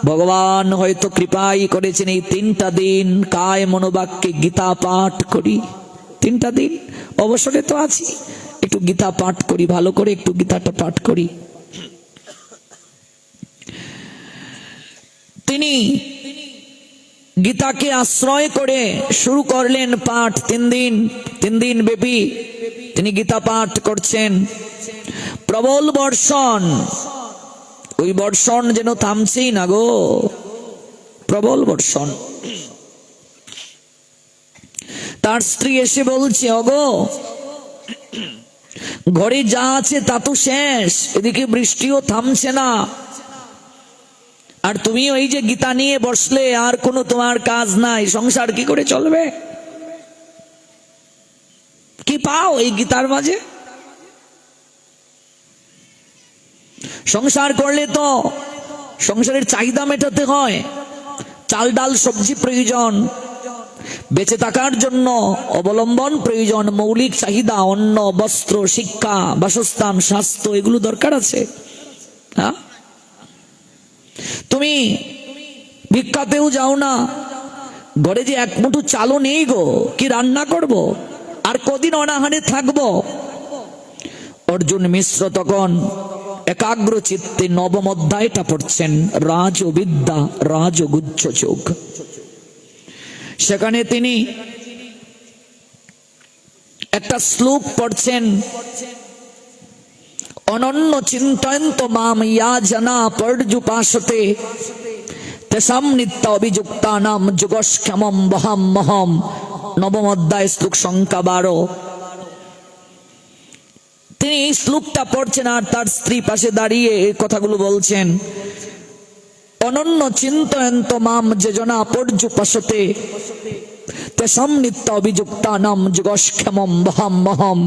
ভগবান হয়তো কৃপাই করেছেন এই 3টা দিন কায় মনোবাক্যে গীতা পাঠ করি। 3টা দিন অবসরে তো আছি, একটু গীতা পাঠ করি, ভালো করে একটু গীতাটা পাঠ করি। তিনি গীতাকে আশ্রয় করে শুরু করলেন পাঠ। 3 দিন ব্যাপী তিনি গীতা পাঠ করছেন। প্রবল বর্ষণ, ওই বর্ষণ যেন থামছেই না গো, প্রবল বর্ষণ। তার স্ত্রী এসে বলছে, ওগো ঘরে যা আছে তা তো শেষ, এদিকে বৃষ্টিও থামছে না, আর তুমি ওই যে গীতা নিয়ে বসলে, আর কোনো তোমার কাজ নাই, সংসার কি করে চলবে? কি পাও এই গীতার মাঝে? সংসার করলে তো সংসারের চাহিদা মেটাতে হয়, চাল ডাল সবজি প্রয়োজন, বেঁচে থাকার জন্য অবলম্বন প্রয়োজন, মৌলিক চাহিদা, অন্ন বস্ত্র শিক্ষা বাসস্থান স্বাস্থ্য, এগুলো দরকার আছে। হ্যাঁ, তুমি ভিক্ষাতেও যাও না, ঘরে যে এক মুঠো চালও নেই গো, কি রান্না করব, আর কদিন অনাহারে থাকবো? অর্জুন মিশ্র তখন একাগ্র চিত্তে 9ম অধ্যায়টা পড়ছেন, রাজবিদ্যা রাজগুচ্ছ যোগ। সেখানে তিনি একটা শ্লোক পড়ছেন, অনন্য চিন্তয়ন্ত মাম ইয়া জনা পর্যুপাসতে তেষাম নিত্য অভিযুক্তানাম যুগস্ক্ষমম বহাম মহম। 9ম অধ্যায় শ্লোক সংখ্যা 12। তিনি এই শ্লোকটা পড়ছেন আর তার স্ত্রী পাশে দাঁড়িয়ে এই কথাগুলো বলছেন, অনন্য চিন্তয়ন্ত মাম যে জনা পর্যুপাসতে তেষাম নিত্য অভিযুক্তানাম যুগস্ক্ষমম বহাম মহম।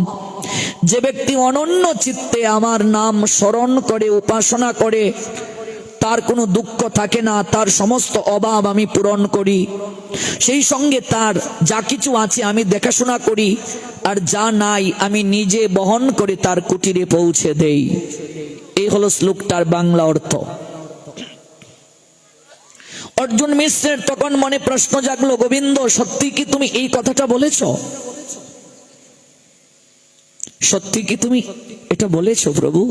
যে ব্যক্তি অনন্য চিত্তে আমার নাম স্মরণ করে উপাসনা করে, তার কোনো দুঃখ থাকে না, তার সমস্ত অভাব আমি পূরণ করি, সেই সঙ্গে তার যা কিছু আছে আমি দেখাশোনা করি, আর যা নাই আমি নিজে বহন করে তার কুটিরে পৌঁছে দেই। এই হলো শ্লোকটার বাংলা অর্থ। অর্জুন মিশ্রের তখন মনে প্রশ্ন জাগলো, গোবিন্দ সত্যি কি তুমি এই কথাটা বলেছ? সত্যি কি তুমি এটা বলেছ প্রভু?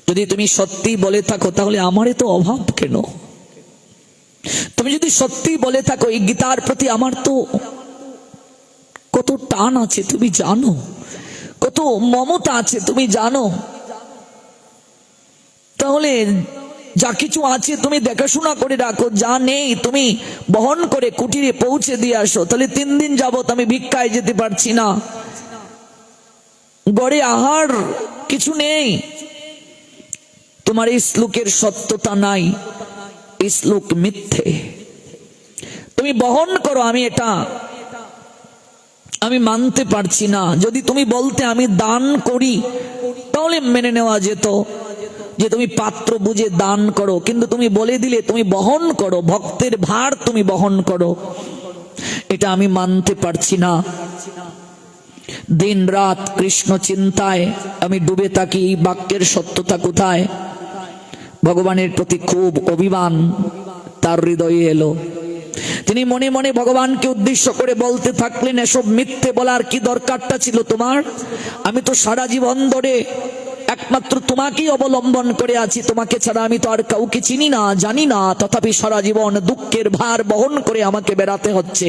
যদি তুমি সত্যি বলে থাকো তাহলে আমারে তো অভাব কেন? তুমি যদি সত্যি বলে থাকো এই গীতার প্রতি আমার তো কত টান আছে তুমি জানো, কত মমতা আছে তুমি জানো, তাহলে যা কিছু আছে তুমি দেখাশোনা করে রাখো, যা নেই তুমি বহন করে কুটিরে পৌঁছে দিয়ে আসো। তাহলে 3 দিন যাবত আমি ভিক্ষায় যেতে পারছি না, গড়ে আহার কিছু নেই। তোমার এই শ্লোকের সত্যতা নাই, এই শ্লোক মিথ্যে, তুমি বহন করো, আমি মানতে পারছি না। যদি তুমি বলতে আমি দান করি তাহলে মেনে নেওয়া যেত, যে তুমি পাত্র বুঝে দান করো, কিন্তু তুমি বলে দিলে তুমি বহন করো, ভক্তের ভার তুমি বহন করো, এটা আমি মানতে পারছি না। দিন রাত কৃষ্ণ চিন্তায় আমি ডুবে থাকি, এই বাক্যের সত্যতা কোথায়? ভগবানের প্রতি খুব অভিমান তার হৃদয়ে এলো। তিনি মনে মনে ভগবানকে উদ্দেশ্য করে বলতে থাকলেন, এসব মিথ্যে বলার কি দরকারটা ছিল তোমার? আমি তো সারা জীবন ধরে একমাত্র তোমাকেই অবলম্বন করে আছি, তোমাকে ছাড়া আমি তো আর কাউকে চিনি না জানি না, তথাপি সারা জীবন দুঃখের ভার বহন করে আমাকে বেড়াতে হচ্ছে।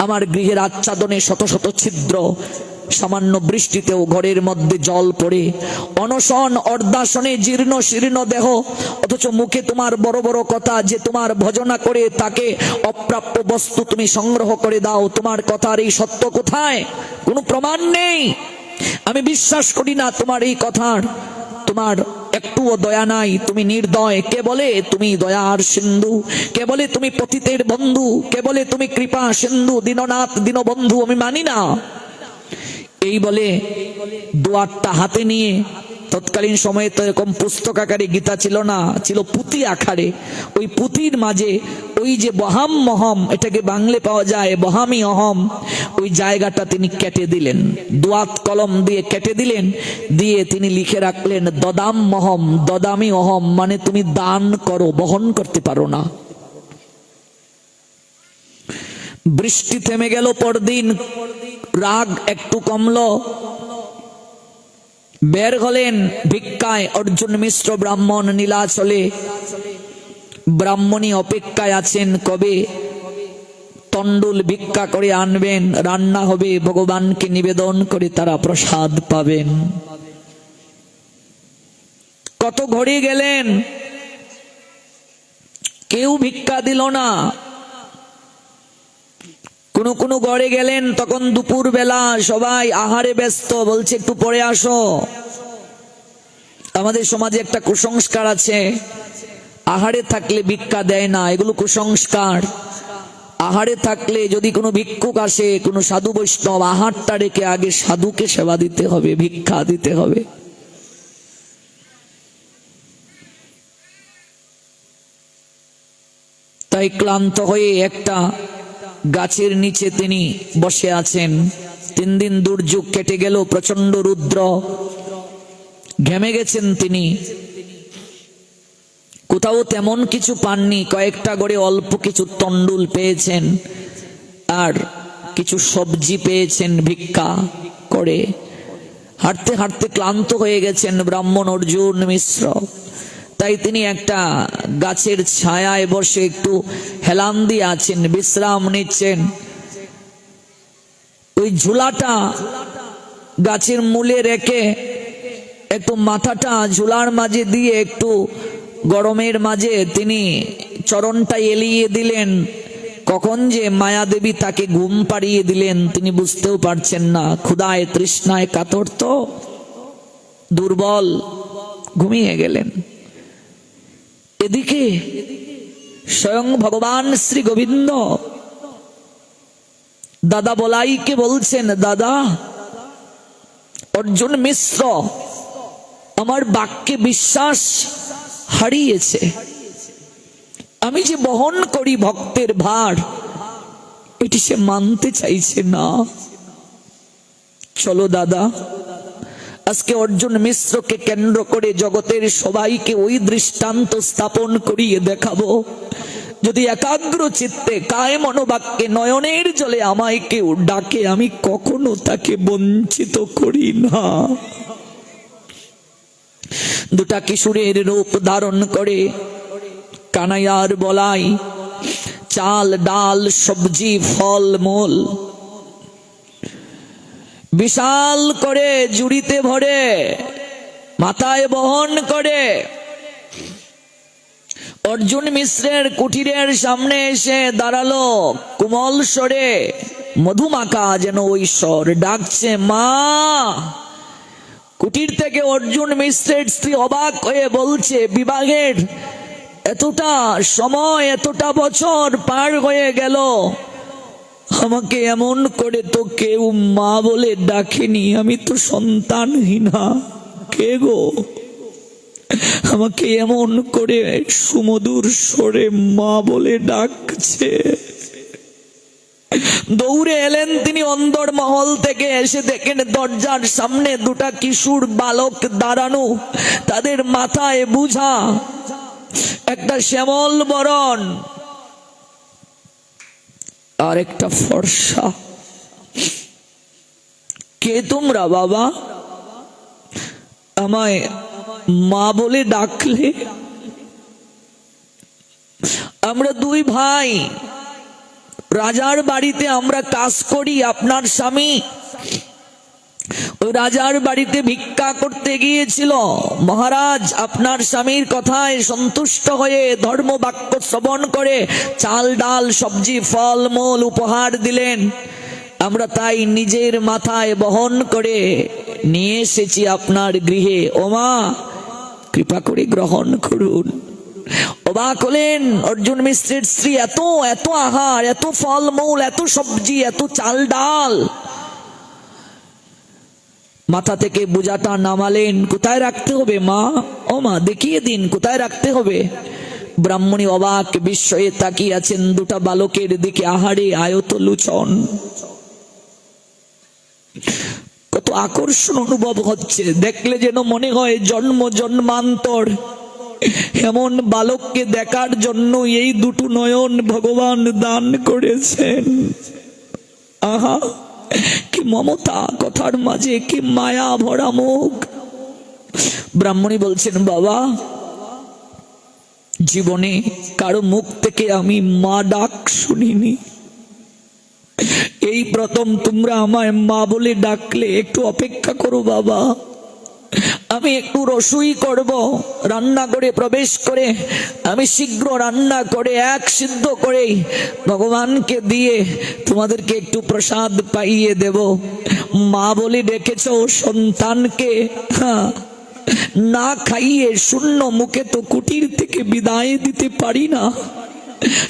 আমার গৃহের আচ্ছাদনে শত শত ছিদ্র, সামান্য বৃষ্টিতেও ঘরের মধ্যে জল পড়ে, অনশন অর্দাসনে জীর্ণ শীর্ণ দেহ, অথচ মুখে তোমার বড় বড় কথা যে তোমার ভজনা করে তাকে অপ্রাপ্য বস্তু তুমি সংগ্রহ করে দাও। তোমার কথার এই সত্য কোথায়? কোনো প্রমাণ নেই। আমি বিশ্বাস করি না তোমার এই কথার। তোমার একটুও দয়া নাই, তুমি নির্দয়। কে বলে তুমি দয়ার সিন্ধু? কে বলে তুমি পতিতের বন্ধু? কে বলে তুমি কৃপা সিন্ধু, দীননাথ দীনবন্ধু? আমি মানি না। এই বলে দুয়ারটা হাতে নিয়ে, তৎকালীন সময়ে তো এরকম পুস্তক আকারে গীতা ছিল না, ছিল পুঁথি আকারে। ওই পুঁথির মাঝে ওই যে বহাম মহম, এটাকে বাংলে পাওয়া যায় বহামি অহম, ওই জায়গাটা তিনি কেটে দিলেন, দোয়াত কলম দিয়ে কেটে দিলেন। দিয়ে তিনি লিখে রাখলেন দদাম মহম দদামি অহম, মানে তুমি দান করো, বহন করতে পারো না। বৃষ্টি থেমে গেল পরদিন, রাগ একটু কমলো। বের হলেন ভিক্ষায় অর্জুন মিশ্র ব্রাহ্মণ নীলাচলে। ব্রাহ্মণী অপেক্ষায় আছেন, কবে তন্ডুল ভিক্ষা করে আনবেন, রান্না হবে, ভগবানকে নিবেদন করে তারা প্রসাদ পাবেন। কত ঘড়ি গেলেন, কেউ ভিক্ষা দিল না। কোন ঘরে গেলেন, তখন দুপুর বেলা, সবাই আহারে ব্যস্ত, বলছে একটু পরে আসো। আমাদের সমাজে একটা কুসংস্কার আছে, আহারে থাকলে ভিক্ষা দেয় না, এগুলো কুসংস্কার। আহারে থাকলে যদি কোনো ভিক্ষুক আসে, কোনো সাধু বৈষ্ণব, আহারটা রেখে আগে সাধুকে সেবা দিতে হবে, ভিক্ষা দিতে হবে। তাই ক্লান্ত হয়ে একটা গাছের নিচে তিনি বসে আছেন। 3 দিন দুর্যোগ কেটে গেল, প্রচন্ড রুদ্র, ঘেমে গেছেন তিনি। কোথাও তেমন কিছু পাননি, কয়েকটা গড়ে অল্প কিছু তন্ডুল পেয়েছেন আর কিছু সবজি পেয়েছেন ভিক্ষা করে। হাঁটতে হাঁটতে ক্লান্ত হয়ে গেছেন ব্রাহ্মণ অর্জুন মিশ্র। তাই তিনি একটা গাছের ছায়ায় বসে একটু হেলান দিয়ে আছেন, বিশ্রাম নিচ্ছেন। ওই ঝুলাটা গাছের মূলে রেখে একটু মাথাটা ঝুলার মাঝে দিয়ে একটু গরমের মাঝে তিনি চরণটা এলিয়ে দিলেন। কখন যে মায়াদেবী তাকে ঘুম পাড়িয়ে দিলেন তিনি বুঝতেও পারছেন না। ক্ষুধায় তৃষ্ণায় কাতর, তো দুর্বল, ঘুমিয়ে গেলেন। এদিকে স্বয়ং ভগবান শ্রী গোবিন্দ দাদা বলাইকে বলছেন, দাদা অর্জুন মিশ্র আমার বাক্যে বিশ্বাস হারিয়েছে। আমি যে বহন করি ভক্তের ভার, এটি সে মানতে চাইছে না। চলো দাদা, আজকে অর্জুন মিশ্রকে কেন্দ্র করে জগতের সবাইকে ওই দৃষ্টান্ত স্থাপন করিয়ে দেখাবো। যদি একাগ্র চিত্তে কায় মনোবাক্যে নয়নের জলে আমায় কেউ ডাকে, আমি কখনো তাকে বঞ্চিত করি না। দুটা কিশোরের রূপ ধারণ করে কানাইয়ার বলাই, চাল ডাল সবজি ফল মূল বিশাল করে জুড়িতে ভরে মাথায় বহন করে অর্জুন মিশ্রের কুটিরের সামনে এসে দাঁড়ালো। কোমল স্বরে, মধুমাখা যেন ওই স্বর, ডাকছে মা। কুটির থেকে অর্জুন মিশ্রের স্ত্রী অবাক হয়ে বলছে, বিবাহের এতটা সময়, এতটা বছর পার হয়ে গেল, আমাকে এমন করে তো কেউ মা বলে ডাকেনি। আমি তো সন্তানহীনা, কে গো আমাকে এমন করে সুমধুর স্বরে মা বলে ডাকছে? দৌড়ে এলেন তিনি অন্দর মহল থেকে। এসে দেখেন দরজার সামনে দুটা কিশোর বালক দাঁড়ানো, তাদের মাথায় বুঝা একটা শ্যামল বরণ আর একটা ফর্সা। কে তোমরা বাবা? আমায় মা বলে ডাকলে? আমরা দুই ভাই, রাজার বাড়িতে আমরা কাজ করি। আপনার স্বামী ওই রাজার বাড়িতে ভিক্ষা করতে গিয়েছিল। মহারাজ আপনার স্বামীর কথায় সন্তুষ্ট হয়ে ধর্ম বাক্য শ্রবণ করে চাল ডাল সবজি ফল মূল উপহার দিলেন। আমরা তাই নিজের মাথায় বহন করে নিয়ে এসেছি আপনার গৃহে। ওমা কৃপা করে গ্রহণ করুন। অবাক হলেন অর্জুন মিশ্রের স্ত্রী, এত এত আহার, এত ফল মূল, এত সবজি, এত চাল ডাল। মাথা থেকে বোঝাটা নামালেন, কোথায় রাখতে হবে মা? ও মা দেখিয়ে দিন কোথায় রাখতে হবে। ব্রাহ্মণী অবাক বিস্ময়ে তাকিয়ে আছেন দুটা বালকের দিকে। আহারে আয়ত লুচন, কত আকর্ষণ অনুভব হচ্ছে। দেখলে যেন মনে হয় জন্ম জন্মান্তর এমন বালককে দেখার জন্য এই দুটো নয়ন ভগবান দান করেছেন। আহা কি মমতা কথার মাঝে, কি মায়া ভরা মুখ। ব্রাহ্মণী বলছেন, বাবা জীবনে কারো মুখ থেকে আমি মা ডাক শুনিনি, এই প্রথম তোমরা আমায় মা বলে ডাকলে। একটু অপেক্ষা করো বাবা, আমি একটু রসুই করব। রান্না করে প্রবেশ করে আমি শীঘ্র রান্না করে এক সিদ্ধ করে ভগবানকে দিয়ে তোমাদেরকে একটু প্রসাদ পাইয়ে দেব। মা বলে ডেকেছো সন্তানকে, না খাইয়ে শূন্য মুখে তো কুটির থেকে বিদায় দিতে পারি না।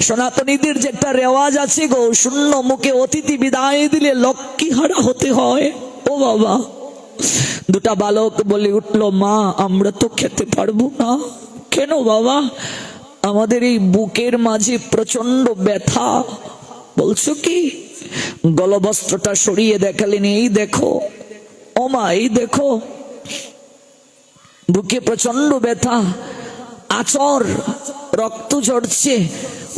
সনাতনীদের যে একটা রেওয়াজ আছে গো, শূন্য মুখে অতিথি বিদায় দিলে লক্ষ্মীহারা হতে হয়। ও বাবা, দুটা বালক বলে উঠলো, মা আমরা তো খেতে পারবো না। কেন বাবা? আমাদের এই বুকের মাঝে প্রচন্ড ব্যথা। বলছো কি? গলবস্ত্রটা সরিয়ে দেখালেন, এই দেখো। ও মা এই দেখো, বুকে প্রচন্ড ব্যথা, আচর রক্ত ঝরছে।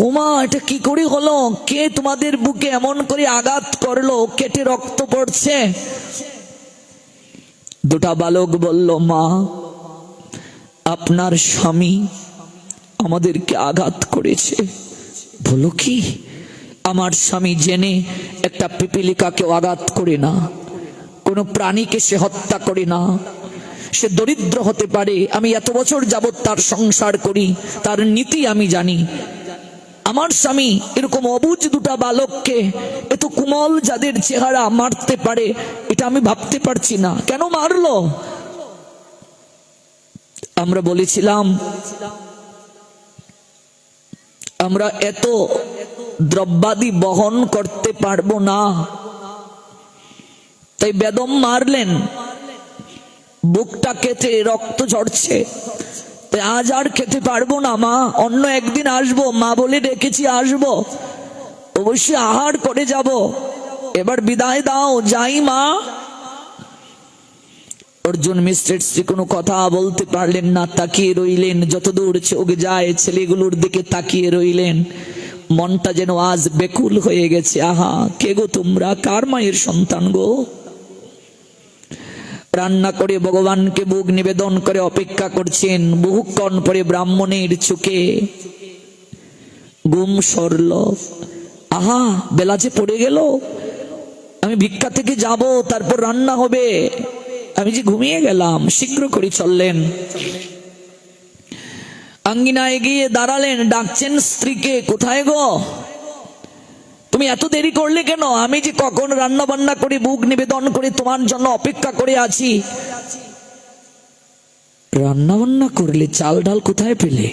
উমা এটা কি করে হলো? কে তোমাদের বুকে এমন করে আঘাত করলো, কেটে রক্ত পড়ছে? দুটা বালক বলল, মা আপনার স্বামী আমাদেরকে আঘাত করেছে। বলো কি? আমার স্বামী জেনে একটা পিপীলিকাকেও আঘাত করে না, কোনো প্রাণীকে সে হত্যা করে না। সে দরিদ্র হতে পারে, আমি এত বছর যাবৎ তার সংসার করি, তার নীতি আমি জানি। আমার স্বামী এরকম অবুঝ দুটা বালককে, এত কোমল যাদের চেহারা, মারতে পারে, এটা আমি ভাবতে পারছি না। কেন মারলো? আমরা বলেছিলাম আমরা এত দ্রব্যাদি বহন করতে পারবো না, তাই বেদম মারলেন। বুকটা কেটে রক্ত ঝরছে, তাই আজ আর খেতে পারবো না মা, অন্য একদিন আসবো। মা বলে ডেকেছি, আসবো, অবশ্যই আহার করে যাব। এবার বিদায় দাও, যাই মা। অর্জুন মিশ্রের স্ত্রী কোনো কথা বলতে পারলেন না, তাকিয়ে রইলেন। যতদূর চোখ যায় ছেলেগুলোর দিকে তাকিয়ে রইলেন। মনটা যেন আজ বেকুল হয়ে গেছে। আহা কে গো তোমরা? কার মায়ের সন্তান গো? রান্না করে ভগবানকে ভোগ নিবেদন করে অপেক্ষা করছেন। বহুক্ষণ পরে ব্রাহ্মণের চোখে ঘুম সরল। আহা বেলা যে পড়ে গেল, আমি ভিক্ষা থেকে যাব, তারপর রান্না হবে, আমি যে ঘুমিয়ে গেলাম। শীঘ্র করে চললেন, আঙ্গিনায় গিয়ে দাঁড়ালেন, ডাকছেন স্ত্রীকে, কোথায় গো? তুমি এত দেরি করলে কেন? আমি যে কখন রান্না বান্না করে ভোগ নিবেদন করে তোমার জন্য অপেক্ষা করে আছি। রান্না বান্না করলে চাল ডাল কোথায় পেলে?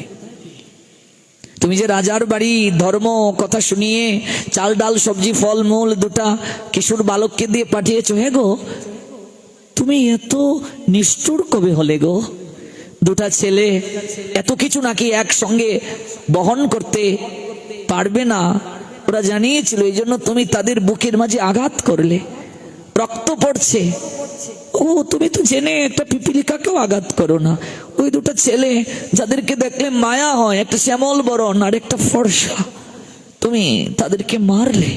তুমি যে রাজার বাড়ি ধর্ম কথা শুনিয়ে চাল ডাল সবজি ফল মূল দুটা কিশোর বালককে দিয়ে পাঠিয়েছো, হে গো তুমি এত নিষ্ঠুর কবে হলে গো? দুটা ছেলে এত কিছু নাকি একসঙ্গে বহন করতে পারবে না, ওরা জানিয়েছিল, এই জন্য তুমি তাদের বুকের মাঝে আঘাত করলে, রক্ত পড়ছে। ও তুমি তো জেনে একটা পিপীলিকাকেও আঘাত করো না। ওই দুটা ছেলে যাদেরকে দেখলে মায়া হয়, একটা শ্যামল বরণ আর একটা ফর্সা, তুমি তাদেরকে মারলে,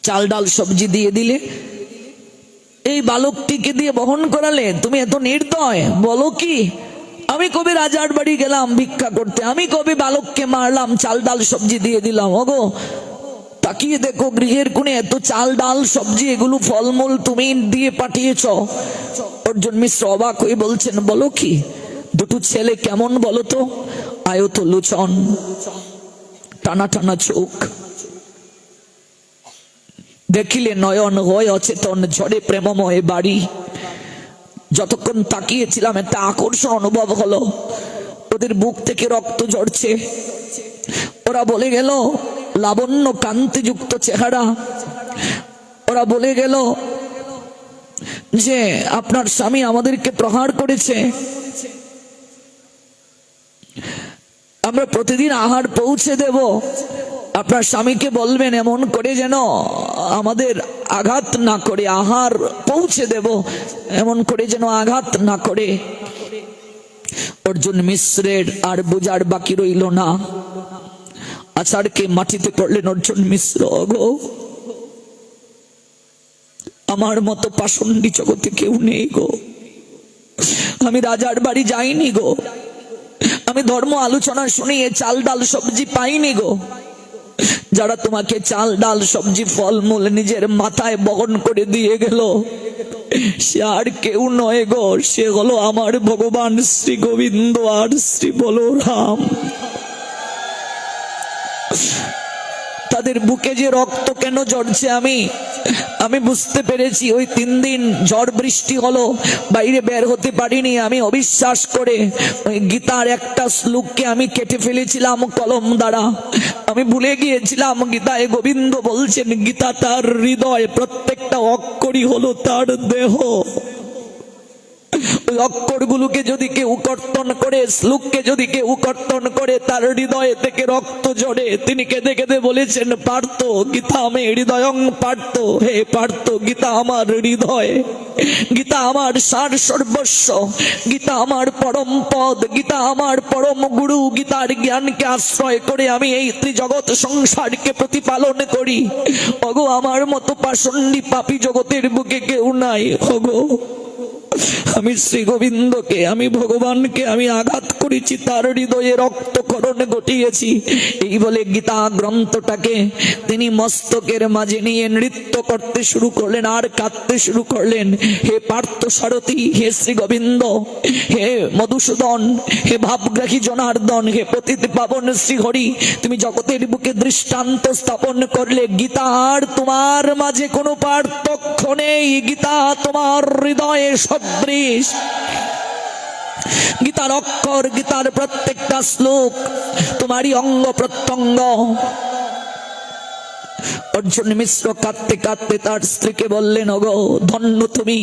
চাল ডাল সবজি দিয়ে দিলে, এই বালকটিকে দিয়ে বহন করালে। তুমি এত নির্দয়। বলো কি? আমি কবে রাজার বাড়ি গেলাম ভিক্ষা করতে? আমি কবে বালককে মারলাম, চাল ডাল সবজি দিয়ে দিলাম? ওগো তাকিয়ে দেখো গৃহের কোণে এত চাল ডাল সবজি এগুলো ফলমূল তুমি দিয়ে পাঠিয়েছ। অর্জুন মিশ্র অবাক হয়ে বলছেন, বলো কি? দুটো ছেলে কেমন বলো তো? আয়ত লোচন, টানা টানা চোখ, দেখিলে নয়ন হয় অচেতন, ঝড়ে প্রেমময় বাড়ি। যতক্ষণ তাকিয়েছিলাম একটা আকর্ষণ অনুভব হলো, ওদের বুক থেকে রক্ত ঝরছে। ওরা বলে গেল লাবণ্য কান্তিযুক্ত চেহারা। ওরা বলে গেল যে আপনার স্বামী আমাদেরকে প্রহার করেছে, আমরা প্রতিদিন আহার পৌঁছে দেব, আপনার স্বামীকে বলবেন এমন করে যেন আমাদের আঘাত না করে, আহার পৌঁছে দেব এমন করে যেন আঘাত না করে। অর্জুন মিশ্রের আর বোঝার বাকি রইল না, আচারকে মাটিতে পড়লেন অর্জুন মিশ্র। গো, আমার মতো পাষণ্ডী জগতে কেউ নেই গো, আমি রাজার বাড়ি যাইনি গো, আমি ধর্ম আলোচনা শুনিয়ে চাল ডাল সবজি পাইনি গো। যারা তোমাকে চাল ডাল সবজি ফলমূল নিজের মাথায় বহন করে দিয়ে গেল, সে আর কেউ নয় গো, সে হলো আমার ভগবান শ্রী গোবিন্দ আর শ্রী বলরাম। তাদের বুকে যে রক্ত কেন ঝরছে আমি বুঝতে পেরেছি। ওই 3 দিন ঝড় বৃষ্টি হলো, বাইরে বের হতে পারিনি। আমি অবিশ্বাস করে ওই গীতার একটা শ্লোককে আমি কেটে ফেলেছিলাম কলম দ্বারা। আমি ভুলে গিয়েছিলাম গীতায় গোবিন্দ বলছেন গীতা তার হৃদয়, প্রত্যেকটা অক্ষরই হলো তার দেহ। ওই অক্ষরগুলোকে যদি কেউ কর্তন করে, শ্লোককে যদি কেউ কর্তন করে, তার হৃদয় থেকে রক্ত ঝরে। তিনি কেঁদে কেঁদে বলেছেন, পার্থ গীতা আমি হৃদয়ং পার্থ, হে পার্থ গীতা আমার হৃদয়, গীতা আমার সার সর্বস্ব, গীতা আমার পরম পদ, গীতা আমার পরম গুরু। গীতার জ্ঞানকে আশ্রয় করে আমি এই ত্রিজগৎ সংসারকে প্রতিপালন করি। ওগো, আমার মতো পাষণ্ডী পাপী জগতের বুকে কেউ নাই। ওগো, আমি শ্রী গোবিন্দকে, আমি ভগবানকে আমি আঘাত করেছি, তার হৃদয়ে রক্তক্ষরণ ঘটিয়েছি। এই বলে গীতা গ্রন্থটাকে তিনি মস্তকের মাঝে নিয়ে নৃত্য করতে শুরু করলেন আর কাঁদতে শুরু করলেন। হে পার্থ সারথী, হে শ্রী গোবিন্দ, হে মধুসূদন, হে ভাবগ্রাহী জনার্দন, হে পতিত পাবন শ্রী হরি, তুমি জগতের বুকে দৃষ্টান্ত স্থাপন করলে। গীতা আর তোমার মাঝে কোনো পার্থক্য নেই, গীতা তোমার হৃদয়ে সদৃশ। গীতার অক্ষর, গীতার প্রত্যেকটা শ্লোক তোমারই অঙ্গ প্রত্যঙ্গ। অর্জুন মিশ্র কাঁদতে কাঁদতে তার স্ত্রীকে বললেন, ওগো ধন্য তুমি,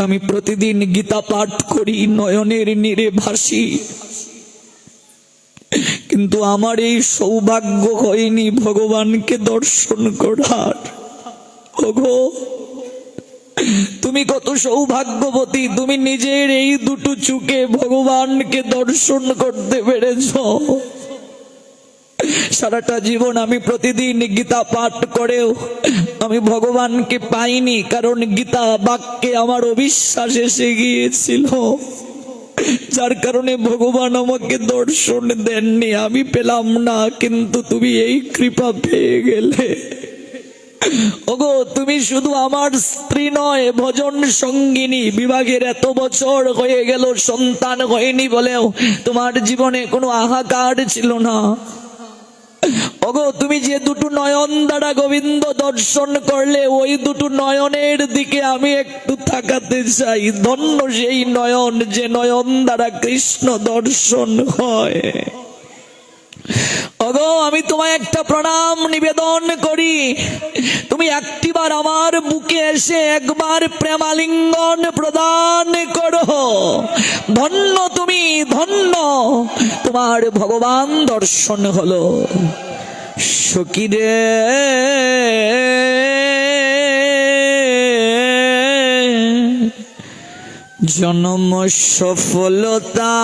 আমি প্রতিদিন গীতা পাঠ করি, নয়নের নীরে ভাসি, কিন্তু আমার এই সৌভাগ্য হয়নি ভগবানকে দর্শন করার। ওগো, তুমি কত সৌভাগ্যবতী, তুমি নিজের এই দুটো চোখে ভগবানকে দর্শন করতে পেরেছ। সারাটা জীবন আমি প্রতিদিন গীতা পাঠ করেও আমি ভগবানকে পাইনি, কারণ গীতা বাক্যে আমার অবিশ্বাস এসে গিয়েছিল, যার কারণে ভগবান আমাকে দর্শন দেননি, আমি পেলাম না। কিন্তু তুমি এই কৃপা পেয়ে গেলে। ওগো, তুমি শুধু আমার স্ত্রী নয়, ভজন সঙ্গিনী। বিবাহের এত বছর হয়ে গেল, সন্তান হয়নি বলেও তোমার জীবনে কোনো হাহাকার ছিল না। ওগো, তুমি যে দুটো নয়ন দ্বারা গোবিন্দ দর্শন করলে, ওই দুটো নয়নের দিকে আমি একটু তাকাতে চাই। ধন্য সেই নয়ন, যে নয়ন দ্বারা কৃষ্ণ দর্শন হয়। ওগো, আমি তোমায় একটা প্রণাম নিবেদন করি, তুমি একটিবার আমার বুকে এসে একবার প্রেমালিঙ্গন প্রদান করো। ধন্য তুমি, ধন্য, তোমার ভগবান দর্শন হলো। সখীরে জন্ম সফলতা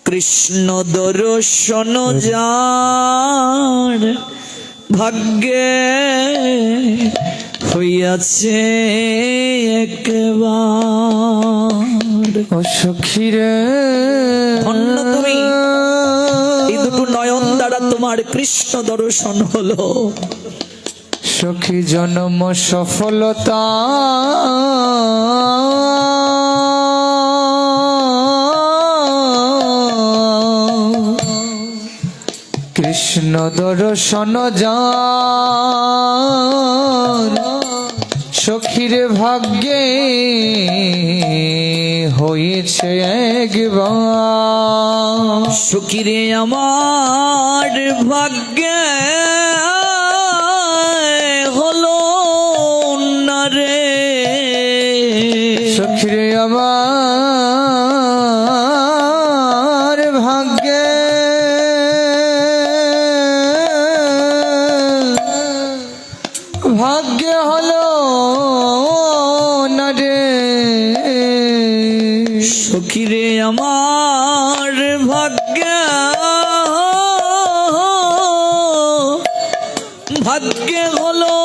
কৃষ্ণ দর্শন যার ভাগ্যে হইয়াছে একবার। ও সখী রে ধন্য তুমি, এই দুটো নয়ন দ্বারা তোমার কৃষ্ণ দর্শন হলো। সখী জন্ম সফলতা কৃষ্ণ দর্শন যার সখীর ভাগ্যে হয়েছে একবার। সখীরে আমার ভাগ্যে হলো না রে, সখীরে আমার ভাগ্যে ভাগ্যে হলো না রে, সখীরে আমার ভাগ্যে ভাগ্যে হলো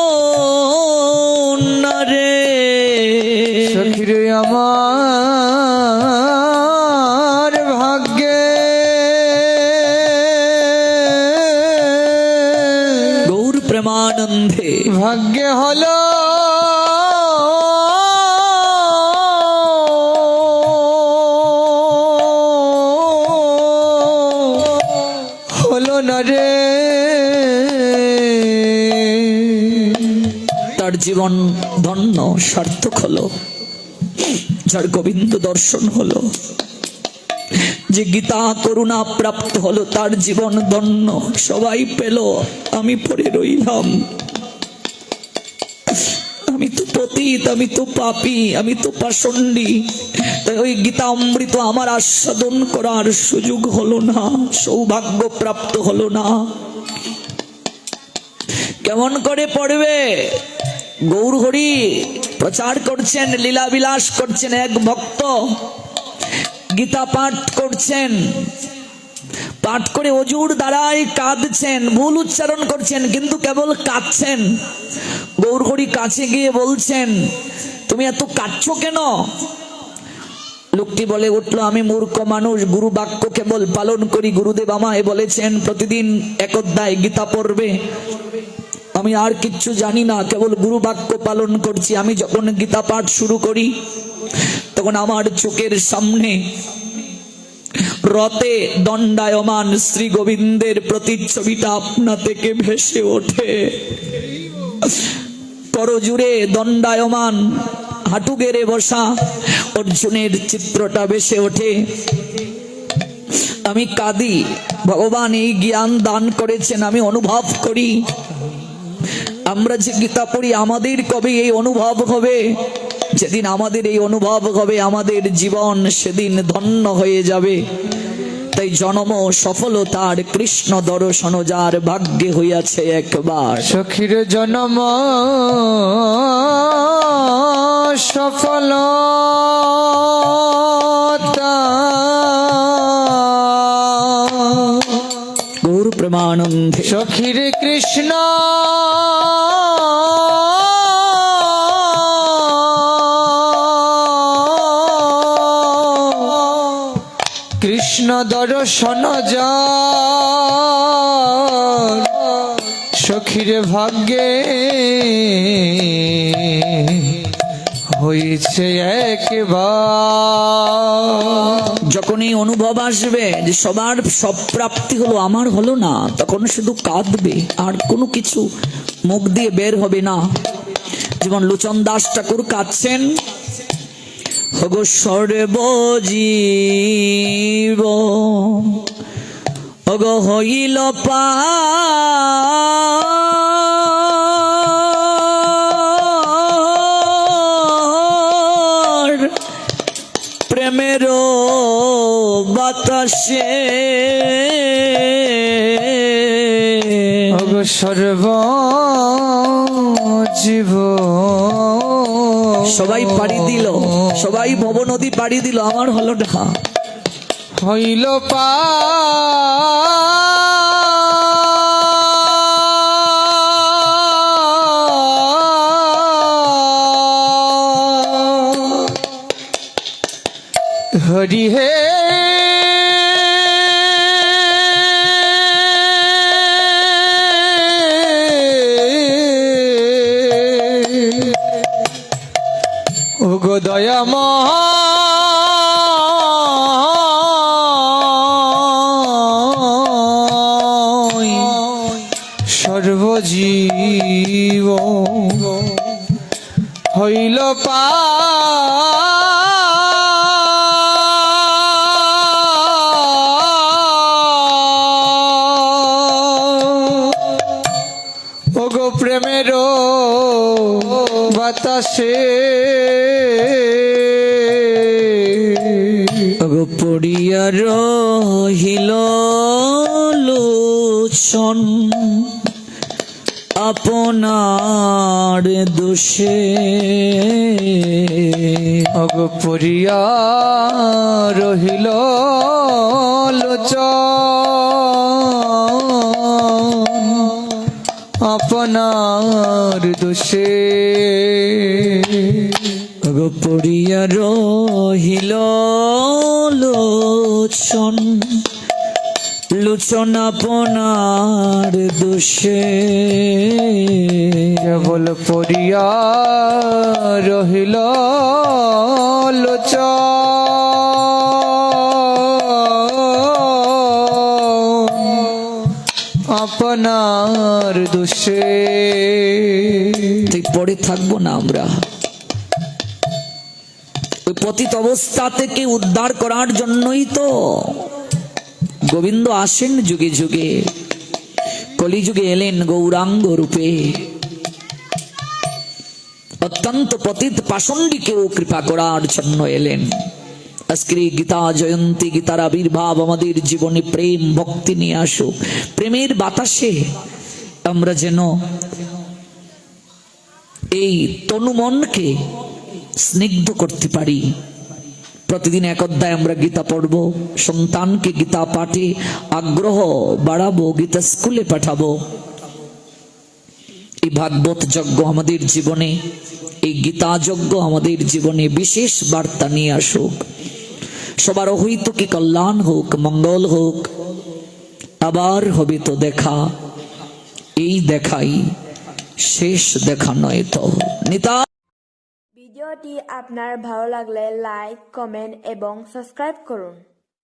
না রে, সখীরে আমার ভাগ্যে গৌর প্রেমানন্দে ভাগ্যে হলো হলো না রে। তার জীবন ধন্য সার্থক হলো, যার গোবিন্দ দর্শন হলো, যে গীতা করুণা প্রাপ্ত হলো, তার জীবন ধন্য। সবাই পেল, আমি পড়ে রইলাম। আমি তো পতিত, আমি তো পাপী, আমি তো পাষণ্ডী। তাই ওই গীতা অমৃত আমার আস্বাদন করার সুযোগ হলো না, সৌভাগ্য প্রাপ্ত হলো না। কেমন করে পড়বে? গৌর হরি প্রচার করছেন, লীলা বিলাস করছেন, এক ভক্ত গীতা পাঠ করছেন, পাঠ করে অজুর দ্বারাই কাঁদছেন, ভুল উচ্চারণ করছেন কিন্তু কেবল কাঁদছেন। গৌর হরি কাছে গিয়ে বলছেন, তুমি এত কাঁদছো কেন? লোকটি বলে উঠলো, আমি মূর্খ মানুষ, গুরু বাক্য কেবল পালন করি। গুরুদেব আমায় বলেছেন প্রতিদিন এক অধ্যায় গীতা পড়বে, আমি আর কিচ্ছু জানি না, কেবল গুরু বাক্য পালন করছি। আমি যখন গীতা পাঠ শুরু করি তখন আমার চোখের সামনে রথে দণ্ডায়মান শ্রী গোবিন্দের প্রতিচ্ছবিটা আপনা থেকে ভেসে ওঠে। করজুড়ে দণ্ডায়মান হাঁটু গেড়ে বসা অর্জুনের চিত্রটা ভেসে ওঠে। আমি কাঁদি, ভগবান এই জ্ঞান দান করেছেন, আমি অনুভব করি। আমরা যে গীতা পড়ি আমাদের কবে এই অনুভব হবে? যেদিন আমাদের এই অনুভব হবে আমাদের জীবন সেদিন ধন্য হয়ে যাবে। তাই জন্ম সফলতার কৃষ্ণ দর্শন যার ভাগ্যে হইয়াছে একবার। সখীর জন্ম সফলতা গৌর প্রেমানন্দে সখীর কৃষ্ণ কৃষ্ণ দর্শন যার সখীর ভাগ্যে হয়েছে একবার। যখন এই অনুভব আসবে যে সবার সব প্রাপ্তি হলো, আমার হলো না, তখন শুধু কাঁদবে, আর কোনো কিছু মুখ দিয়ে বের হবে না। যেমন লোচন দাস ঠাকুর কাঁদছেন, হগো সর্বজীব হগো হইল পার প্রেমের বাতাসে ওগো সর্বজীব। সবাই পাড়ি দিল, সবাই ভব নদী পাড়ি দিল, আমার হলো না। হইল হরি হে ও গো দয়াময় সর্বজীব হইল ও গো প্রেমের বাতাসে গো পড়িয়া রহিল লোচন আপনার দোষে অগ পরিয়া রহিল লোচন আপনার দোষে গো পড়িয়া রহিল লোচন লোচন আপনার দোষে কেবল পরিয়া রহিল লোচন আপনার দোষে ঠিক পড়ে থাকবো না আমরা। ওই পতিত অবস্থা থেকে উদ্ধার করার জন্যই তো গোবিন্দ আসেন যুগে যুগে, কলিযুগে এলেন গৌরাঙ্গ রূপে। অত্যন্ত পতিত পাষণ্ডীকেও কৃপা করার জন্য এলেন। আজকের এই গীতা জয়ন্তী, গীতার আবির্ভাব আমাদের জীবনে প্রেম ভক্তি নিয়ে আসুক। প্রেমের বাতাসে আমরা যেন এই তনুমনকে স্নিগ্ধ করতে পারি। প্রতিদিন এক অধ্যায় আমরা গীতা পড়ব, সন্তানকে গীতা পাঠে আগ্রহ বাড়াবো, গীতা স্কুলে পাঠাবো। এই ভাগবত যজ্ঞ আমাদের জীবনে, এই গীতা যজ্ঞ আমাদের জীবনে বিশেষ বার্তা নিয়ে আসুক। সবার হইতো কি কল্যাণ হোক, মঙ্গল হোক। আবার হবে তো দেখা, এই দেখাই শেষ দেখা নয় তো। নিতা ভিডিওটি আপনার ভালো লাগলে লাইক, কমেন্ট এবং সাবস্ক্রাইব করুন।